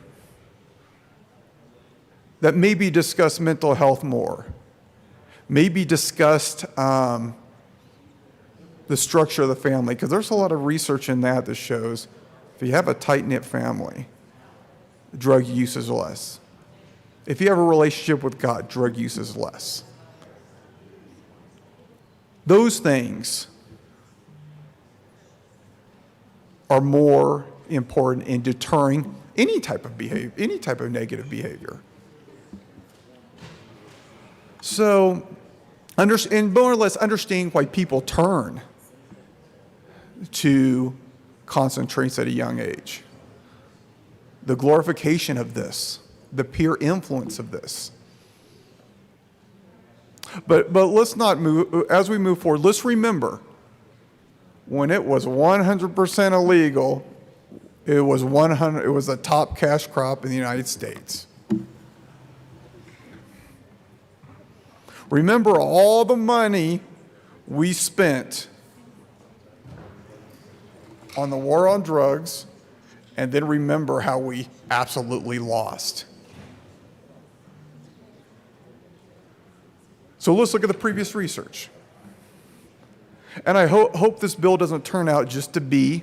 That maybe discussed mental health more. Maybe discussed the structure of the family, because there's a lot of research in that shows if you have a tight-knit family, drug use is less. If you have a relationship with God, drug use is less. Those things are more important in deterring any type of behavior, any type of negative behavior. So, and more or less understanding why people turn to concentrates at a young age. The glorification of this, the peer influence of this. But let's not move, as we move forward, let's remember, when it was 100% illegal, it was the top cash crop in the United States. Remember all the money we spent on the war on drugs, and then remember how we absolutely lost. So let's look at the previous research. And I hope this bill doesn't turn out just to be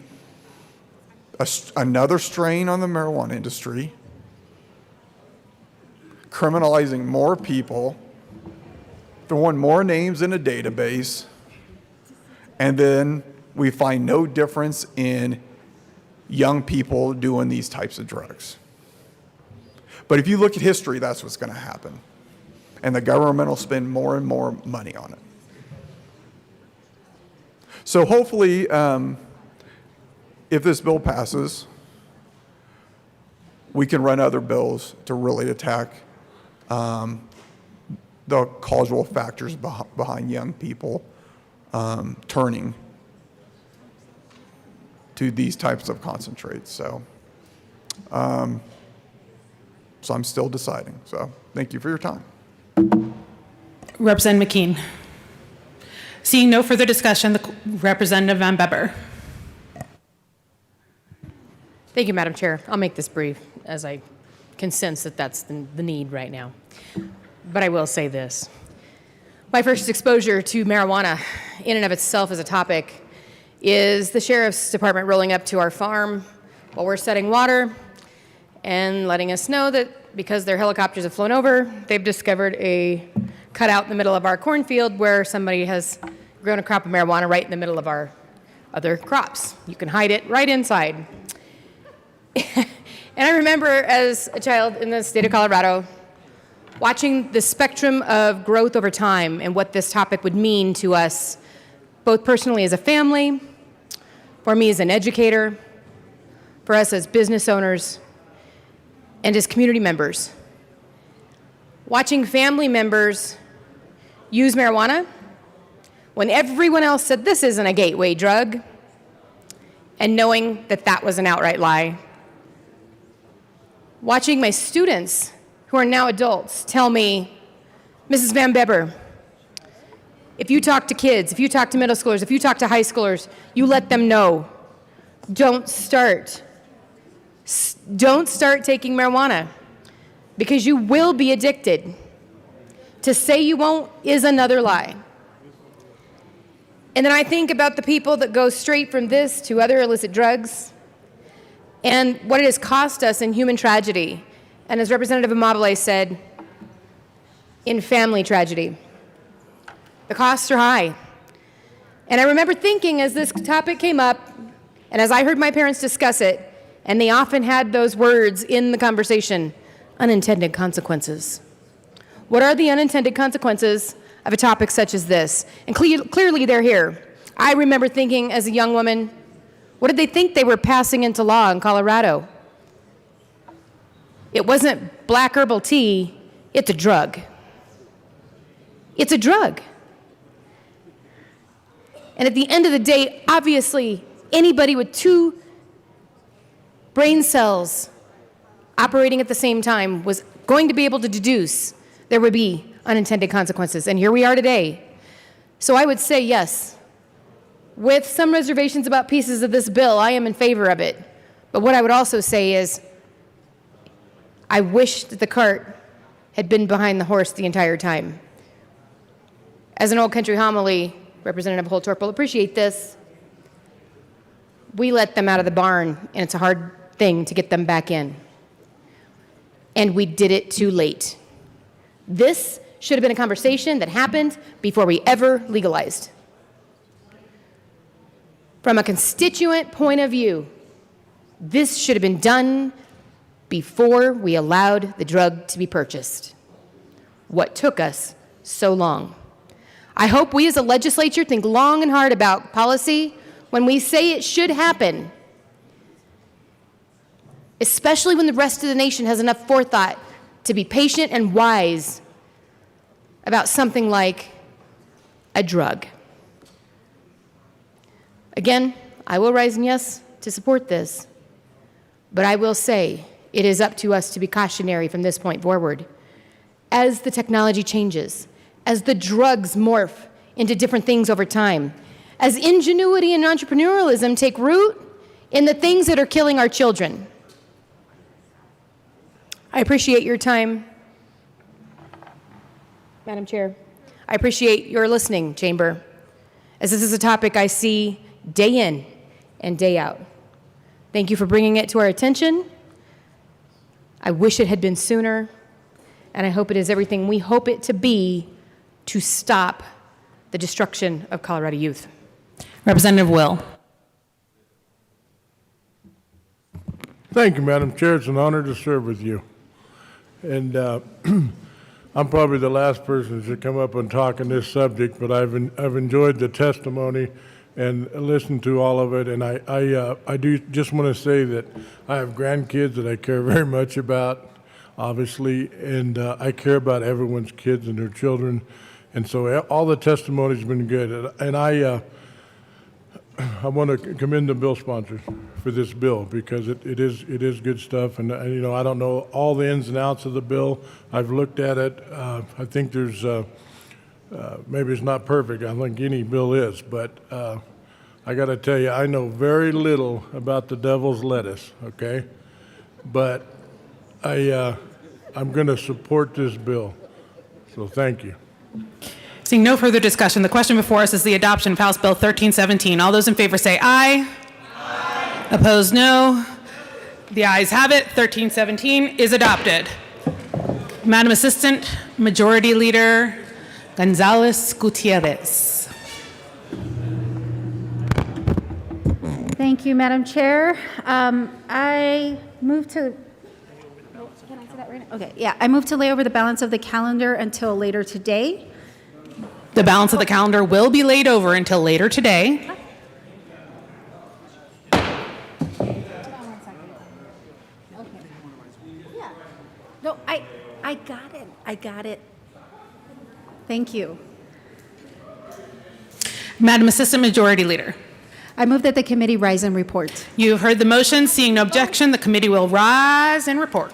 another strain on the marijuana industry, criminalizing more people, throwing more names in a database, and then we find no difference in young people doing these types of drugs. But if you look at history, that's what's going to happen. And the government will spend more and more money on it. So hopefully, if this bill passes, we can run other bills to really attack the causal factors behind young people turning to these types of concentrates. So I'm still deciding. So thank you for your time. Representative McKean. Seeing no further discussion, the Representative Van Beber. Thank you, Madam Chair. I'll make this brief, as I can sense that that's the need right now. But I will say this. My first exposure to marijuana in and of itself as a topic is the Sheriff's Department rolling up to our farm while we're setting water and letting us know that because their helicopters have flown over, they've discovered a cutout in the middle of our cornfield where somebody has grown a crop of marijuana right in the middle of our other crops. You can hide it right inside. And I remember as a child in the state of Colorado watching the spectrum of growth over time and what this topic would mean to us, both personally as a family, for me as an educator, for us as business owners, and as community members. Watching family members use marijuana when everyone else said this isn't a gateway drug, and knowing that that was an outright lie. Watching my students, who are now adults, tell me, Mrs. Van Beber, if you talk to kids, if you talk to middle schoolers, if you talk to high schoolers, you let them know, don't start taking marijuana because you will be addicted. To say you won't is another lie. And then I think about the people that go straight from this to other illicit drugs and what it has cost us in human tragedy. And as Representative Amabile said, in family tragedy. The costs are high. And I remember thinking as this topic came up, and as I heard my parents discuss it, and they often had those words in the conversation, unintended consequences. What are the unintended consequences of a topic such as this? And clearly they're here. I remember thinking as a young woman, what did they think they were passing into law in Colorado? It wasn't black herbal tea, it's a drug. It's a drug. And at the end of the day, obviously, anybody with two brain cells operating at the same time was going to be able to deduce there would be unintended consequences. And here we are today. So I would say yes. With some reservations about pieces of this bill, I am in favor of it. But what I would also say is, I wish that the cart had been behind the horse the entire time. As an old country homily, Representative Holtorp will appreciate this. We let them out of the barn, and it's a hard thing to get them back in. And we did it too late. This should have been a conversation that happened before we ever legalized. From a constituent point of view, this should have been done before we allowed the drug to be purchased. What took us so long? I hope we as a legislature think long and hard about policy when we say it should happen, especially when the rest of the nation has enough forethought to be patient and wise about something like a drug. Again, I will rise in yes to support this, but I will say it is up to us to be cautionary from this point forward. As the technology changes, as the drugs morph into different things over time, as ingenuity and entrepreneurialism take root in the things that are killing our children. I appreciate your time, Madam Chair. I appreciate your listening, Chamber, as this is a topic I see day in and day out. Thank you for bringing it to our attention. I wish it had been sooner, and I hope it is everything we hope it to be to stop the destruction of Colorado youth. Representative Will. Thank you, Madam Chair. It's an honor to serve with you. And I'm probably the last person to come up and talk on this subject, but I've enjoyed the testimony and listened to all of it. And I do just want to say that I have grandkids that I care very much about, obviously, and I care about everyone's kids and their children. And so all the testimony's been good. And I want to commend the bill sponsors for this bill because it is good stuff. And you know, I don't know all the ins and outs of the bill. I've looked at it. I think there's maybe it's not perfect. I think any bill is, but I got to tell you, I know very little about the devil's lettuce. Okay, but I'm going to support this bill. So thank you. Seeing no further discussion, the question before us is the adoption of House Bill 1317. All those in favor say aye. Aye. Opposed, no. The ayes have it. 1317 is adopted. Madam Assistant Majority Leader Gonzalez Gutierrez. Thank you, Madam Chair. I move to. Can I say that right now? Okay, yeah, I move to lay over the balance of the calendar until later today. The balance of the calendar will be laid over until later today. No, I got it. I got it. Thank you. Madam Assistant Majority Leader. I move that the committee rise and report. You have heard the motion. Seeing no objection, the committee will rise and report.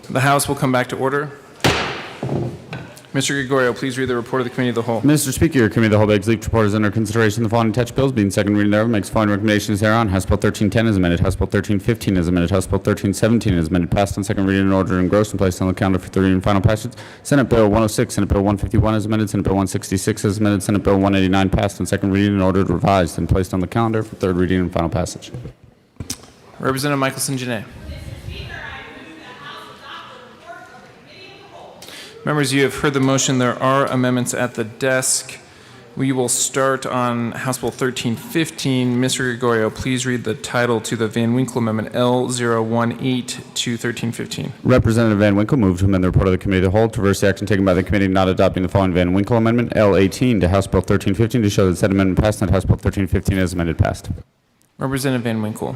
The House will come back to order. Mr. Gregorio, please read the report of the Committee of the Whole. Mr. Speaker, your Committee of the Whole begs leave to report as under consideration the following attached bills, being second reading thereof, makes following recommendations thereon. House Bill 1310 is amended. House Bill 1315 is amended. House Bill 1317 is amended. Passed on second reading in order engrossed and placed on the calendar for third reading and final passage. Senate Bill 106, Senate Bill 151 is amended. Senate Bill 166 is amended. Senate Bill 189 passed on second reading and ordered revised and placed on the calendar for third reading and final passage. Representative Michelson Janae. Members, you have heard the motion. There are amendments at the desk. We will start on House Bill 1315. Mr. Gregorio, please read the title to the Van Winkle Amendment L018 to 1315. Representative Van Winkle moved to amend the report of the Committee of the Whole to reverse the action taken by the committee not adopting the following Van Winkle Amendment L18 to House Bill 1315 to show that said amendment passed and that House Bill 1315 as amended passed. Representative Van Winkle.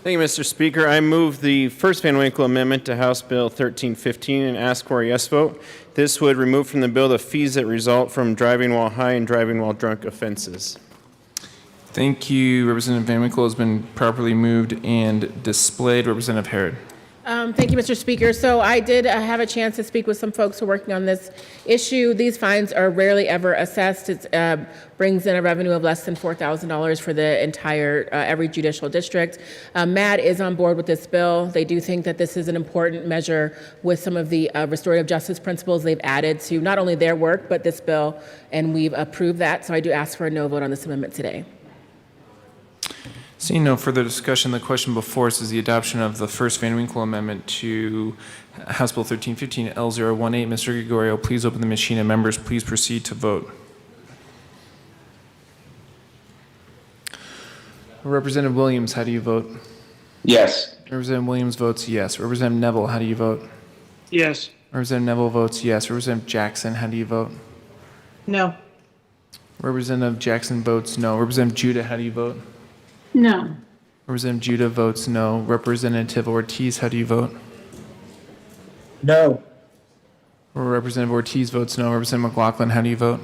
Thank you, Mr. Speaker. I move the first Van Winkle amendment to House Bill 1315 and ask for a yes vote. This would remove from the bill the fees that result from driving while high and driving while drunk offenses. Thank you. Representative Van Winkle has been properly moved and displayed. Representative Herod. Thank you, Mr. Speaker. So I did have a chance to speak with some folks who are working on this issue. These fines are rarely ever assessed. It brings in a revenue of less than $4,000 for the entire, every judicial district. MAD is on board with this bill. They do think that this is an important measure with some of the restorative justice principles they've added to not only their work, but this bill, and we've approved that. So I do ask for a no vote on this amendment today. Seeing no further discussion, the question before us is the adoption of the first Van Winkle Amendment to House Bill 1315 L018. Mr. Gregorio, please open the machine and members, please proceed to vote. Representative Williams, how do you vote? Yes. Representative Williams votes yes. Representative Neville, how do you vote? Yes. Representative Neville votes yes. Representative Jackson, how do you vote? No. Representative Jackson votes no. Representative Judah, how do you vote? No. Representative Judah votes no. Representative Ortiz, how do you vote? No. Representative Ortiz votes no. Representative McLaughlin, how do you vote?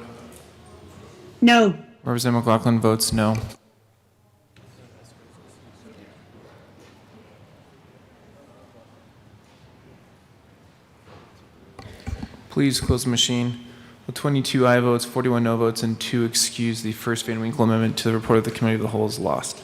No. Representative McLaughlin votes no. Please close the machine. With 22 aye votes, 41 no votes, and 2 excused, the first Van Winkle amendment to the report of the Committee of the Whole is lost.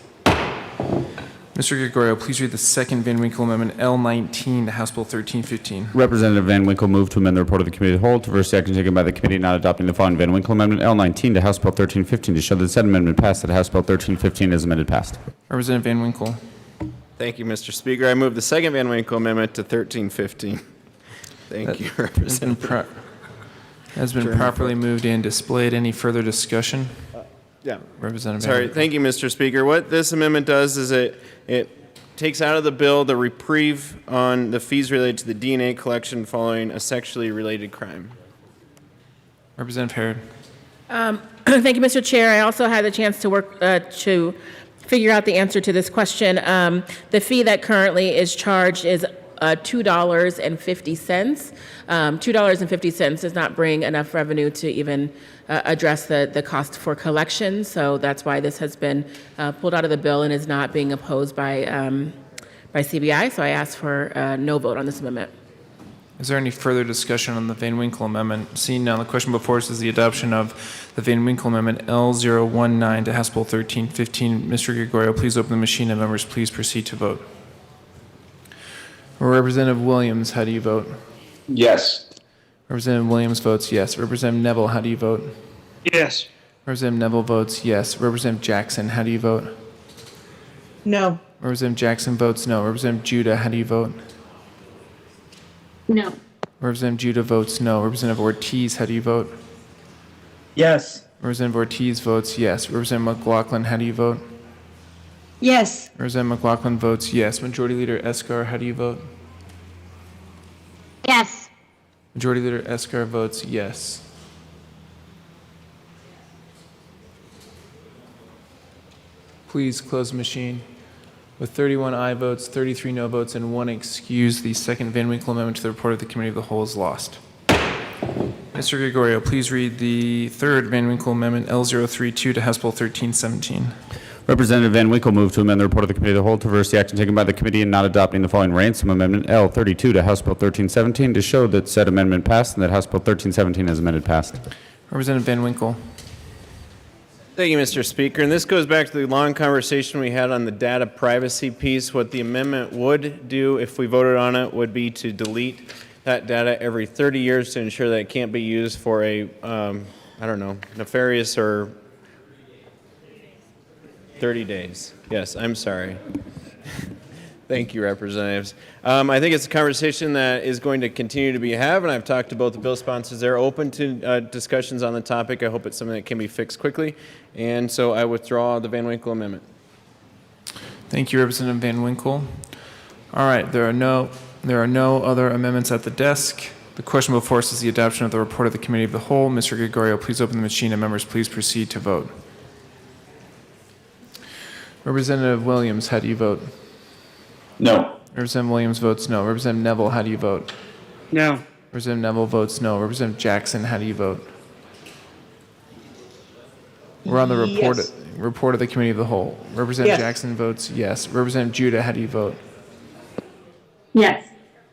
Mr. Gregorio, please read the second Van Winkle amendment, L19, to House Bill 1315. Representative Van Winkle moved to amend the report of the Committee of the Whole to reverse the action taken by the committee not adopting the following Van Winkle Amendment L19 to House Bill 1315 to show that said amendment passed, that House Bill 1315 is amended passed. Representative Van Winkle. Thank you, Mr. Speaker. I move the second Van Winkle amendment to 1315. Thank you, Representative. Has been properly moved and displayed. Any further discussion? Yeah. Representative. Sorry. Thank you, Mr. Speaker. What this amendment does is it takes out of the bill the reprieve on the fees related to the DNA collection following a sexually related crime. Representative Herod. Thank you, Mr. Chair. I also had the chance to work to figure out the answer to this question. The fee that currently is charged is $2.50. $2.50 does not bring enough revenue to even address the cost for collection. So that's why this has been pulled out of the bill and is not being opposed by CBI. So I ask for no vote on this amendment. Is there any further discussion on the Van Winkle amendment? Seeing none, the question before us is the adoption of the Van Winkle amendment L019 to House Bill 1315. Mr. Gregorio, please open the machine and members please proceed to vote. Representative Williams, how do you vote? Yes. Representative Williams votes yes. Representative Neville, how do you vote? Yes. Representative Neville votes yes. Representative Jackson, how do you vote? No. Representative Jackson votes no. Representative Judah, how do you vote? No. Representative Judah votes no. Representative Ortiz, how do you vote? Yes. Representative Ortiz votes yes. Representative McLaughlin, how do you vote? Yes. Representative McLaughlin votes yes. Majority Leader Escar, how do you vote? Yes. Majority Leader Escar votes yes. Please close the machine. With 31 aye votes, 33 no votes, and 1 excuse, the second Van Winkle amendment to the report of the Committee of the Whole is lost. Mr. Gregorio, please read the third Van Winkle amendment L032 to House Bill 1317. Representative Van Winkle moved to amend the report of the Committee of the Whole to reverse the action taken by the committee in not adopting the following ransom amendment L32 to House Bill 1317 to show that said amendment passed and that House Bill 1317 is amended passed. Representative Van Winkle. Thank you, Mr. Speaker. And this goes back to the long conversation we had on the data privacy piece. What the amendment would do if we voted on it would be to delete that data every 30 years to ensure that it can't be used for a, I don't know, nefarious or 30 days. Yes, I'm sorry. Thank you, Representatives. I think it's a conversation that is going to continue to be had, and I've talked to both the bill sponsors. They're open to discussions on the topic. I hope it's something that can be fixed quickly, and so I withdraw the Van Winkle amendment. Thank you, Representative Van Winkle. All right, there are no other amendments at the desk. The question before us is the adoption of the report of the Committee of the Whole. Mr. Gregorio, please open the machine, and members, please proceed to vote. Representative Williams, how do you vote? No. Representative Williams votes no. Representative Neville, how do you vote? No. Representative Neville votes no. Representative Jackson, how do you vote? We're on the report of the Committee of the Whole. Representative Jackson votes yes. Representative Judah, how do you vote? Yes.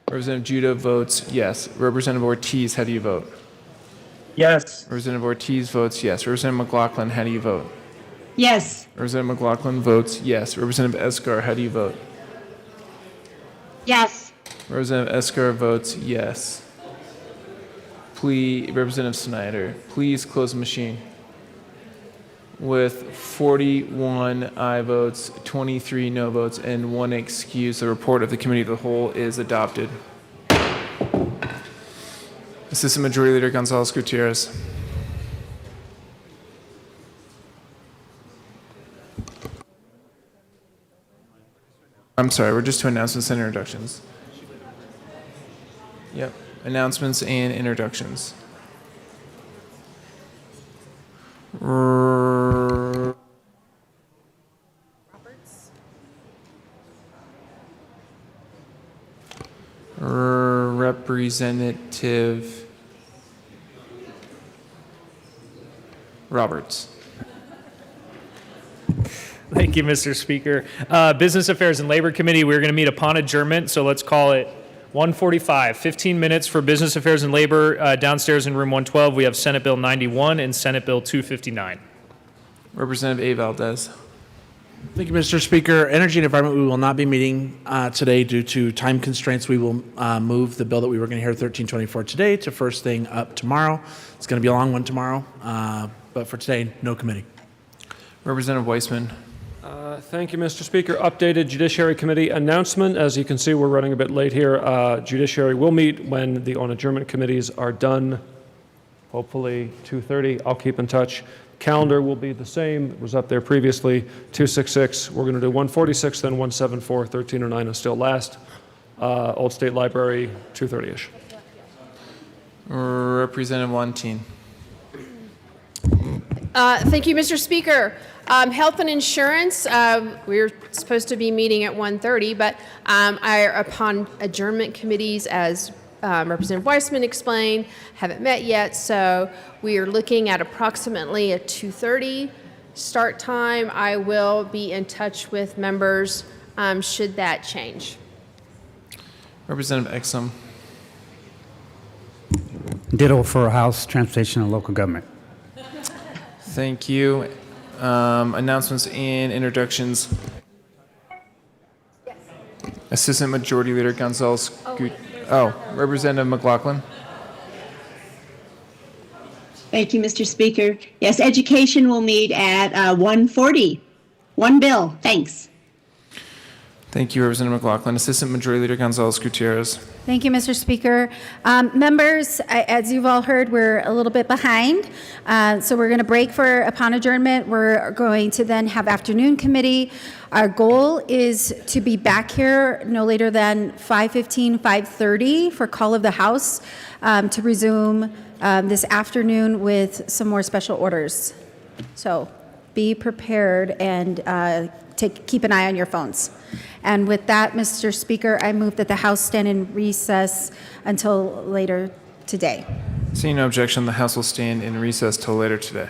Representative Judah votes yes. Representative Ortiz, how do you vote? Yes. Representative Ortiz votes yes. Representative McLaughlin, how do you vote? Yes. Representative McLaughlin votes yes. Representative Escar, how do you vote? Yes. Representative Escar votes yes. Please, Representative Snyder, please close the machine. With 41 aye votes, 23 no votes, and 1 excuse, the report of the Committee of the Whole is adopted. Assistant Majority Leader Gonzalez Gutierrez. I'm sorry, we're just to announcements and introductions. Yep, announcements and introductions. Representative Roberts. Thank you, Mr. Speaker. Business Affairs and Labor Committee, we're going to meet upon adjournment, so let's call it 1:45. 15 minutes for Business Affairs and Labor downstairs in room 112. We have Senate Bill 91 and Senate Bill 259. Representative A. Valdez. Thank you, Mr. Speaker. Energy and Environment, we will not be meeting today due to time constraints. We will move the bill that we were going to hear 1324 today to first thing up tomorrow. It's going to be a long one tomorrow, but for today, no committee. Representative Weissman. Thank you, Mr. Speaker. Updated Judiciary Committee announcement. As you can see, we're running a bit late here. Judiciary will meet when the on adjournment committees are done, hopefully 2:30. I'll keep in touch. Calendar will be the same. It was up there previously, 266. We're going to do 146, then 174, 1309 is still last. Old State Library, 2:30-ish. Representative Wantine. Thank you, Mr. Speaker. Health and insurance, we're supposed to be meeting at 1:30, but upon adjournment committees, as Representative Weissman explained, haven't met yet, so we are looking at approximately a 2:30 start time. I will be in touch with members should that change. Representative Exum. Ditto for House Transportation and Local Government. Thank you. Announcements and introductions. Assistant Majority Leader Gonzalez. Representative McLaughlin. Thank you, Mr. Speaker. Yes, education will meet at 1:40. One bill. Thanks. Thank you, Representative McLaughlin. Assistant Majority Leader Gonzalez Gutierrez. Thank you, Mr. Speaker. Members, as you've all heard, we're a little bit behind. So we're going to break for upon adjournment. We're going to then have afternoon committee. Our goal is to be back here no later than 5:15, 5:30 for call of the House to resume this afternoon with some more special orders. So be prepared and keep an eye on your phones. And with that, Mr. Speaker, I move that the House stand in recess until later today. Seeing no objection, the House will stand in recess till later today.